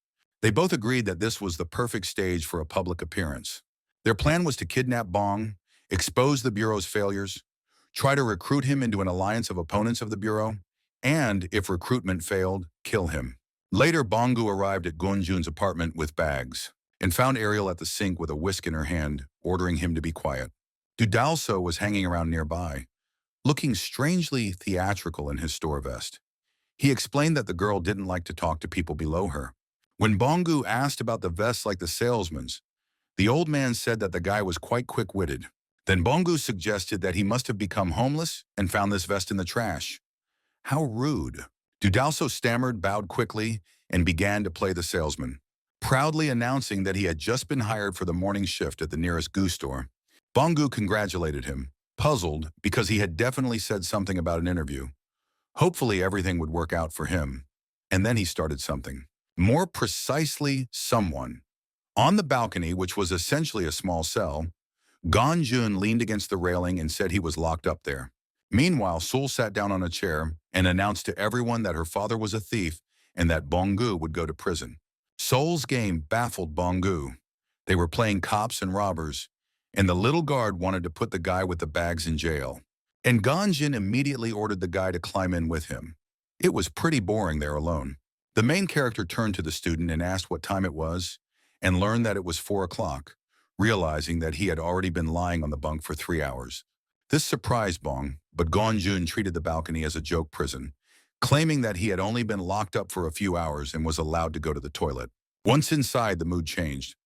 They both agreed that this was the perfect stage for a public appearance. Their plan was to kidnap Bong, expose the Bureau's failures, try to recruit him into an alliance of opponents of the Bureau, and, if recruitment failed, kill him. Later, Bongu arrived at Gunjun's apartment with bags and found Ariel at the sink with a whisk in her hand, ordering him to be quiet. Dudalso was hanging around nearby, looking strangely theatrical in his store vest. He explained that the girl didn't like to talk to people below her. When Bongu asked about the vest like the salesman's, the old man said that the guy was quite quick-witted. Then Bongu suggested that he must have become homeless and found this vest in the trash. How rude. Dudalso stammered, bowed quickly, and began to play the salesman, proudly announcing that he had just been hired for the morning shift at the nearest goose store. Bongu congratulated him, puzzled because he had definitely said something about an interview. Hopefully everything would work out for him. And then he started something. More precisely, someone. On the balcony, which was essentially a small cell, Ganjun leaned against the railing and said he was locked up there. Meanwhile, Sul sat down on a chair and announced to everyone that her father was a thief and that Bongu would go to prison. Sul's game baffled Bongu. They were playing cops and robbers, and the little guard wanted to put the guy with the bags in jail. And Ganjin immediately ordered the guy to climb in with him. It was pretty boring there alone. The main character turned to the student and asked what time it was, and learned that it was 4 o'clock, realizing that he had already been lying on the bunk for 3 hours. This surprised Bong, but Ganjun treated the balcony as a joke prison, claiming that he had only been locked up for a few hours and was allowed to go to the toilet. Once inside, the mood changed.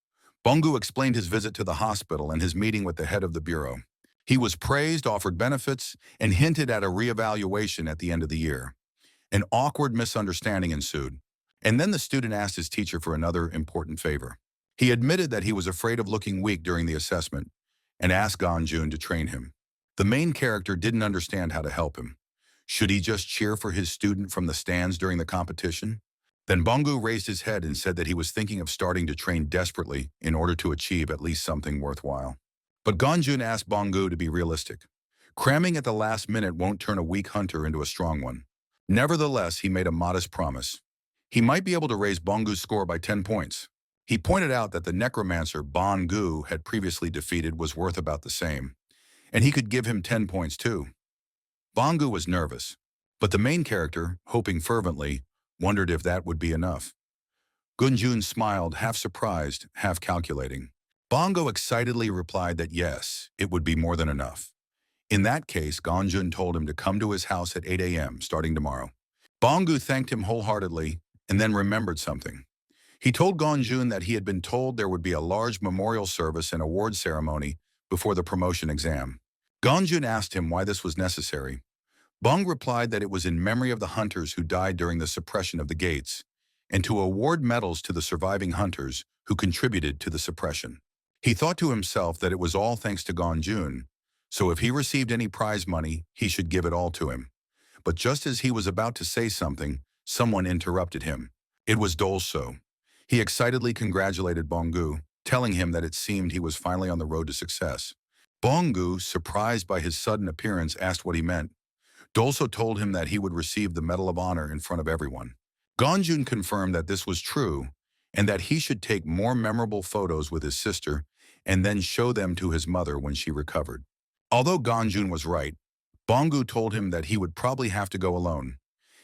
Bongu explained his visit to the hospital and his meeting with the head of the bureau. He was praised, offered benefits, and hinted at a reevaluation at the end of the year. An awkward misunderstanding ensued, and then the student asked his teacher for another important favor. He admitted that he was afraid of looking weak during the assessment and asked Ganjun to train him. The main character didn't understand how to help him. Should he just cheer for his student from the stands during the competition? Then Bongu raised his head and said that he was thinking of starting to train desperately in order to achieve at least something worthwhile. But Ganjun asked Bongu to be realistic. Cramming at the last minute won't turn a weak hunter into a strong one. Nevertheless, he made a modest promise. He might be able to raise Bongu's score by 10 points. He pointed out that the necromancer Bongu had previously defeated was worth about the same, and he could give him 10 points too. Bongu was nervous, but the main character, hoping fervently, wondered if that would be enough. Gunjun smiled, half surprised, half calculating. Bongo excitedly replied that yes, it would be more than enough. In that case, Ganjun told him to come to his house at 8 a.m. starting tomorrow. Bongu thanked him wholeheartedly and then remembered something. He told Ganjun that he had been told there would be a large memorial service and award ceremony before the promotion exam. Ganjun asked him why this was necessary. Bong replied that it was in memory of the hunters who died during the suppression of the gates, and to award medals to the surviving hunters who contributed to the suppression. He thought to himself that it was all thanks to Ganjun, so if he received any prize money, he should give it all to him. But just as he was about to say something, someone interrupted him. It was Dolso. He excitedly congratulated Bongu, telling him that it seemed he was finally on the road to success. Bongu, surprised by his sudden appearance, asked what he meant. Dolso told him that he would receive the Medal of Honor in front of everyone. Ganjun confirmed that this was true and that he should take more memorable photos with his sister and then show them to his mother when she recovered. Although Ganjun was right, Bongu told him that he would probably have to go alone.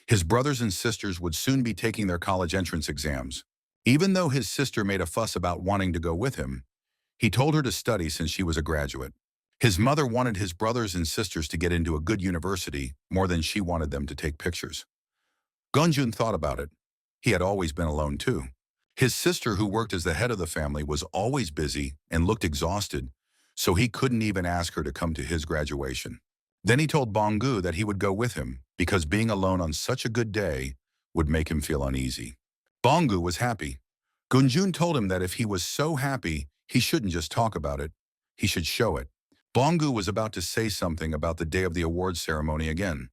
His brothers and sisters would soon be taking their college entrance exams. Even though his sister made a fuss about wanting to go with him, he told her to study since she was a graduate. His mother wanted his brothers and sisters to get into a good university more than she wanted them to take pictures. Gunjun thought about it. He had always been alone too. His sister, who worked as the head of the family, was always busy and looked exhausted, so he couldn't even ask her to come to his graduation. Then he told Bongu that he would go with him because being alone on such a good day would make him feel uneasy. Bongu was happy. Gunjun told him that if he was so happy, he shouldn't just talk about it, he should show it. Bongu was about to say something about the day of the awards ceremony again.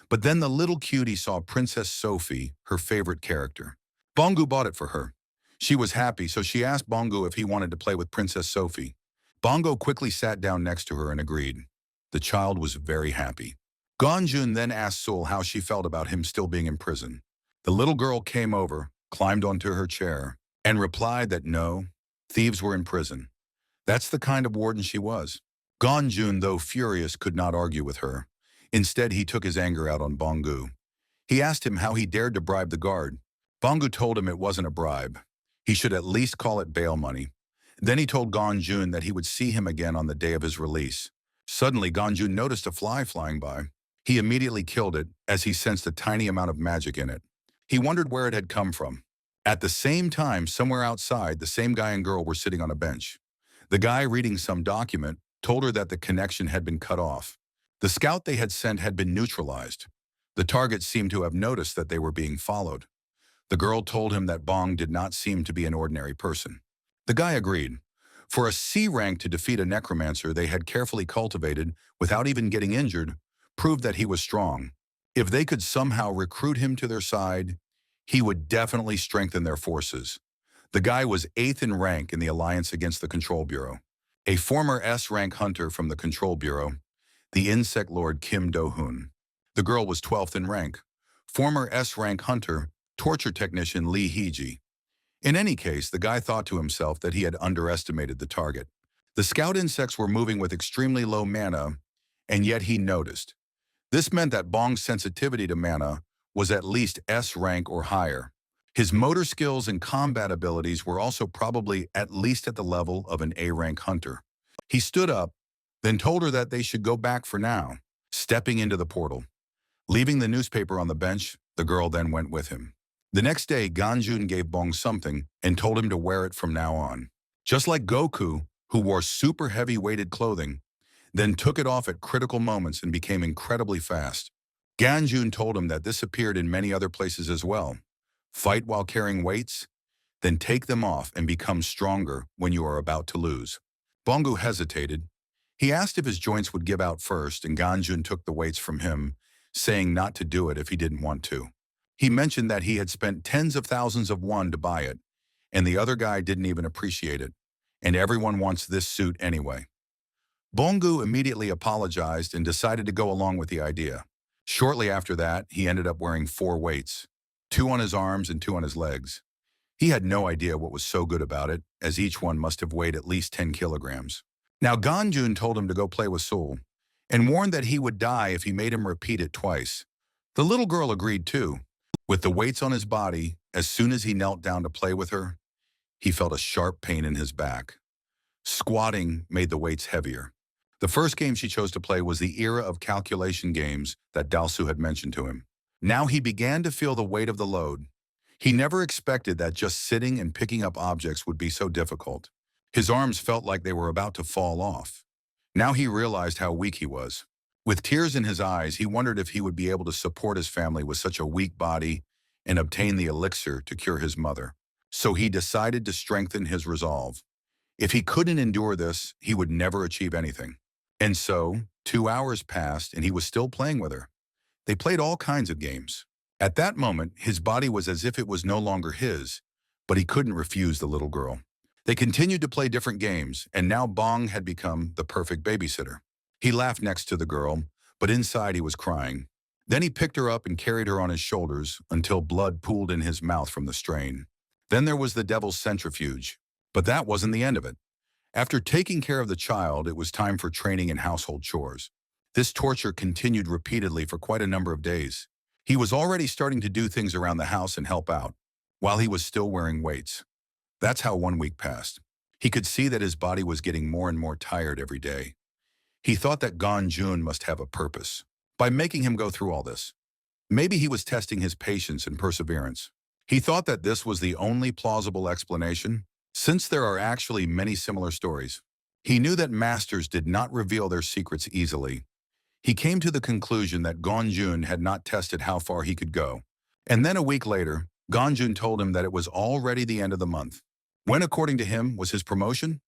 But then the little cutie saw Princess Sophie, her favorite character. Bongu bought it for her. She was happy, so she asked Bongu if he wanted to play with Princess Sophie. Bongo quickly sat down next to her and agreed. The child was very happy. Ganjun then asked Sul how she felt about him still being in prison. The little girl came over, climbed onto her chair, and replied that no, thieves were in prison. That's the kind of warden she was. Ganjun, though furious, could not argue with her. Instead, he took his anger out on Bongu. He asked him how he dared to bribe the guard. Bongu told him it wasn't a bribe. He should at least call it bail money. Then he told Ganjun that he would see him again on the day of his release. Suddenly, Ganjun noticed a fly flying by. He immediately killed it, as he sensed a tiny amount of magic in it. He wondered where it had come from. At the same time, somewhere outside, the same guy and girl were sitting on a bench. The guy, reading some document, told her that the connection had been cut off. The scout they had sent had been neutralized. The target seemed to have noticed that they were being followed. The girl told him that Bong did not seem to be an ordinary person. The guy agreed. For a C rank to defeat a necromancer they had carefully cultivated without even getting injured proved that he was strong. If they could somehow recruit him to their side, he would definitely strengthen their forces. The guy was 8th in rank in the alliance against the Control Bureau. A former S-rank hunter from the Control Bureau, the insect lord Kim Do-hoon. The girl was 12th in rank. Former S-rank hunter, torture technician Lee Hee-ji. In any case, the guy thought to himself that he had underestimated the target. The scout insects were moving with extremely low mana, and yet he noticed. This meant that Bong's sensitivity to mana was at least S rank or higher. His motor skills and combat abilities were also probably at least at the level of an A-rank hunter. He stood up, then told her that they should go back for now, stepping into the portal. Leaving the newspaper on the bench, the girl then went with him. The next day, Ganjun gave Bong something and told him to wear it from now on. Just like Goku, who wore super heavy-weighted clothing, then took it off at critical moments and became incredibly fast. Ganjun told him that this appeared in many other places as well. Fight while carrying weights, then take them off and become stronger when you are about to lose. Bongu hesitated. He asked if his joints would give out first, and Ganjun took the weights from him, saying not to do it if he didn't want to. He mentioned that he had spent tens of thousands of won to buy it, and the other guy didn't even appreciate it, and everyone wants this suit anyway. Bongu immediately apologized and decided to go along with the idea. Shortly after that, he ended up wearing 4 weights, 2 on his arms and 2 on his legs. He had no idea what was so good about it, as each one must have weighed at least 10 kilograms. Now Ganjun told him to go play with Seoul, and warned that he would die if he made him repeat it twice. The little girl agreed too. With the weights on his body, as soon as he knelt down to play with her, he felt a sharp pain in his back. Squatting made the weights heavier. The first game she chose to play was the era of calculation games that Dalsu had mentioned to him. Now he began to feel the weight of the load. He never expected that just sitting and picking up objects would be so difficult. His arms felt like they were about to fall off. Now he realized how weak he was. With tears in his eyes, he wondered if he would be able to support his family with such a weak body and obtain the elixir to cure his mother. So he decided to strengthen his resolve. If he couldn't endure this, he would never achieve anything. And so, 2 hours passed and he was still playing with her. They played all kinds of games. At that moment, his body was as if it was no longer his, but he couldn't refuse the little girl. They continued to play different games, and now Bong had become the perfect babysitter. He laughed next to the girl, but inside he was crying. Then he picked her up and carried her on his shoulders until blood pooled in his mouth from the strain. Then there was the devil's centrifuge, but that wasn't the end of it. After taking care of the child, it was time for training in household chores. This torture continued repeatedly for quite a number of days. He was already starting to do things around the house and help out, while he was still wearing weights. That's how 1 week passed. He could see that his body was getting more and more tired every day. He thought that Ganjun must have a purpose by making him go through all this. Maybe he was testing his patience and perseverance. He thought that this was the only plausible explanation, since there are actually many similar stories. He knew that masters did not reveal their secrets easily. He came to the conclusion that Ganjun had not tested how far he could go. And then a week later, Ganjun told him that it was already the end of the month. When, according to him, was his promotion?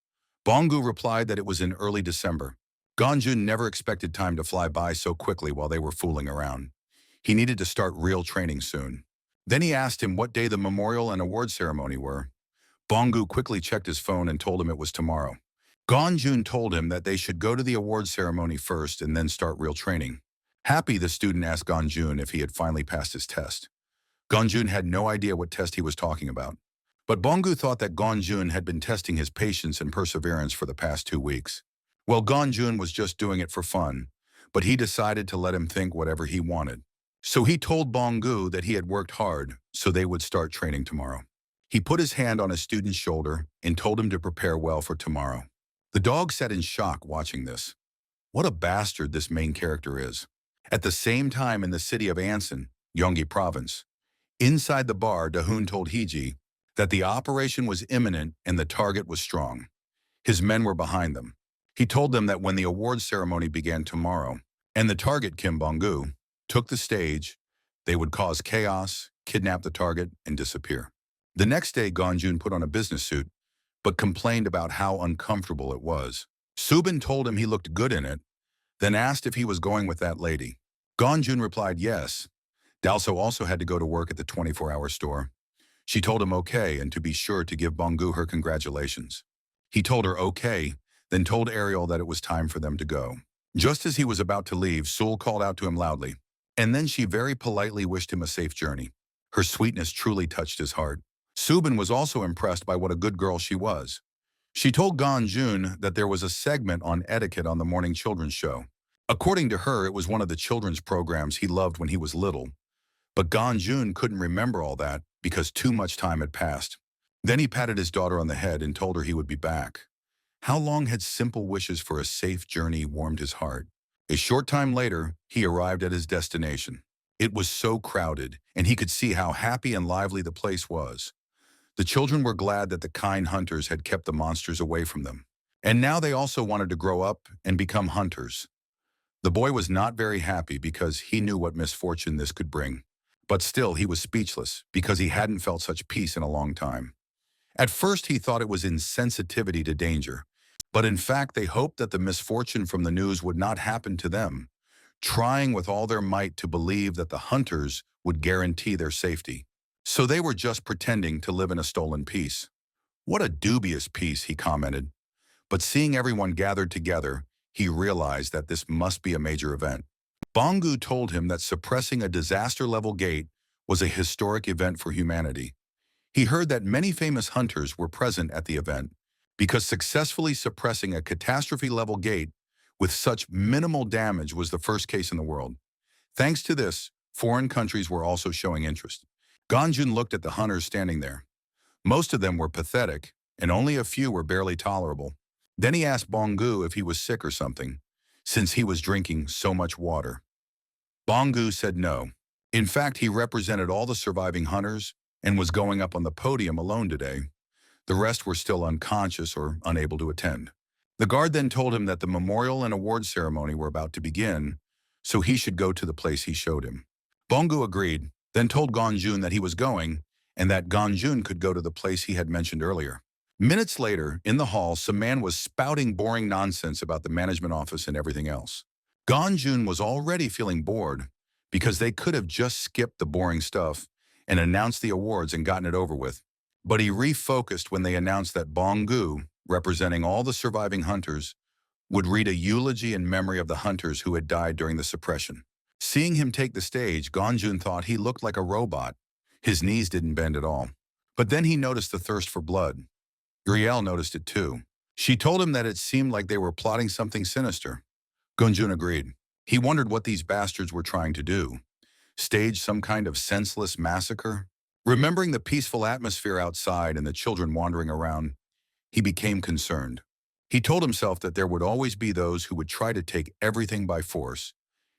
Bongu replied that it was in early December. Ganjun never expected time to fly by so quickly while they were fooling around. He needed to start real training soon. Then he asked him what day the memorial and award ceremony were. Bongu quickly checked his phone and told him it was tomorrow. Ganjun told him that they should go to the award ceremony first and then start real training. Happy, the student asked Ganjun if he had finally passed his test. Ganjun had no idea what test he was talking about. But Bongu thought that Ganjun had been testing his patience and perseverance for the past 2 weeks. Well, Ganjun was just doing it for fun, but he decided to let him think whatever he wanted. So he told Bongu that he had worked hard, so they would start training tomorrow. He put his hand on a student's shoulder and told him to prepare well for tomorrow. The dog sat in shock watching this. What a bastard this main character is. At the same time in the city of Ansan, Gyeonggi Province, inside the bar, Dahun told Hiji that the operation was imminent and the target was strong. His men were behind them. He told them that when the awards ceremony began tomorrow, and the target, Kim Bongu, took the stage, they would cause chaos, kidnap the target, and disappear. The next day, Ganjun put on a business suit, but complained about how uncomfortable it was. Subin told him he looked good in it, then asked if he was going with that lady. Ganjun replied yes. Dalso also had to go to work at the 24-hour store. She told him okay and to be sure to give Bongu her congratulations. He told her okay, then told Ariel that it was time for them to go. Just as he was about to leave, Sul called out to him loudly, and then she very politely wished him a safe journey. Her sweetness truly touched his heart. Subin was also impressed by what a good girl she was. She told Ganjun that there was a segment on etiquette on the morning children's show. According to her, it was one of the children's programs he loved when he was little. But Ganjun couldn't remember all that because too much time had passed. Then he patted his daughter on the head and told her he would be back. How long had simple wishes for a safe journey warmed his heart? A short time later, he arrived at his destination. It was so crowded, and he could see how happy and lively the place was. The children were glad that the kind hunters had kept the monsters away from them. And now they also wanted to grow up and become hunters. The boy was not very happy because he knew what misfortune this could bring. But still, he was speechless because he hadn't felt such peace in a long time. At first, he thought it was insensitivity to danger. But in fact, they hoped that the misfortune from the news would not happen to them, trying with all their might to believe that the hunters would guarantee their safety. So they were just pretending to live in a stolen peace. What a dubious peace, he commented. But seeing everyone gathered together, he realized that this must be a major event. Bongu told him that suppressing a disaster-level gate was a historic event for humanity. He heard that many famous hunters were present at the event because successfully suppressing a catastrophe-level gate with such minimal damage was the first case in the world. Thanks to this, foreign countries were also showing interest. Ganjun looked at the hunters standing there. Most of them were pathetic, and only a few were barely tolerable. Then he asked Bongu if he was sick or something, since he was drinking so much water. Bongu said no. In fact, he represented all the surviving hunters and was going up on the podium alone today. The rest were still unconscious or unable to attend. The guard then told him that the memorial and award ceremony were about to begin, so he should go to the place he showed him. Bongu agreed, then told Ganjun that he was going, and that Ganjun could go to the place he had mentioned earlier. Minutes later, in the hall, some man was spouting boring nonsense about the management office and everything else. Ganjun was already feeling bored because they could have just skipped the boring stuff and announced the awards and gotten it over with. But he refocused when they announced that Bongu, representing all the surviving hunters, would read a eulogy in memory of the hunters who had died during the suppression. Seeing him take the stage, Ganjun thought he looked like a robot. His knees didn't bend at all. But then he noticed the thirst for blood. Uriel noticed it too. She told him that it seemed like they were plotting something sinister. Ganjun agreed. He wondered what these bastards were trying to do. Stage some kind of senseless massacre? Remembering the peaceful atmosphere outside and the children wandering around, he became concerned. He told himself that there would always be those who would try to take everything by force,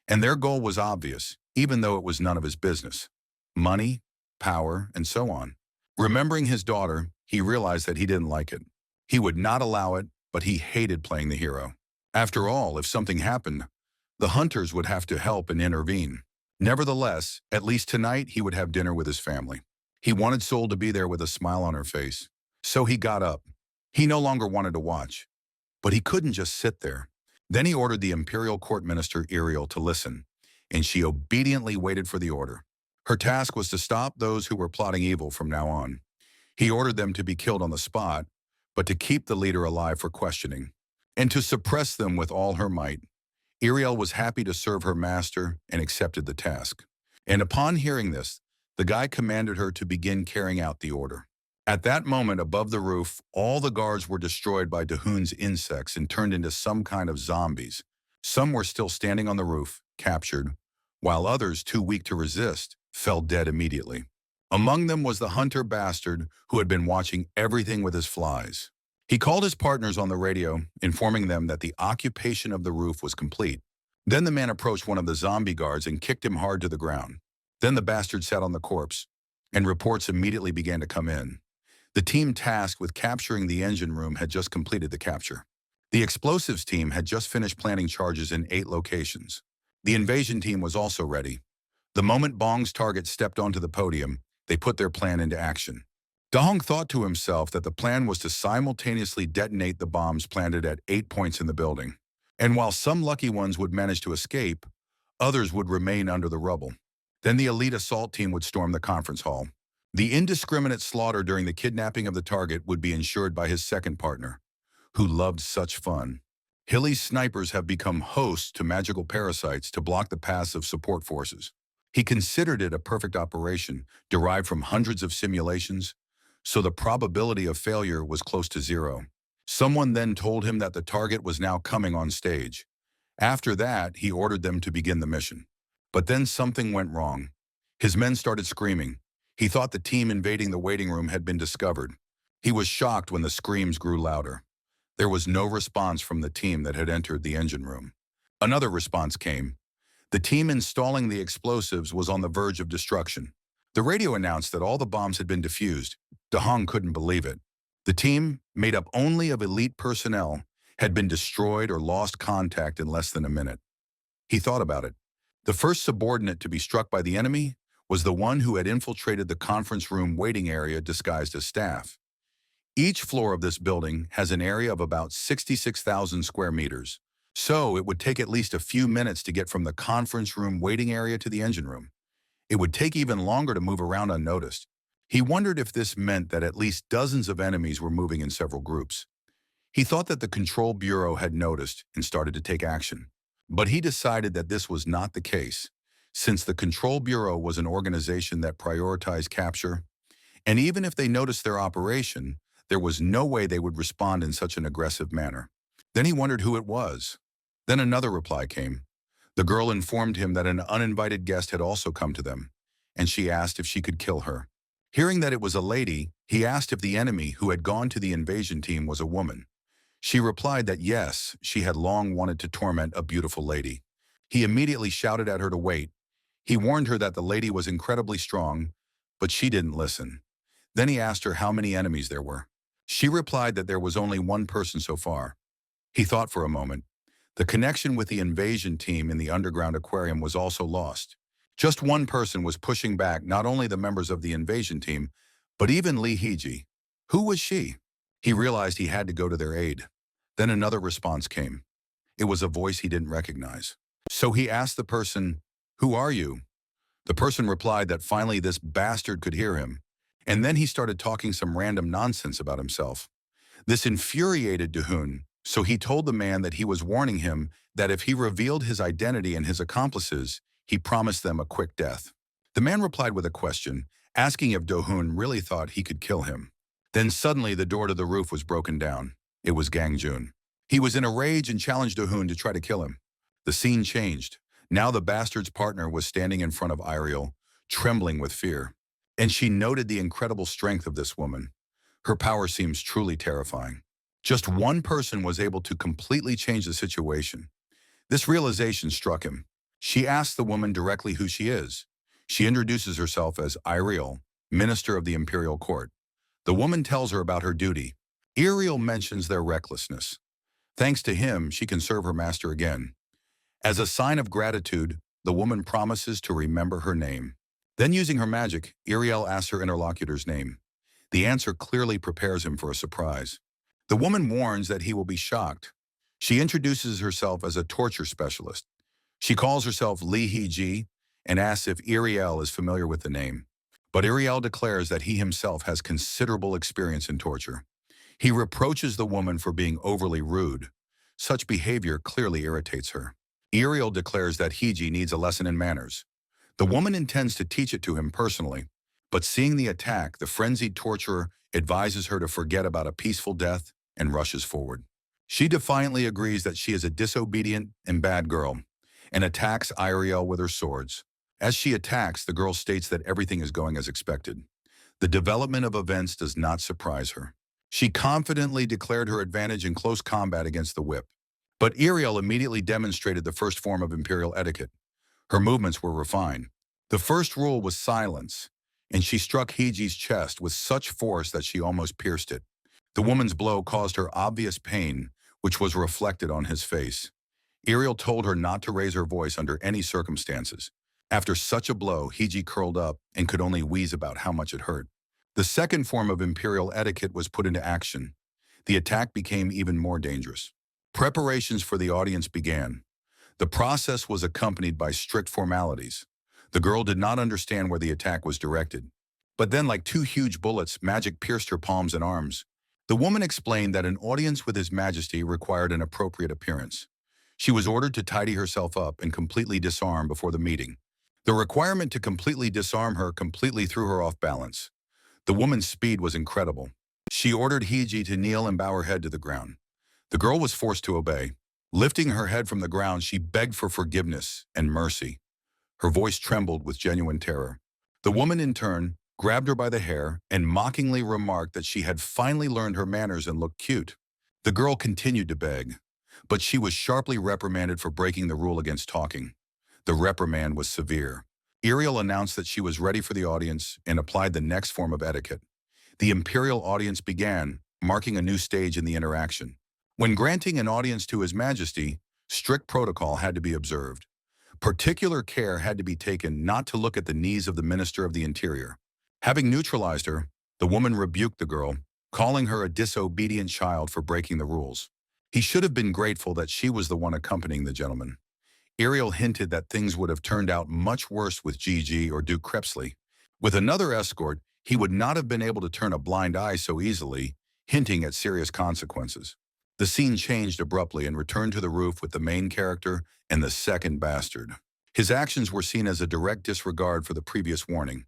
and their goal was obvious, even though it was none of his business. Money, power, and so on. Remembering his daughter, he realized that he didn't like it. He would not allow it, but he hated playing the hero. After all, if something happened, the hunters would have to help and intervene. Nevertheless, at least tonight he would have dinner with his family. He wanted Sol to be there with a smile on her face. So he got up. He no longer wanted to watch. But he couldn't just sit there. Then he ordered the imperial court minister Ariel to listen, and she obediently waited for the order. Her task was to stop those who were plotting evil from now on. He ordered them to be killed on the spot, but to keep the leader alive for questioning, and to suppress them with all her might. Ariel was happy to serve her master and accepted the task. And upon hearing this, the guy commanded her to begin carrying out the order. At that moment, above the roof, all the guards were destroyed by Dahoon's insects and turned into some kind of zombies. Some were still standing on the roof, captured, while others, too weak to resist, fell dead immediately. Among them was the hunter bastard who had been watching everything with his flies. He called his partners on the radio, informing them that the occupation of the roof was complete. Then the man approached one of the zombie guards and kicked him hard to the ground. Then the bastard sat on the corpse, and reports immediately began to come in. The team tasked with capturing the engine room had just completed the capture. The explosives team had just finished planting charges in 8 locations. The invasion team was also ready. The moment Bong's target stepped onto the podium, they put their plan into action. Dahong thought to himself that the plan was to simultaneously detonate the bombs planted at 8 points in the building. And while some lucky ones would manage to escape, others would remain under the rubble. Then the elite assault team would storm the conference hall. The indiscriminate slaughter during the kidnapping of the target would be ensured by his second partner, who loved such fun. Hilly's snipers have become hosts to magical parasites to block the paths of support forces. He considered it a perfect operation, derived from hundreds of simulations, so the probability of failure was close to 0. Someone then told him that the target was now coming on stage. After that, he ordered them to begin the mission. But then something went wrong. His men started screaming. He thought the team invading the waiting room had been discovered. He was shocked when the screams grew louder. There was no response from the team that had entered the engine room. Another response came. The team installing the explosives was on the verge of destruction. The radio announced that all the bombs had been defused. Dahong couldn't believe it. The team, made up only of elite personnel, had been destroyed or lost contact in less than a minute. He thought about it. The first subordinate to be struck by the enemy was the one who had infiltrated the conference room waiting area disguised as staff. Each floor of this building has an area of about 66,000 square meters, so it would take at least a few minutes to get from the conference room waiting area to the engine room. It would take even longer to move around unnoticed. He wondered if this meant that at least dozens of enemies were moving in several groups. He thought that the Control Bureau had noticed and started to take action. But he decided that this was not the case, since the Control Bureau was an organization that prioritized capture, and even if they noticed their operation, there was no way they would respond in such an aggressive manner. Then he wondered who it was. Then another reply came. The girl informed him that an uninvited guest had also come to them, and she asked if she could kill her. Hearing that it was a lady, he asked if the enemy who had gone to the invasion team was a woman. She replied that yes, she had long wanted to torment a beautiful lady. He immediately shouted at her to wait. He warned her that the lady was incredibly strong, but she didn't listen. Then he asked her how many enemies there were. She replied that there was only one person so far. He thought for a moment. The connection with the invasion team in the underground aquarium was also lost. Just one person was pushing back not only the members of the invasion team, but even Lee Heiji. Who was she? He realized he had to go to their aid. Then another response came. It was a voice he didn't recognize. So he asked the person, "Who are you?" The person replied that finally this bastard could hear him. And then he started talking some random nonsense about himself. This infuriated Dahoon, so he told the man that he was warning him that if he revealed his identity and his accomplices, he promised them a quick death. The man replied with a question, asking if Dahoon really thought he could kill him. Then suddenly the door to the roof was broken down. It was Gang Jun. He was in a rage and challenged Dahoon to try to kill him. The scene changed. Now the bastard's partner was standing in front of Ariel, trembling with fear. And she noted the incredible strength of this woman. Her power seems truly terrifying. Just one person was able to completely change the situation. This realization struck him. She asks the woman directly who she is. She introduces herself as Ariel, Minister of the Imperial Court. The woman tells her about her duty. Ariel mentions their recklessness. Thanks to him, she can serve her master again. As a sign of gratitude, the woman promises to remember her name. Then using her magic, Ariel asks her interlocutor's name. The answer clearly prepares him for a surprise. The woman warns that he will be shocked. She introduces herself as a torture specialist. She calls herself Lee Hee-ji and asks if Ariel is familiar with the name. But Ariel declares that he himself has considerable experience in torture. He reproaches the woman for being overly rude. Such behavior clearly irritates her. Ariel declares that Hee-ji needs a lesson in manners. The woman intends to teach it to him personally, But seeing the attack, the frenzied torturer advises her to forget about a peaceful death and rushes forward. She defiantly agrees that she is a disobedient and bad girl and attacks Iriel with her swords. As she attacks, the girl states that everything is going as expected. The development of events does not surprise her. She confidently declared her advantage in close combat against the whip. But Iriel immediately demonstrated the first form of imperial etiquette. Her movements were refined. The first rule was silence, and she struck Hiji's chest with such force that she almost pierced it. The woman's blow caused her obvious pain, which was reflected on his face. Iriel told her not to raise her voice under any circumstances. After such a blow, Hiji curled up and could only wheeze about how much it hurt. The second form of imperial etiquette was put into action. The attack became even more dangerous. Preparations for the audience began. The process was accompanied by strict formalities. The girl did not understand where the attack was directed. But then, like two huge bullets, magic pierced her palms and arms. The woman explained that an audience with His Majesty required an appropriate appearance. She was ordered to tidy herself up and completely disarm before the meeting. The requirement to completely disarm her completely threw her off balance. The woman's speed was incredible. She ordered Hiji to kneel and bow her head to the ground. The girl was forced to obey. Lifting her head from the ground, she begged for forgiveness and mercy. Her voice trembled with genuine terror. The woman, in turn, grabbed her by the hair and mockingly remarked that she had finally learned her manners and looked cute. The girl continued to beg, but she was sharply reprimanded for breaking the rule against talking. The reprimand was severe. Iriel announced that she was ready for the audience and applied the next form of etiquette. The imperial audience began, marking a new stage in the interaction. When granting an audience to His Majesty, strict protocol had to be observed. Particular care had to be taken not to look at the knees of the Minister of the Interior. Having neutralized her, the woman rebuked the girl, calling her a disobedient child for breaking the rules. He should have been grateful that she was the one accompanying the gentleman. Iriel hinted that things would have turned out much worse with Gigi or Duke Crepsley. With another escort, he would not have been able to turn a blind eye so easily, hinting at serious consequences. The scene changed abruptly and returned to the roof with the main character and the second bastard. His actions were seen as a direct disregard for the previous warning.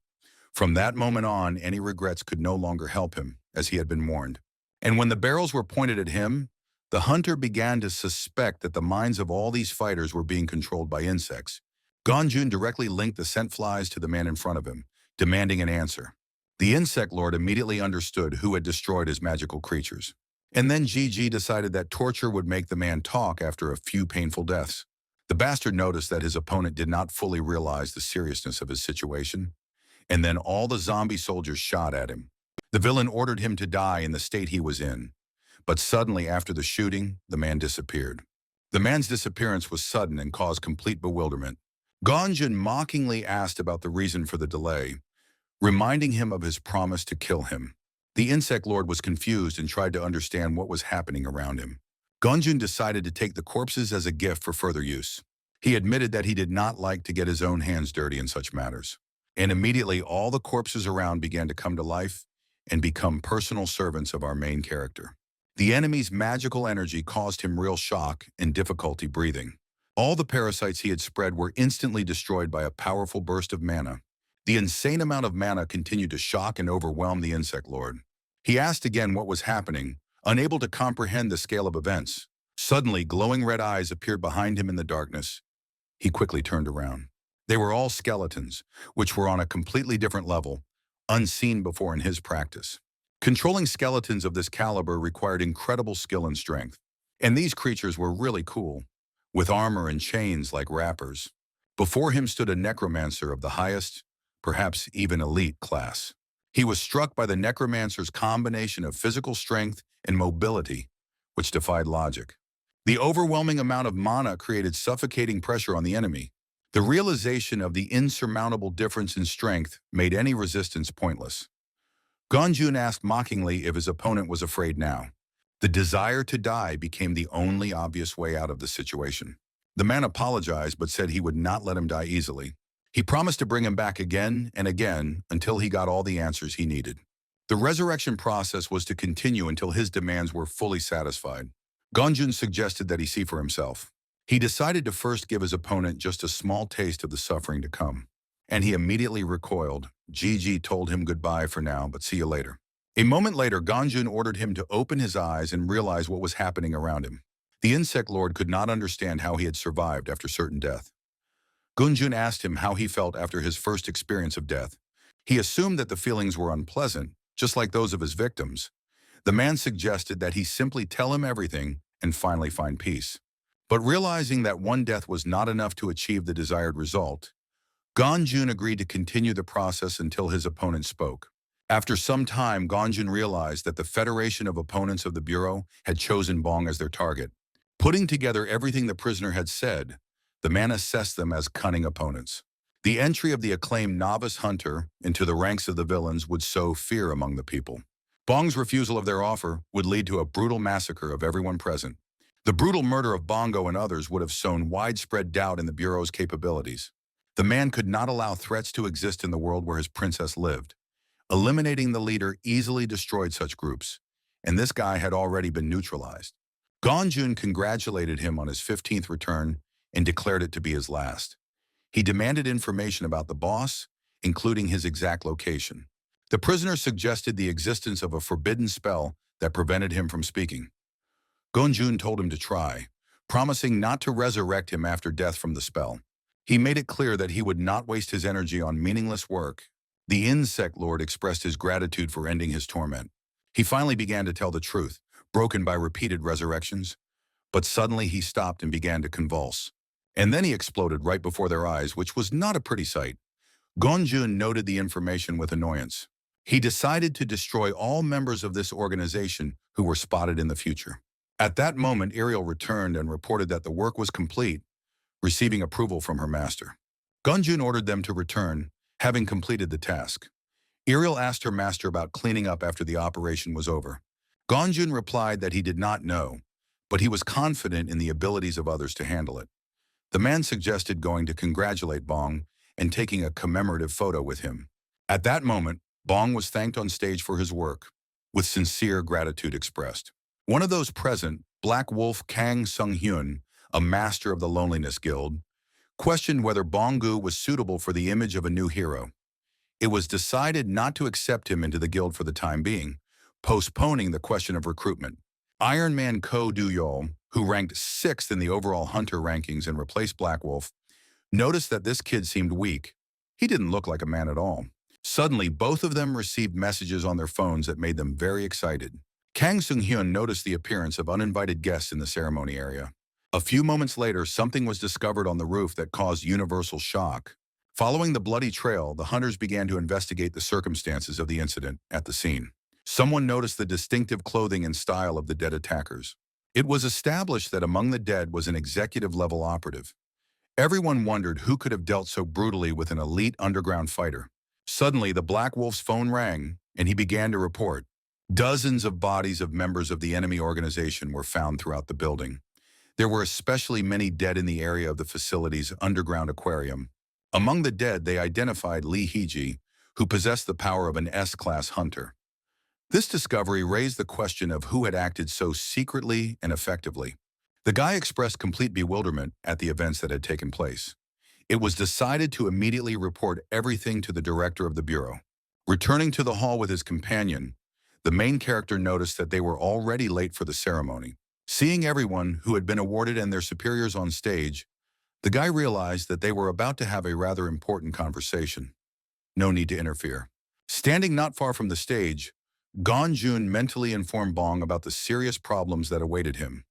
From that moment on, any regrets could no longer help him, as he had been warned. And when the barrels were pointed at him, the hunter began to suspect that the minds of all these fighters were being controlled by insects. Gonjun directly linked the scent flies to the man in front of him, demanding an answer. The insect lord immediately understood who had destroyed his magical creatures. And then Gigi decided that torture would make the man talk after a few painful deaths. The bastard noticed that his opponent did not fully realize the seriousness of his situation, and then all the zombie soldiers shot at him. The villain ordered him to die in the state he was in, but suddenly after the shooting, the man disappeared. The man's disappearance was sudden and caused complete bewilderment. Gonjun mockingly asked about the reason for the delay, reminding him of his promise to kill him. The insect lord was confused and tried to understand what was happening around him. Gonjun decided to take the corpses as a gift for further use. He admitted that he did not like to get his own hands dirty in such matters. And immediately all the corpses around began to come to life and become personal servants of our main character. The enemy's magical energy caused him real shock and difficulty breathing. All the parasites he had spread were instantly destroyed by a powerful burst of mana. The insane amount of mana continued to shock and overwhelm the insect lord. He asked again what was happening, unable to comprehend the scale of events. Suddenly, glowing red eyes appeared behind him in the darkness. He quickly turned around. They were all skeletons, which were on a completely different level, unseen before in his practice. Controlling skeletons of this caliber required incredible skill and strength. And these creatures were really cool, with armor and chains like rappers. Before him stood a necromancer of the highest, perhaps even elite class. He was struck by the necromancer's combination of physical strength and mobility, which defied logic. The overwhelming amount of mana created suffocating pressure on the enemy. The realization of the insurmountable difference in strength made any resistance pointless. Gonjun asked mockingly if his opponent was afraid now. The desire to die became the only obvious way out of the situation. The man apologized but said he would not let him die easily. He promised to bring him back again and again until he got all the answers he needed. The resurrection process was to continue until his demands were fully satisfied. Gonjun suggested that he see for himself. He decided to first give his opponent just a small taste of the suffering to come, and he immediately recoiled, Gigi told him goodbye for now, but see you later. A moment later, Ganjun ordered him to open his eyes and realize what was happening around him. The insect lord could not understand how he had survived after certain death. Gunjun asked him how he felt after his first experience of death. He assumed that the feelings were unpleasant, just like those of his victims. The man suggested that he simply tell him everything and finally find peace. But realizing that one death was not enough to achieve the desired result, Ganjun agreed to continue the process until his opponent spoke. After some time, Ganjun realized that the Federation of Opponents of the Bureau had chosen Bong as their target. Putting together everything the prisoner had said, the man assessed them as cunning opponents. The entry of the acclaimed novice hunter into the ranks of the villains would sow fear among the people. Bong's refusal of their offer would lead to a brutal massacre of everyone present. The brutal murder of Bongo and others would have sown widespread doubt in the Bureau's capabilities. The man could not allow threats to exist in the world where his princess lived. Eliminating the leader easily destroyed such groups, and this guy had already been neutralized. Ganjun congratulated him on his 15th return and declared it to be his last. He demanded information about the boss, including his exact location. The prisoner suggested the existence of a forbidden spell that prevented him from speaking. Ganjun told him to try, promising not to resurrect him after death from the spell. He made it clear that he would not waste his energy on meaningless work. The insect lord expressed his gratitude for ending his torment. He finally began to tell the truth, broken by repeated resurrections. But suddenly he stopped and began to convulse. And then he exploded right before their eyes, which was not a pretty sight. Ganjun noted the information with annoyance. He decided to destroy all members of this organization who were spotted in the future. At that moment, Ariel returned and reported that the work was complete, receiving approval from her master. Ganjun ordered them to return, having completed the task. Ariel asked her master about cleaning up after the operation was over. Ganjun replied that he did not know, but he was confident in the abilities of others to handle it. The man suggested going to congratulate Bong and taking a commemorative photo with him. At that moment, Bong was thanked on stage for his work, with sincere gratitude expressed. One of those present, Black Wolf Kang Sung-hyun, a master of the Loneliness Guild, questioned whether Bongu was suitable for the image of a new hero. It was decided not to accept him into the guild for the time being, postponing the question of recruitment. Iron Man Ko Du-yeol, who ranked 6th in the overall hunter rankings and replaced Black Wolf, noticed that this kid seemed weak. He didn't look like a man at all. Suddenly, both of them received messages on their phones that made them very excited. Kang Sung-hyun noticed the appearance of uninvited guests in the ceremony area. A few moments later, something was discovered on the roof that caused universal shock. Following the bloody trail, the hunters began to investigate the circumstances of the incident at the scene. Someone noticed the distinctive clothing and style of the dead attackers. It was established that among the dead was an executive-level operative. Everyone wondered who could have dealt so brutally with an elite underground fighter. Suddenly, the Black Wolf's phone rang, and he began to report. Dozens of bodies of members of the enemy organization were found throughout the building. There were especially many dead in the area of the facility's underground aquarium. Among the dead, they identified Lee Heiji, who possessed the power of an S-class hunter. This discovery raised the question of who had acted so secretly and effectively. The guy expressed complete bewilderment at the events that had taken place. It was decided to immediately report everything to the director of the bureau. Returning to the hall with his companion, the main character noticed that they were already late for the ceremony. Seeing everyone who had been awarded and their superiors on stage, the guy realized that they were about to have a rather important conversation. No need to interfere. Standing not far from the stage, Ganjun mentally informed Bong about the serious problems that awaited him.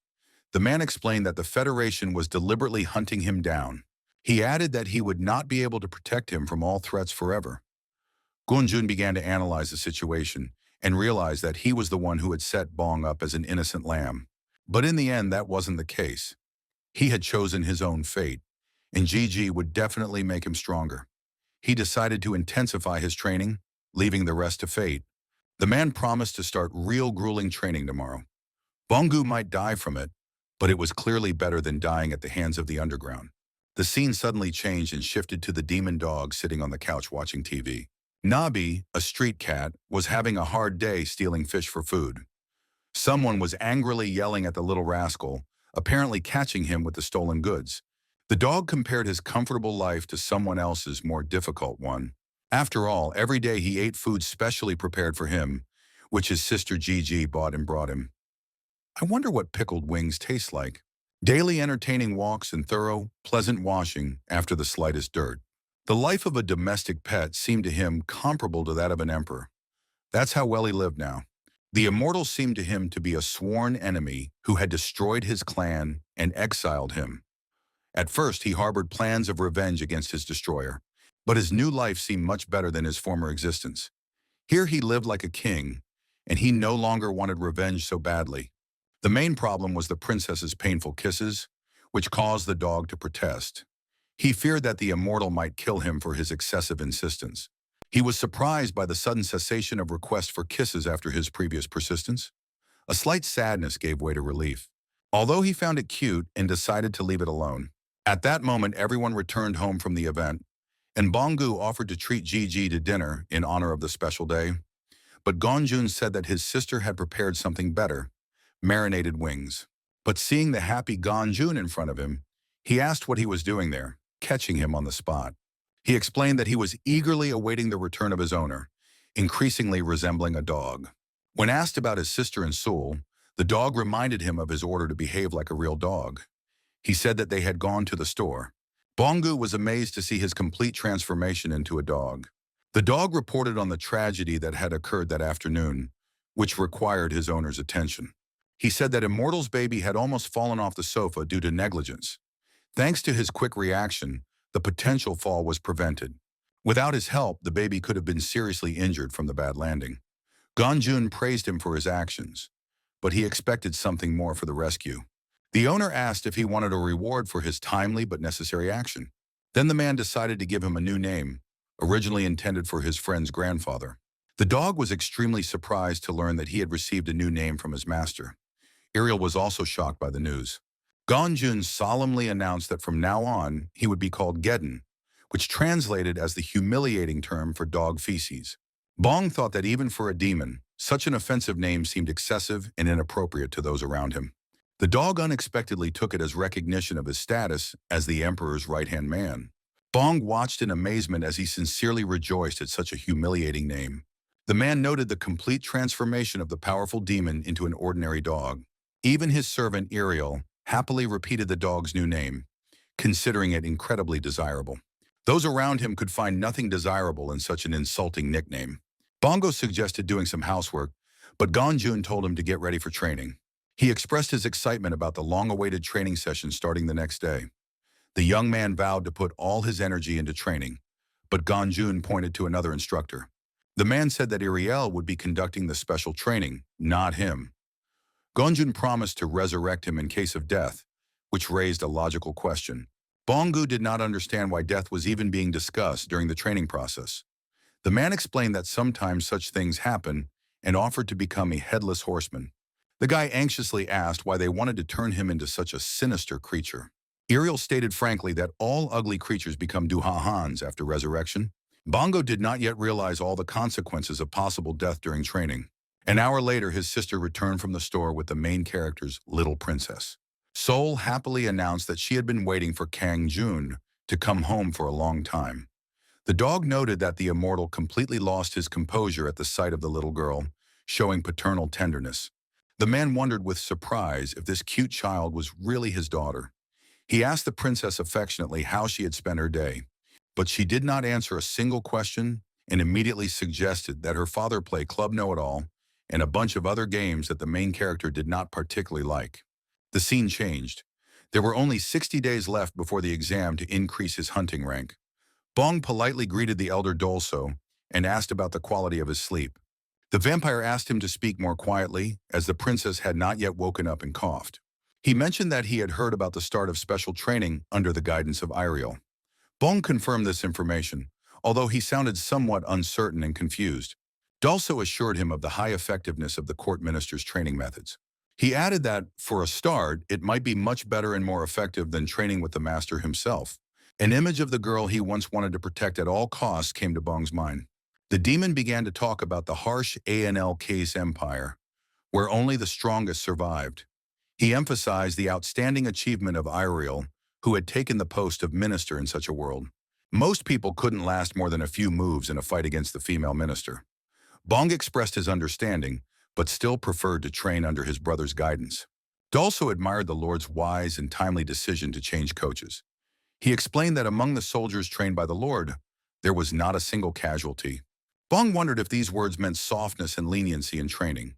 The man explained that the Federation was deliberately hunting him down. He added that he would not be able to protect him from all threats forever. Ganjun began to analyze the situation and realized that he was the one who had set Bong up as an innocent lamb. But in the end, that wasn't the case. He had chosen his own fate, and Gigi would definitely make him stronger. He decided to intensify his training, leaving the rest to fate. The man promised to start real grueling training tomorrow. Bongu might die from it, but it was clearly better than dying at the hands of the underground. The scene suddenly changed and shifted to the demon dog sitting on the couch watching TV. Nabi, a street cat, was having a hard day stealing fish for food. Someone was angrily yelling at the little rascal, apparently catching him with the stolen goods. The dog compared his comfortable life to someone else's more difficult one. After all, every day he ate food specially prepared for him, which his sister Gigi bought and brought him. I wonder what pickled wings taste like. Daily entertaining walks and thorough, pleasant washing after the slightest dirt. The life of a domestic pet seemed to him comparable to that of an emperor. That's how well he lived now. The immortal seemed to him to be a sworn enemy who had destroyed his clan and exiled him. At first, he harbored plans of revenge against his destroyer, but his new life seemed much better than his former existence. Here he lived like a king, and he no longer wanted revenge so badly. The main problem was the princess's painful kisses, which caused the dog to protest. He feared that the immortal might kill him for his excessive insistence. He was surprised by the sudden cessation of requests for kisses after his previous persistence. A slight sadness gave way to relief, although he found it cute and decided to leave it alone. At that moment, everyone returned home from the event, and Bongu offered to treat Gigi to dinner in honor of the special day. But Gonjun said that his sister had prepared something better, marinated wings. But seeing the happy Gonjun in front of him, he asked what he was doing there, catching him on the spot. He explained that he was eagerly awaiting the return of his owner, increasingly resembling a dog. When asked about his sister and Seoul, the dog reminded him of his order to behave like a real dog. He said that they had gone to the store. Bongu was amazed to see his complete transformation into a dog. The dog reported on the tragedy that had occurred that afternoon, which required his owner's attention. He said that Immortal's baby had almost fallen off the sofa due to negligence. Thanks to his quick reaction, the potential fall was prevented. Without his help, the baby could have been seriously injured from the bad landing. Gonjun praised him for his actions, but he expected something more for the rescue. The owner asked if he wanted a reward for his timely but necessary action. Then the man decided to give him a new name, originally intended for his friend's grandfather. The dog was extremely surprised to learn that he had received a new name from his master. Ariel was also shocked by the news. Gonjun solemnly announced that from now on, he would be called Geddon, which translated as the humiliating term for dog feces. Bong thought that even for a demon, such an offensive name seemed excessive and inappropriate to those around him. The dog unexpectedly took it as recognition of his status as the emperor's right-hand man. Bong watched in amazement as he sincerely rejoiced at such a humiliating name. The man noted the complete transformation of the powerful demon into an ordinary dog. Even his servant Ariel happily repeated the dog's new name, considering it incredibly desirable. Those around him could find nothing desirable in such an insulting nickname. Bongo suggested doing some housework, but Gonjun told him to get ready for training. He expressed his excitement about the long-awaited training session starting the next day. The young man vowed to put all his energy into training, but Gonjun pointed to another instructor. The man said that Ariel would be conducting the special training, not him. Gonjun promised to resurrect him in case of death, which raised a logical question. Bongu did not understand why death was even being discussed during the training process. The man explained that sometimes such things happen and offered to become a headless horseman. The guy anxiously asked why they wanted to turn him into such a sinister creature. Ariel stated frankly that all ugly creatures become duhahans after resurrection. Bongo did not yet realize all the consequences of possible death during training. An hour later, his sister returned from the store with the main character's little princess. Seoul happily announced that she had been waiting for Kang Jun to come home for a long time. The dog noted that the immortal completely lost his composure at the sight of the little girl, showing paternal tenderness. The man wondered with surprise if this cute child was really his daughter. He asked the princess affectionately how she had spent her day, but she did not answer a single question and immediately suggested that her father play Club Know-It-All and a bunch of other games that the main character did not particularly like. The scene changed. There were only 60 days left before the exam to increase his hunting rank. Bong politely greeted the elder Dolso and asked about the quality of his sleep. The vampire asked him to speak more quietly, as the princess had not yet woken up and coughed. He mentioned that he had heard about the start of special training under the guidance of Ariel. Bong confirmed this information, although he sounded somewhat uncertain and confused. Dolso assured him of the high effectiveness of the court minister's training methods. He added that, for a start, it might be much better and more effective than training with the master himself. An image of the girl he once wanted to protect at all costs came to Bong's mind. The demon began to talk about the harsh ANLK's empire, where only the strongest survived. He emphasized the outstanding achievement of Ariel, who had taken the post of minister in such a world. Most people couldn't last more than a few moves in a fight against the female minister. Bong expressed his understanding, but still preferred to train under his brother's guidance. He also admired the Lord's wise and timely decision to change coaches. He explained that among the soldiers trained by the Lord, there was not a single casualty. Bong wondered if these words meant softness and leniency in training.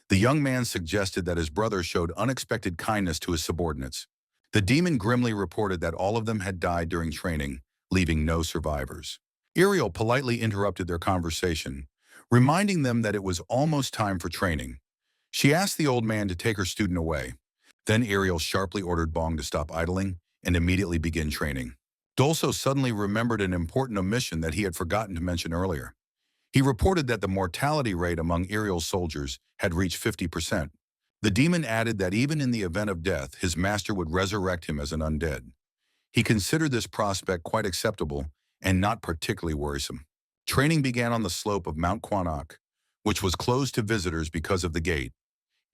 The young man suggested that his brother showed unexpected kindness to his subordinates. The demon grimly reported that all of them had died during training, leaving no survivors. Ariel politely interrupted their conversation, reminding them that it was almost time for training. She asked the old man to take her student away. Then Ariel sharply ordered Bong to stop idling and immediately begin training. Dolso suddenly remembered an important omission that he had forgotten to mention earlier. He reported that the mortality rate among Ariel's soldiers had reached 50%. The demon added that even in the event of death, his master would resurrect him as an undead. He considered this prospect quite acceptable and not particularly worrisome. Training began on the slope of Mount Quanok, which was closed to visitors because of the gate.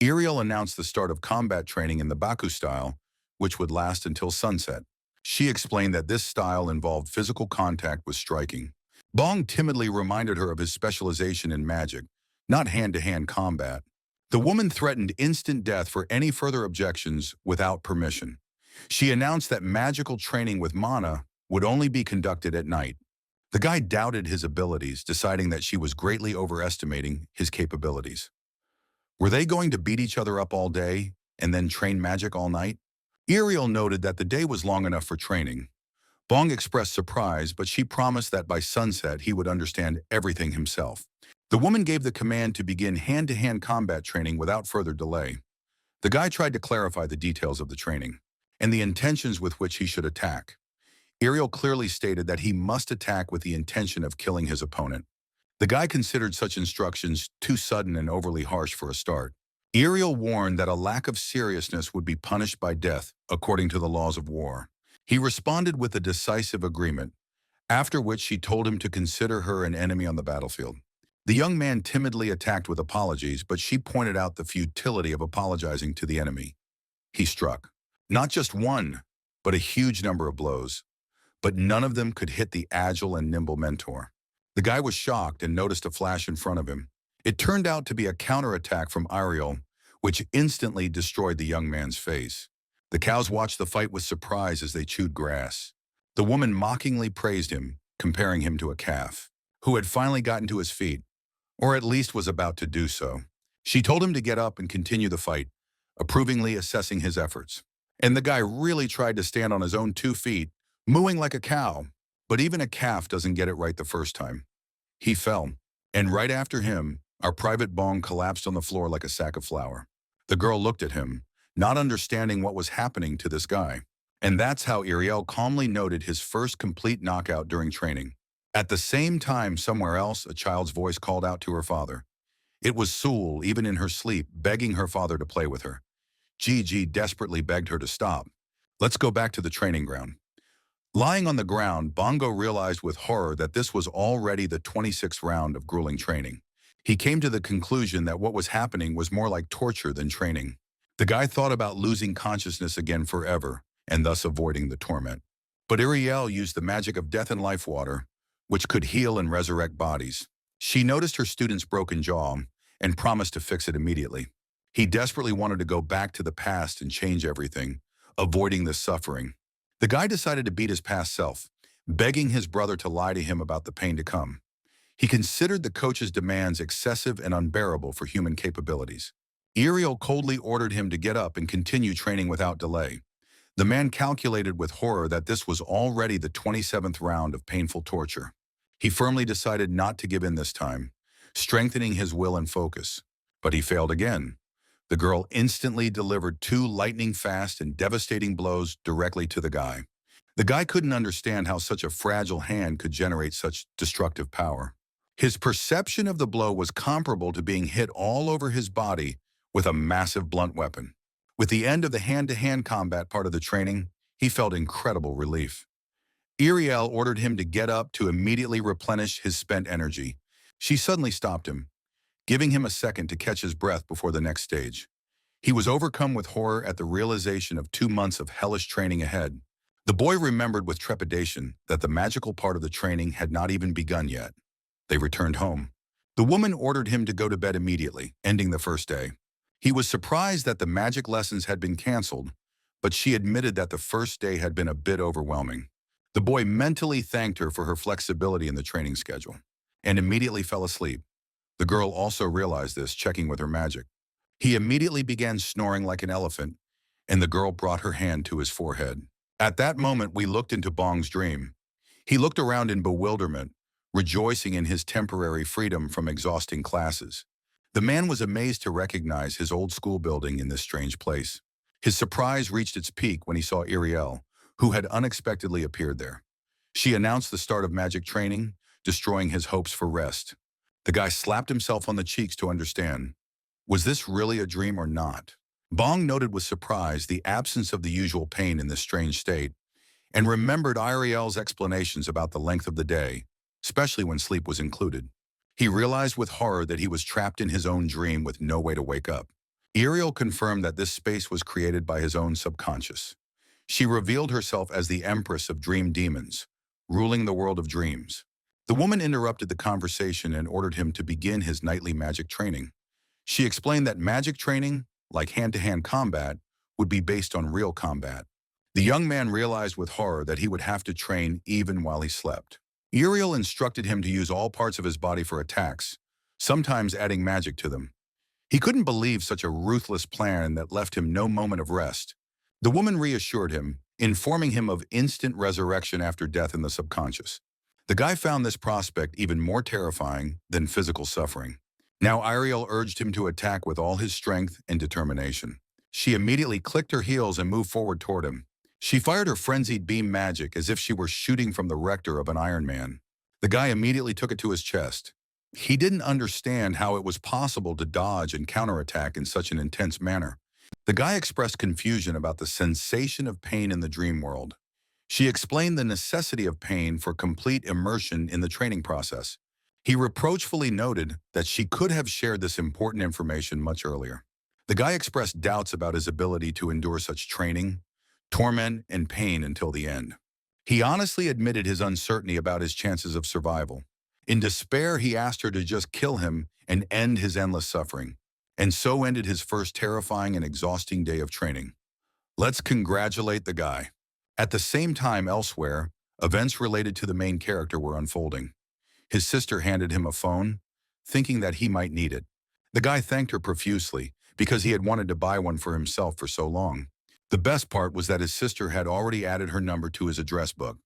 Ariel announced the start of combat training in the Baku style, which would last until sunset. She explained that this style involved physical contact with striking. Bong timidly reminded her of his specialization in magic, not hand-to-hand combat. The woman threatened instant death for any further objections without permission. She announced that magical training with mana would only be conducted at night. The guy doubted his abilities, deciding that she was greatly overestimating his capabilities. Were they going to beat each other up all day and then train magic all night? Ariel noted that the day was long enough for training. Bong expressed surprise, but she promised that by sunset he would understand everything himself. The woman gave the command to begin hand-to-hand combat training without further delay. The guy tried to clarify the details of the training and the intentions with which he should attack. Ariel clearly stated that he must attack with the intention of killing his opponent. The guy considered such instructions too sudden and overly harsh for a start. Ariel warned that a lack of seriousness would be punished by death, according to the laws of war. He responded with a decisive agreement, after which she told him to consider her an enemy on the battlefield. The young man timidly attacked with apologies, but she pointed out the futility of apologizing to the enemy. He struck. Not just one, but a huge number of blows. But none of them could hit the agile and nimble mentor. The guy was shocked and noticed a flash in front of him. It turned out to be a counterattack from Ariel, which instantly destroyed the young man's face. The cows watched the fight with surprise as they chewed grass. The woman mockingly praised him, comparing him to a calf, who had finally gotten to his feet, or at least was about to do so. She told him to get up and continue the fight, approvingly assessing his efforts. And the guy really tried to stand on his own 2 feet, mooing like a cow, but even a calf doesn't get it right the first time. He fell, and right after him, our private Bong collapsed on the floor like a sack of flour. The girl looked at him, not understanding what was happening to this guy. And that's how Ariel calmly noted his first complete knockout during training. At the same time, somewhere else, a child's voice called out to her father. It was Sul, even in her sleep, begging her father to play with her. Gigi desperately begged her to stop. Let's go back to the training ground. Lying on the ground, Bongo realized with horror that this was already the 26th round of grueling training. He came to the conclusion that what was happening was more like torture than training. The guy thought about losing consciousness again forever, and thus avoiding the torment. But Ariel used the magic of death and life water, which could heal and resurrect bodies. She noticed her student's broken jaw and promised to fix it immediately. He desperately wanted to go back to the past and change everything, avoiding the suffering. The guy decided to beat his past self, begging his brother to lie to him about the pain to come. He considered the coach's demands excessive and unbearable for human capabilities. Ariel coldly ordered him to get up and continue training without delay. The man calculated with horror that this was already the 27th round of painful torture. He firmly decided not to give in this time, strengthening his will and focus. But he failed again. The girl instantly delivered 2 lightning-fast and devastating blows directly to the guy. The guy couldn't understand how such a fragile hand could generate such destructive power. His perception of the blow was comparable to being hit all over his body with a massive blunt weapon. With the end of the hand-to-hand combat part of the training, he felt incredible relief. Ariel ordered him to get up to immediately replenish his spent energy. She suddenly stopped him, giving him a second to catch his breath before the next stage. He was overcome with horror at the realization of 2 months of hellish training ahead. The boy remembered with trepidation that the magical part of the training had not even begun yet. They returned home. The woman ordered him to go to bed immediately, ending the first day. He was surprised that the magic lessons had been canceled, but she admitted that the first day had been a bit overwhelming. The boy mentally thanked her for her flexibility in the training schedule and immediately fell asleep. The girl also realized this, checking with her magic. He immediately began snoring like an elephant, and the girl brought her hand to his forehead. At that moment, we looked into Bong's dream. He looked around in bewilderment, rejoicing in his temporary freedom from exhausting classes. The man was amazed to recognize his old school building in this strange place. His surprise reached its peak when he saw Ariel, who had unexpectedly appeared there. She announced the start of magic training, destroying his hopes for rest. The guy slapped himself on the cheeks to understand. Was this really a dream or not? Bong noted with surprise the absence of the usual pain in this strange state, and remembered Ariel's explanations about the length of the day, especially when sleep was included. He realized with horror that he was trapped in his own dream with no way to wake up. Ariel confirmed that this space was created by his own subconscious. She revealed herself as the Empress of Dream Demons, ruling the world of dreams. The woman interrupted the conversation and ordered him to begin his nightly magic training. She explained that magic training, like hand-to-hand combat, would be based on real combat. The young man realized with horror that he would have to train even while he slept. Ariel instructed him to use all parts of his body for attacks, sometimes adding magic to them. He couldn't believe such a ruthless plan that left him no moment of rest. The woman reassured him, informing him of instant resurrection after death in the subconscious. The guy found this prospect even more terrifying than physical suffering. Now Ariel urged him to attack with all his strength and determination. She immediately clicked her heels and moved forward toward him. She fired her frenzied beam magic as if she were shooting from the rector of an Iron Man. The guy immediately took it to his chest. He didn't understand how it was possible to dodge and counterattack in such an intense manner. The guy expressed confusion about the sensation of pain in the dream world. She explained the necessity of pain for complete immersion in the training process. He reproachfully noted that she could have shared this important information much earlier. The guy expressed doubts about his ability to endure such training, torment, and pain until the end. He honestly admitted his uncertainty about his chances of survival. In despair, he asked her to just kill him and end his endless suffering. And so ended his first terrifying and exhausting day of training. Let's congratulate the guy. At the same time elsewhere, events related to the main character were unfolding. His sister handed him a phone, thinking that he might need it. The guy thanked her profusely because he had wanted to buy one for himself for so long. The best part was that his sister had already added her number to his address book.